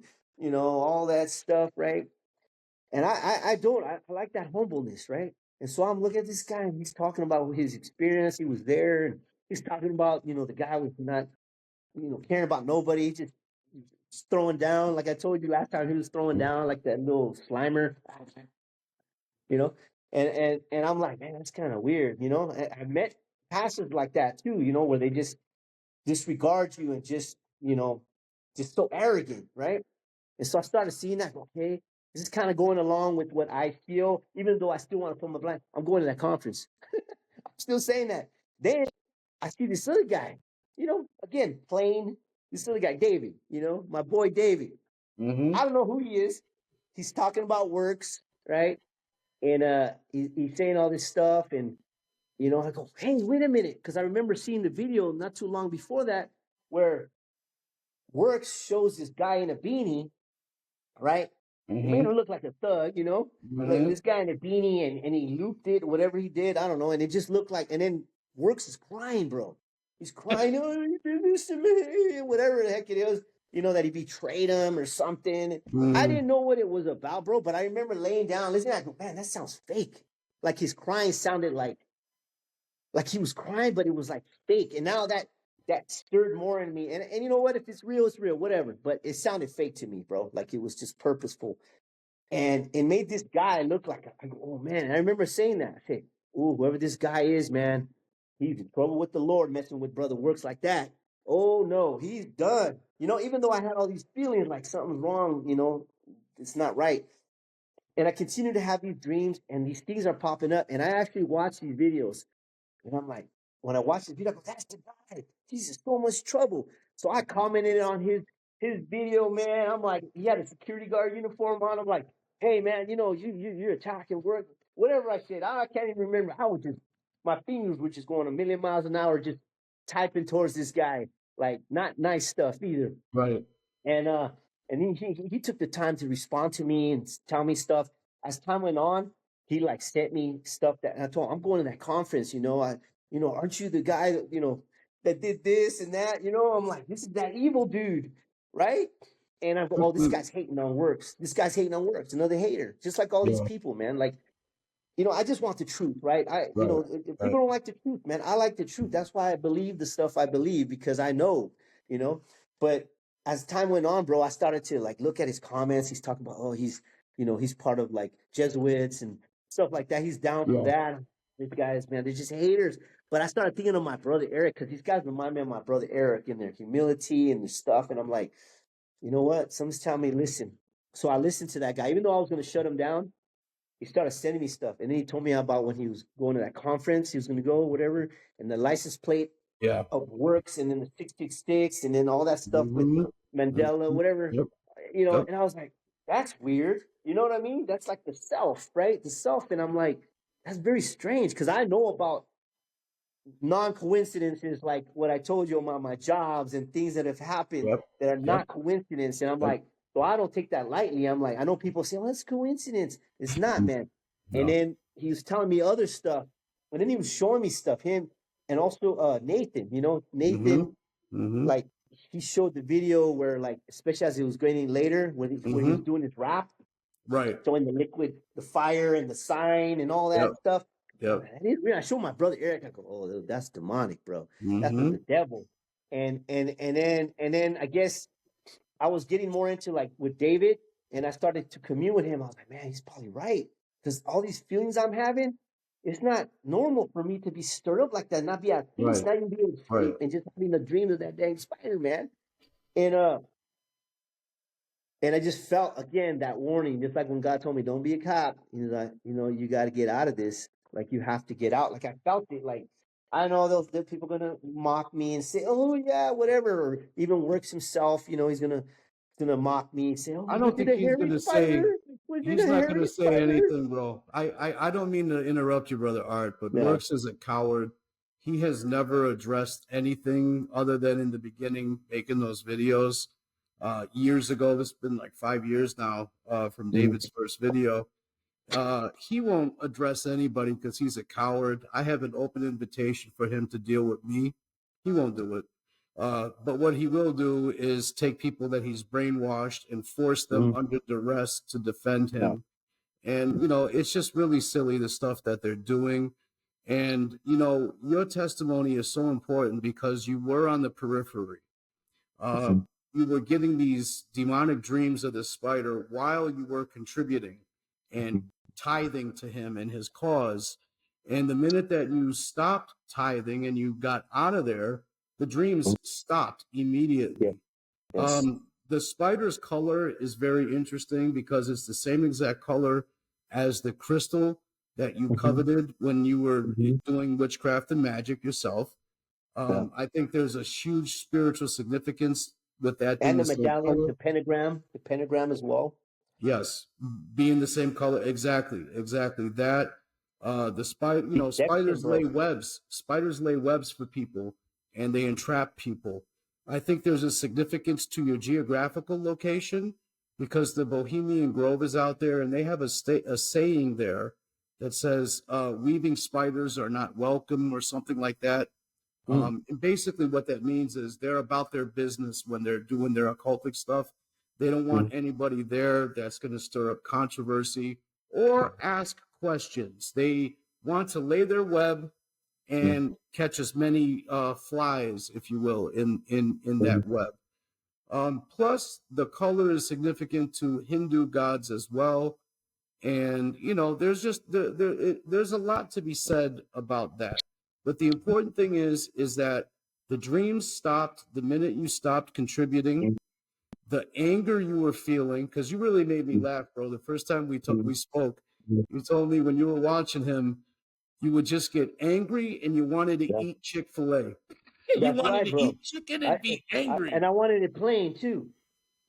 all that stuff, right? And I don't. I like that humbleness, right? And so I'm looking at this guy, and he's talking about his experience. He was there, and he's talking about, the guy was not, caring about nobody, just throwing down. Like I told you last time, he was throwing down like that little Slimer, you know. And I'm like, man, that's kind of weird, I met pastors like that too, where they just disregard you and just, just so arrogant, right? And so I started seeing that. Okay, this is kind of going along with what I feel, even though I still want to put my blind. I'm going to that conference. I'm still saying that. Then I see this other guy, again, plain, this other guy, David, my boy David. Mm-hmm. I don't know who he is. He's talking about works, right? And he's saying all this stuff. And, I go, hey, wait a minute. Because I remember seeing the video not too long before that where Works shows this guy in a beanie, right? It made Mm-hmm. him look like a thug, Like this guy in a beanie, and he looped it, whatever he did, I don't know. And it just looked like, and then Works is crying, bro. He's crying, oh, you did this to me, whatever the heck it is, that he betrayed him or something. I Mm-hmm. didn't know what it was about, bro, but I remember laying down, listening, I go, man, that sounds fake. Like his crying sounded like he was crying, but it was like fake. And now that stirred more in me. And you know what? If it's real, it's real, whatever. But it sounded fake to me, bro. Like it was just purposeful. And it made this guy look like, I go, oh man. And I remember saying that. I said, oh, whoever this guy is, man, he's in trouble with the Lord, messing with Brother Works like that. Oh no, he's done. Even though I had all these feelings like something's wrong, it's not right. And I continue to have these dreams, and these things are popping up. And I actually watch these videos. And I'm like, when I watch this video, I go, that's the guy. He's in so much trouble. So I commented on his video, man. I'm like, he had a security guard uniform on. I'm like, hey man, you're attacking work. Whatever I said, I can't even remember. I was just, my fingers were just going a million miles an hour, just typing towards this guy. Like, not nice stuff either. Right. And he took the time to respond to me and tell me stuff. As time went on, he like sent me stuff that, and I told him, I'm going to that conference, aren't you the guy that, that did this and that, I'm like, this is that evil dude, right? And I go, oh, this guy's hating on Works. This guy's hating on Works. Another hater, just like all these Yeah. people, man. Like, I just want the truth, right? If Right. people don't like the truth, man, I like the truth. That's why I believe the stuff I believe, because I know, But as time went on, bro, I started to like look at his comments. He's talking about, oh, he's part of like Jesuits and stuff like that. He's down for Yeah. that. These guys, man, they're just haters. But I started thinking of my brother Eric, because these guys remind me of my brother Eric in their humility and their stuff. And I'm like, you know what? Someone's telling me, listen. So I listened to that guy, even though I was going to shut him down. He started sending me stuff, and then he told me about when he was going to that conference, he was going to go, whatever, and the license plate Yeah. of Works, and then the 666, and then all that stuff with Mhm. Mandela, whatever, Yep. Yep. And I was like, that's weird. You know what I mean? That's like the self, right? The self. And I'm like, that's very strange, because I know about non-coincidences, like what I told you about my jobs and things that have happened Yep. that are Yep. not coincidence. And I'm Yep. like, so I don't take that lightly. I'm like, I know people say, well, it's coincidence. It's not, man. And No. then he was telling me other stuff, and then he was showing me stuff, him and also Nathan, Nathan, Mm-hmm. like he showed the video where, like, especially as it was getting later, when he was doing his rap, Right. showing the liquid, the fire, and the sign, and all that Yep. stuff. Yep. I didn't realize. I showed my brother Eric. I go, "Oh, that's demonic, bro. That's of Mm-hmm. the devil." And then I guess I was getting more into, like, with David, and I started to commune with him. I was like, man, he's probably right, because all these feelings I'm having, it's not normal for me to be stirred up like that, not be at peace, Right. not even be able to Right. sleep, and just having a dream of that dang spider, man. And I just felt again that warning, just like when God told me, "Don't be a cop." He's like, you got to get out of this. Like, you have to get out. Like, I felt it. Like, I know those people gonna mock me and say, "Oh yeah, whatever," or even Works himself. He's gonna mock me and say, "Oh, I was don't it think a he's hairy gonna spider? say Was it he's a not gonna hairy say spider?" anything, bro. I don't mean to interrupt you, brother Art, but Yeah. Works is a coward. He has never addressed anything other than in the beginning making those videos. Years ago, this has been like 5 years now, from David's first video. He won't address anybody because he's a coward. I have an open invitation for him to deal with me. He won't do it. But what he will do is take people that he's brainwashed and force them under duress to defend him. And, it's just really silly, the stuff that they're doing. And, your testimony is so important because you were on the periphery. Uh, you were getting these demonic dreams of the spider while you were contributing and tithing to him and his cause. And the minute that you stopped tithing and you got out of there, the dreams stopped immediately. Yes. The spider's color is very interesting because it's the same exact color as the crystal that you coveted when you were doing witchcraft and magic yourself. I think there's a huge spiritual significance with that being And the the same medallion, color. the pentagram as well. Yes, being the same color. Exactly, exactly. That the spider, Deception, spiders lay bro. webs. Spiders lay webs for people, and they entrap people. I think there's a significance to your geographical location because the Bohemian Grove is out there, and they have a saying there that says weaving spiders are not welcome or something like that. And basically what that means is they're about their business when they're doing their occultic stuff. They don't want anybody there that's going to stir up controversy or ask questions. They want to lay their web and catch as many flies, if you will, in that web. Plus, the color is significant to Hindu gods as well. And there's just there's a lot to be said about that. But the important thing is that the dreams stopped the minute you stopped contributing. The anger you were feeling, because you really made me laugh, bro. The first time we spoke, you told me when you were watching him, you would just get angry and you wanted to eat Chick-fil-A. You That's wanted right, to bro. eat chicken I, and be angry. and I wanted it plain too.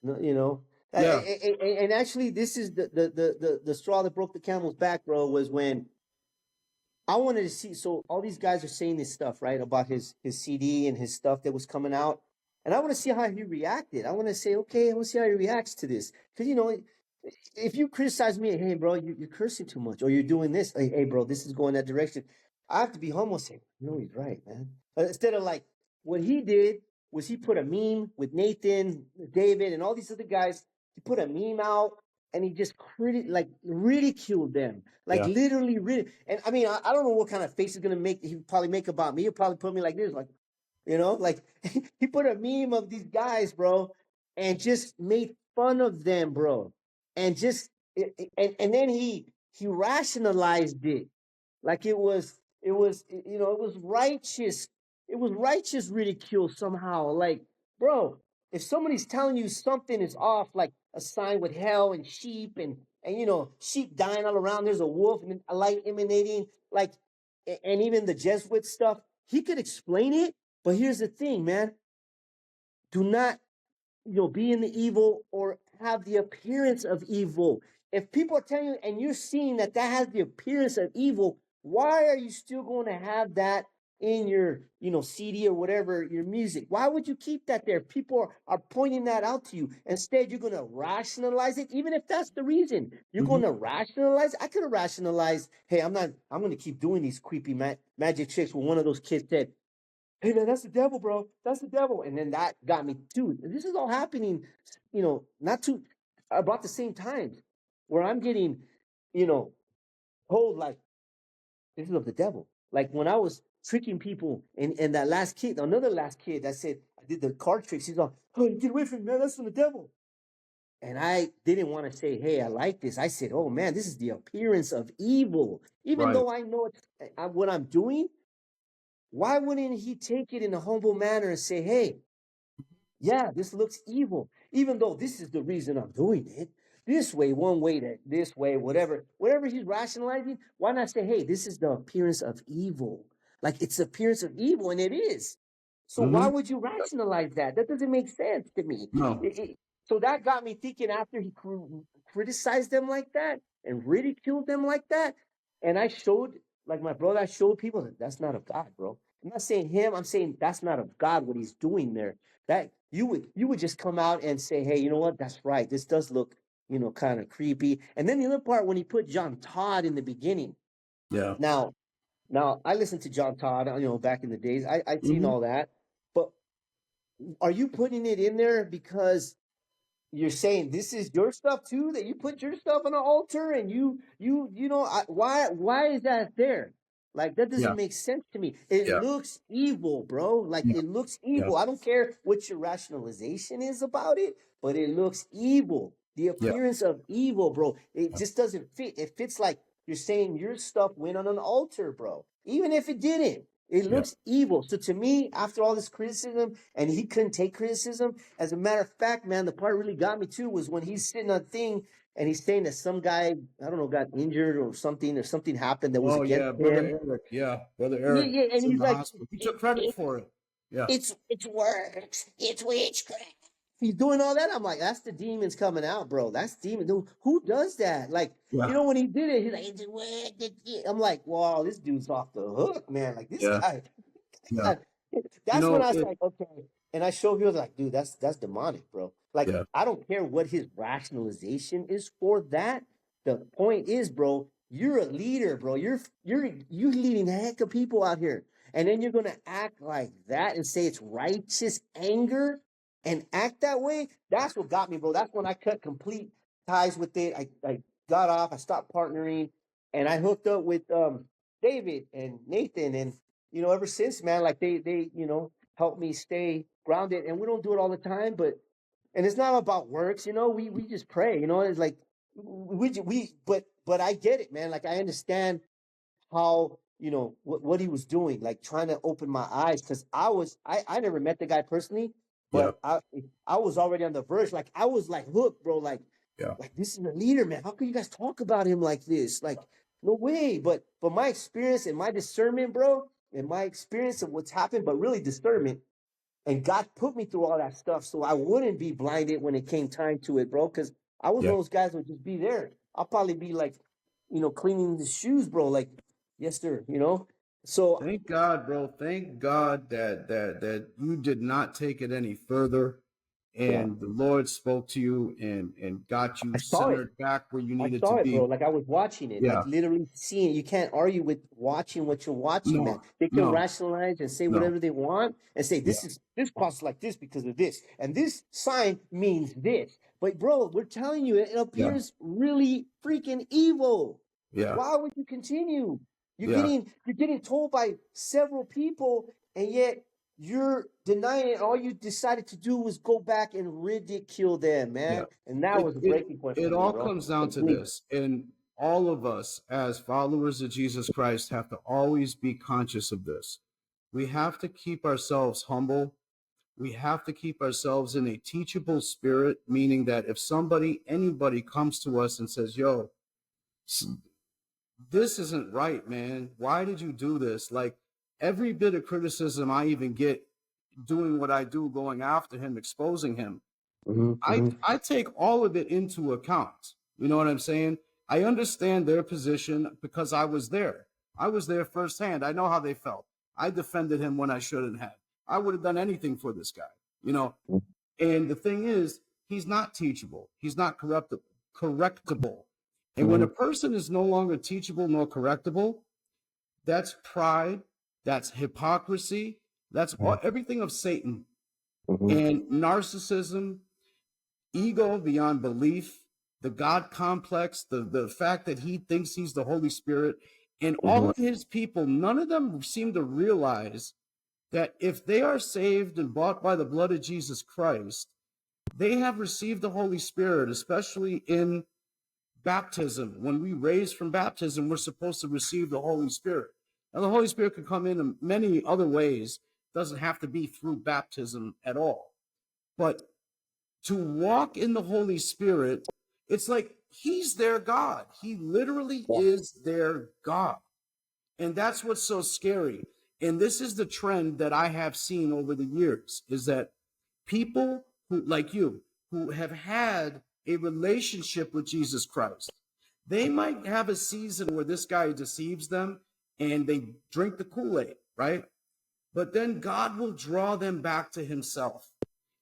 Yeah. And actually, this is the straw that broke the camel's back, bro. Was when I wanted to see. So all these guys are saying this stuff, right, about his CD and his stuff that was coming out, and I want to see how he reacted. I want to say, okay, I want to see how he reacts to this, because if you criticize me, hey, bro, you're cursing too much, or you're doing this, hey, bro, this is going that direction. I have to be humble and say, no, he's right, man. Instead of, like, what he did was he put a meme with Nathan, David, and all these other guys. He put a meme out and he just ridiculed them, like Yeah. literally, and I mean, I don't know what kind of face he's gonna make. He probably make about me. He'll probably put me like this, like, like he put a meme of these guys, bro, and just made fun of them, bro, and just and then he rationalized it like it was righteous. It was righteous ridicule somehow. Like, bro, if somebody's telling you something is off, like a sign with hell and sheep and sheep dying all around, there's a wolf and a light emanating, like, and even the Jesuit stuff, he could explain it. But here's the thing, man. Do not be in the evil or have the appearance of evil. If people are telling you and you're seeing that has the appearance of evil, why are you still going to have that in your, CD or whatever, your music? Why would you keep that there? People are pointing that out to you. Instead, you're going to rationalize it, even if that's the reason. You're going to rationalize. I could have rationalized, hey, I'm going to keep doing these creepy magic tricks. When one of those kids said, hey man, that's the devil, bro. That's the devil. And then that got me too. This is all happening, not too about the same time where I'm getting, told like this is of the devil. Like when I was tricking people, and that last kid, another last kid that said I did the card tricks, he's like, oh, get away from me, man, that's from the devil. And I didn't want to say, hey, I like this. I said, oh man, this is the appearance of evil. Even Right. though I know it's what I'm doing, why wouldn't he take it in a humble manner and say, hey, yeah, this looks evil, even though this is the reason I'm doing it. This way, one way, that this way, whatever he's rationalizing, why not say, hey, this is the appearance of evil? Like it's the appearance of evil, and it is. So why Mm-hmm. would you rationalize that? That doesn't make sense to me. No. So that got me thinking after he criticized them like that and ridiculed them like that. And I showed, like my brother, I showed people that that's not of God, bro. I'm not saying him, I'm saying that's not of God what he's doing there. That you would just come out and say, hey, you know what? That's right. This does look, kind of creepy. And then the other part when he put John Todd in the beginning. Yeah. Now I listened to John Todd, back in the days. I'd seen Mm-hmm. all that. But are you putting it in there because you're saying this is your stuff too, that you put your stuff on an altar and why is that there? Like that Yeah. doesn't make sense to me. It Yeah. looks evil, bro. Like Yeah. it looks Yeah. evil. I don't care what your rationalization is about it, but it looks evil. The Yeah. appearance of evil, bro. It just doesn't fit. It fits like you're saying your stuff went on an altar, bro. Even if it didn't, it Yeah. looks evil. So to me, after all this criticism, and he couldn't take criticism, as a matter of fact, man, the part really got me too was when he's sitting on a thing and he's saying that some guy, I don't know, got injured or something happened that was Oh against yeah, brother him. Eric. Yeah, brother Yeah, Eric yeah, and is in he's the like, hospital. He took credit for it. Yeah. it's works, it's witchcraft. He's doing all that. I'm like, that's the demons coming out, bro. That's demon. Dude, who does that? Like, Yeah. when he did it, he's like, it's work. I'm like, wow, this dude's off the hook, man. Like this Yeah. guy. Yeah. God. That's when I was It. like, okay. And I showed him, I was like, dude, that's demonic, bro. Like, Yeah. I don't care what his rationalization is for that. The point is, bro, you're a leader, bro. You're leading a heck of people out here. And then you're gonna act like that and say it's righteous anger and act that way. That's what got me, bro. That's when I cut complete ties with it. I got off, I stopped partnering, and I hooked up with David and Nathan, and ever since, man, like they help me stay grounded. And we don't do it all the time, and it's not about works, we just pray, it's like but I get it, man. Like I understand how what he was doing, like trying to open my eyes, because I never met the guy personally, Yeah. but I was already on the verge. Like I was like hooked, bro. Yeah. Like this is a leader, man. How can you guys talk about him like this? Like no way. But my experience and my discernment, bro, and my experience of what's happened, but really discernment. And God put me through all that stuff so I wouldn't be blinded when it came time to it, bro. Because I was Yeah. one of those guys who would just be there. I'll probably be like, cleaning the shoes, bro. Like, yes, sir. So Thank God, bro. Thank God that you did not take it any further, yeah, and the Lord spoke to you and got you I saw it. centered back where you I needed to saw it, bro. be. Like I was watching it, like Yeah. literally seeing it. You can't argue with watching what you're watching, man. No. They can No. rationalize and say No. whatever they want and say Yeah. this causes like this because of this, and this sign means this. But bro, we're telling you, it Yeah. appears really freaking evil. Yeah. Why would you continue? Yeah. You're getting told by several people, and yet you're denying it. All you decided to do was go back and ridicule them, Yeah. man. And that It was a it breaking point for it me, all bro. comes down to Complete. this. And all of us as followers of Jesus Christ have to always be conscious of this. We have to keep ourselves humble. We have to keep ourselves in a teachable spirit, meaning that if anybody comes to us and says, yo, this isn't right, man. Why did you do this? Like every bit of criticism I even get doing what I do, going after him, exposing him, I take all of it into account. You know what I'm saying? I understand their position because I was there. I was there firsthand. I know how they felt. I defended him when I shouldn't have. I would have done anything for this guy, you know. And the thing is, he's not teachable. He's not correctable. And when a person is no longer teachable nor correctable, that's pride, that's hypocrisy, That's all, everything of Satan. Mm-hmm. And narcissism, ego beyond belief, the God complex, the fact that he thinks he's the Holy Spirit, and all Mm-hmm. of his people, none of them seem to realize that if they are saved and bought by the blood of Jesus Christ, they have received the Holy Spirit, especially in baptism. When we raise from baptism, we're supposed to receive the Holy Spirit. Now, the Holy Spirit can come in many other ways. It doesn't have to be through baptism at all. But to walk in the Holy Spirit, it's like he's their God. He literally Yeah. is their God. And that's what's so scary. And this is the trend that I have seen over the years, is that people who, like you, who have had a relationship with Jesus Christ, they might have a season where this guy deceives them and they drink the Kool-Aid, right? But then God will draw them back to himself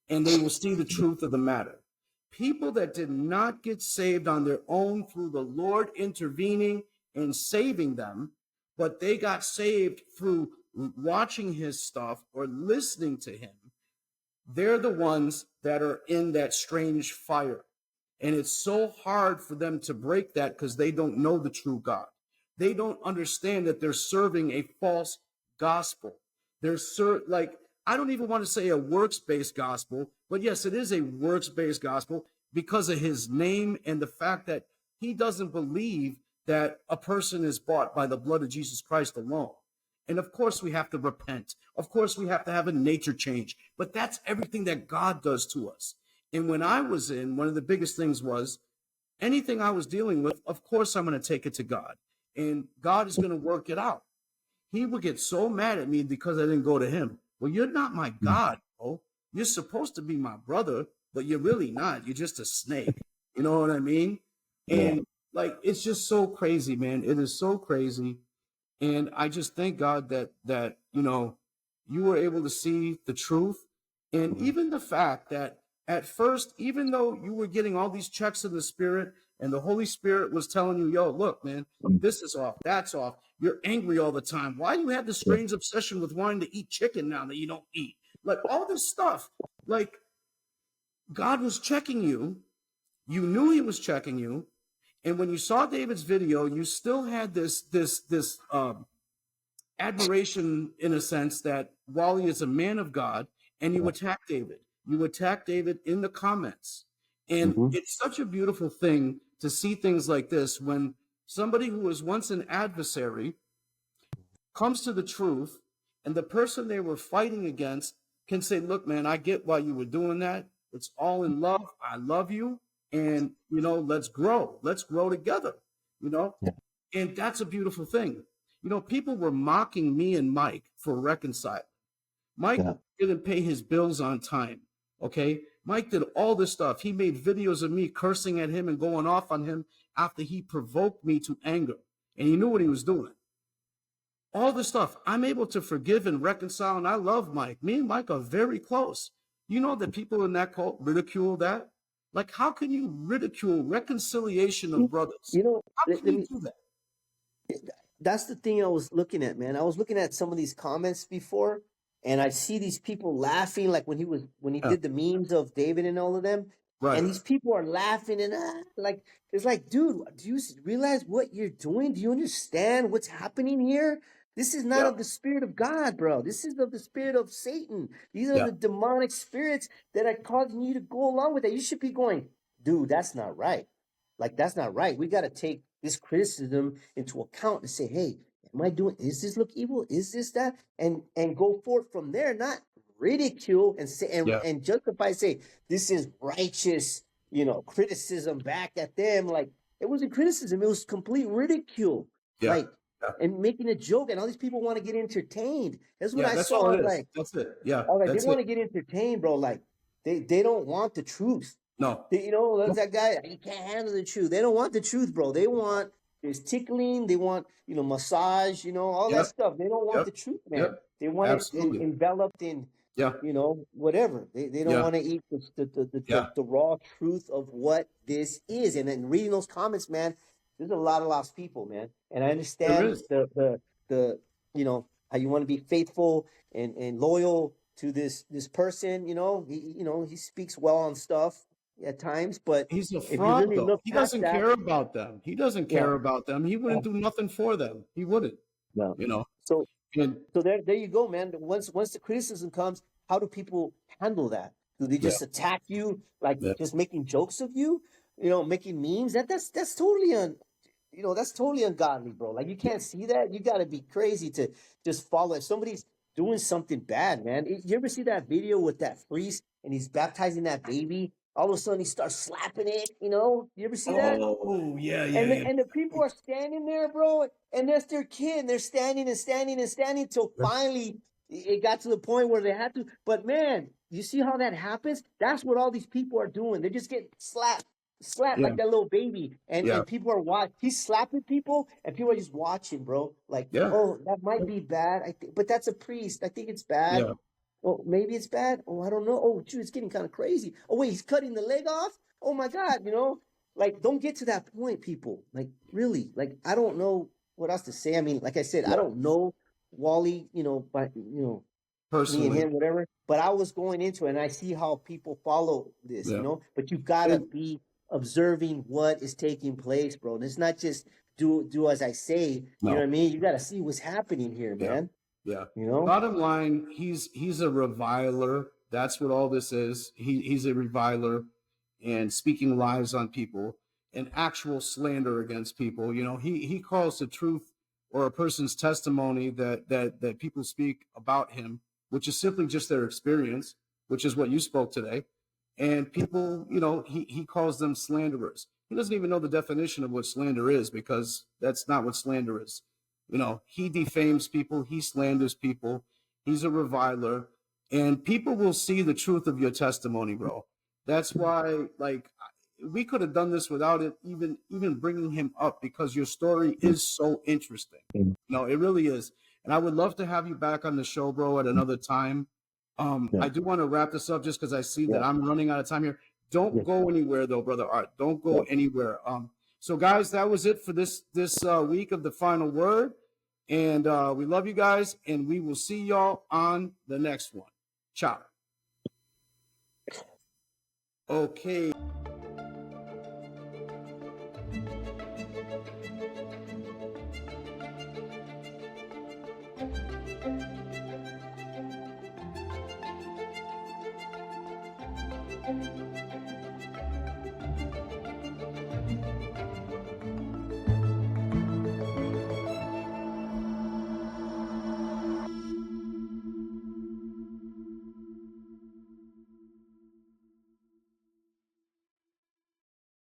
and they will see the truth of the matter. People that did not get saved on their own through the Lord intervening and saving them, but they got saved through watching his stuff or listening to him, they're the ones that are in that strange fire. And it's so hard for them to break that because they don't know the true God. They don't understand that they're serving a false gospel. They're like, I don't even want to say a works-based gospel, but yes, it is a works-based gospel because of his name and the fact that he doesn't believe that a person is bought by the blood of Jesus Christ alone. And of course, we have to repent. Of course, we have to have a nature change. But that's everything that God does to us. And when I was in, one of the biggest things was anything I was dealing with, of course, I'm going to take it to God. And God is going to work it out. He would get so mad at me because I didn't go to him. Well, you're not my God, bro. You're supposed to be my brother, but you're really not. You're just a snake. You know what I mean? Yeah. And like, it's just so crazy, man. It is so crazy. And I just thank God that you were able to see the truth, and even the fact that at first, even though you were getting all these checks in the spirit, and the Holy Spirit was telling you, "Yo, look, man, this is off, that's off. You're angry all the time. Why do you have this strange obsession with wanting to eat chicken now that you don't eat?" Like all this stuff. Like God was checking you. You knew He was checking you, and when you saw David's video, you still had this admiration in a sense that Wally is a man of God, and you attack David. You attack David in the comments. And Mm-hmm. it's such a beautiful thing to see things like this when somebody who was once an adversary comes to the truth, and the person they were fighting against can say, "Look, man, I get why you were doing that. It's all in love. I love you. And, let's grow. Let's grow together, you know? Yeah. And that's a beautiful thing. People were mocking me and Mike for reconciling. Mike Yeah. didn't pay his bills on time. Okay. Mike did all this stuff. He made videos of me cursing at him and going off on him after he provoked me to anger. And he knew what he was doing. All this stuff. I'm able to forgive and reconcile, and I love Mike. Me and Mike are very close. You know that people in that cult ridicule that? Like, how can you ridicule reconciliation of brothers? You know, How let, can let you me. do that? That's the thing I was looking at, man. I was looking at some of these comments before, and I see these people laughing, like when he Yeah, did the memes of David and all of them, right. and these people are laughing and like it's like, dude, do you realize what you're doing? Do you understand what's happening here? This is not Yeah, of the spirit of God, bro. This is of the spirit of Satan. These are yeah, the demonic spirits that are causing you to go along with that. You should be going, dude, that's not right. Like, that's not right. We got to take this criticism into account and say, hey, am I doing, is this look evil? Is this that? And go forth from there, not ridicule and say, yeah, and justify, say, this is righteous, criticism back at them. Like, it wasn't criticism, it was complete ridicule. yeah, Like, yeah. and making a joke, and all these people want to get entertained. That's what Yeah, I that's saw. all I it was is. like, That's it. Yeah, they that's it. want to get entertained, bro. Like, they don't want the truth. No. There's that guy, he can't handle the truth. They don't want the truth, bro. They want there's tickling, they want, massage, all that Yep, stuff. They don't want yep, the truth, man. yep. They want it Absolutely. enveloped in, Yeah, whatever. They don't yeah, want to eat the, yeah. the raw truth of what this is. And then reading those comments, man, there's a lot of lost people, man. And I There understand is. the you know, how you want to be faithful and loyal to this person. He speaks well on stuff at times, but He's a if you fraud, really though. look He past doesn't that, care about them. He doesn't yeah, care about them. He yeah, wouldn't do nothing for them. He wouldn't, no. you know. So And so there you go, man. Once the criticism comes, how do people handle that? Do they yeah, just attack you, like yeah. just making jokes of you? Making memes. That's totally that's totally ungodly, bro. Like you can't see that. You got to be crazy to just follow. If somebody's doing something bad, man. You ever see that video with that priest and he's baptizing that baby? All of a sudden he starts slapping it. You ever see that? Oh, yeah, yeah, And yeah. the people are standing there, bro, and that's their kid. And they're standing and standing and standing till finally it got to the point where they had to. But man, you see how that happens? That's what all these people are doing. They're just getting slapped Yeah, like that little baby. And yeah, people are watching. He's slapping people, and people are just watching, bro. Like, yeah, oh, that might be bad. But that's a priest. I think it's bad. yeah, Well, maybe it's bad. Oh, I don't know. Oh, dude, it's getting kind of crazy. Oh, wait, he's cutting the leg off. Oh my God. Like, don't get to that point, people. Like, really, like, I don't know what else to say. I mean, like I said, I yeah. don't know Wally, but me and Personally, him, whatever. But I was going into it, and I see how people follow this, yeah. But you gotta And be observing what is taking place, bro. And it's not just do as I say. You know what no, I mean? You gotta see what's happening here, yeah, man. yeah. You know? Bottom line, he's a reviler. That's what all this is. He's a reviler and speaking lies on people and actual slander against people. He calls the truth or a person's testimony that people speak about him, which is simply just their experience, which is what you spoke today. And people, he calls them slanderers. He doesn't even know the definition of what slander is, because that's not what slander is. He defames people, he slanders people, he's a reviler, and people will see the truth of your testimony, bro. That's why, like, we could have done this without it even bringing him up, because your story is so interesting. No, it really is. And I would love to have you back on the show, bro, at another time. Yeah. I do want to wrap this up just because I see that Yeah. I'm running out of time here. Don't Yeah. go anywhere though, brother Art. Don't go Yeah. anywhere. So guys, that was it for this week of the final word. And we love you guys, and we will see y'all on the next one. Ciao. Okay.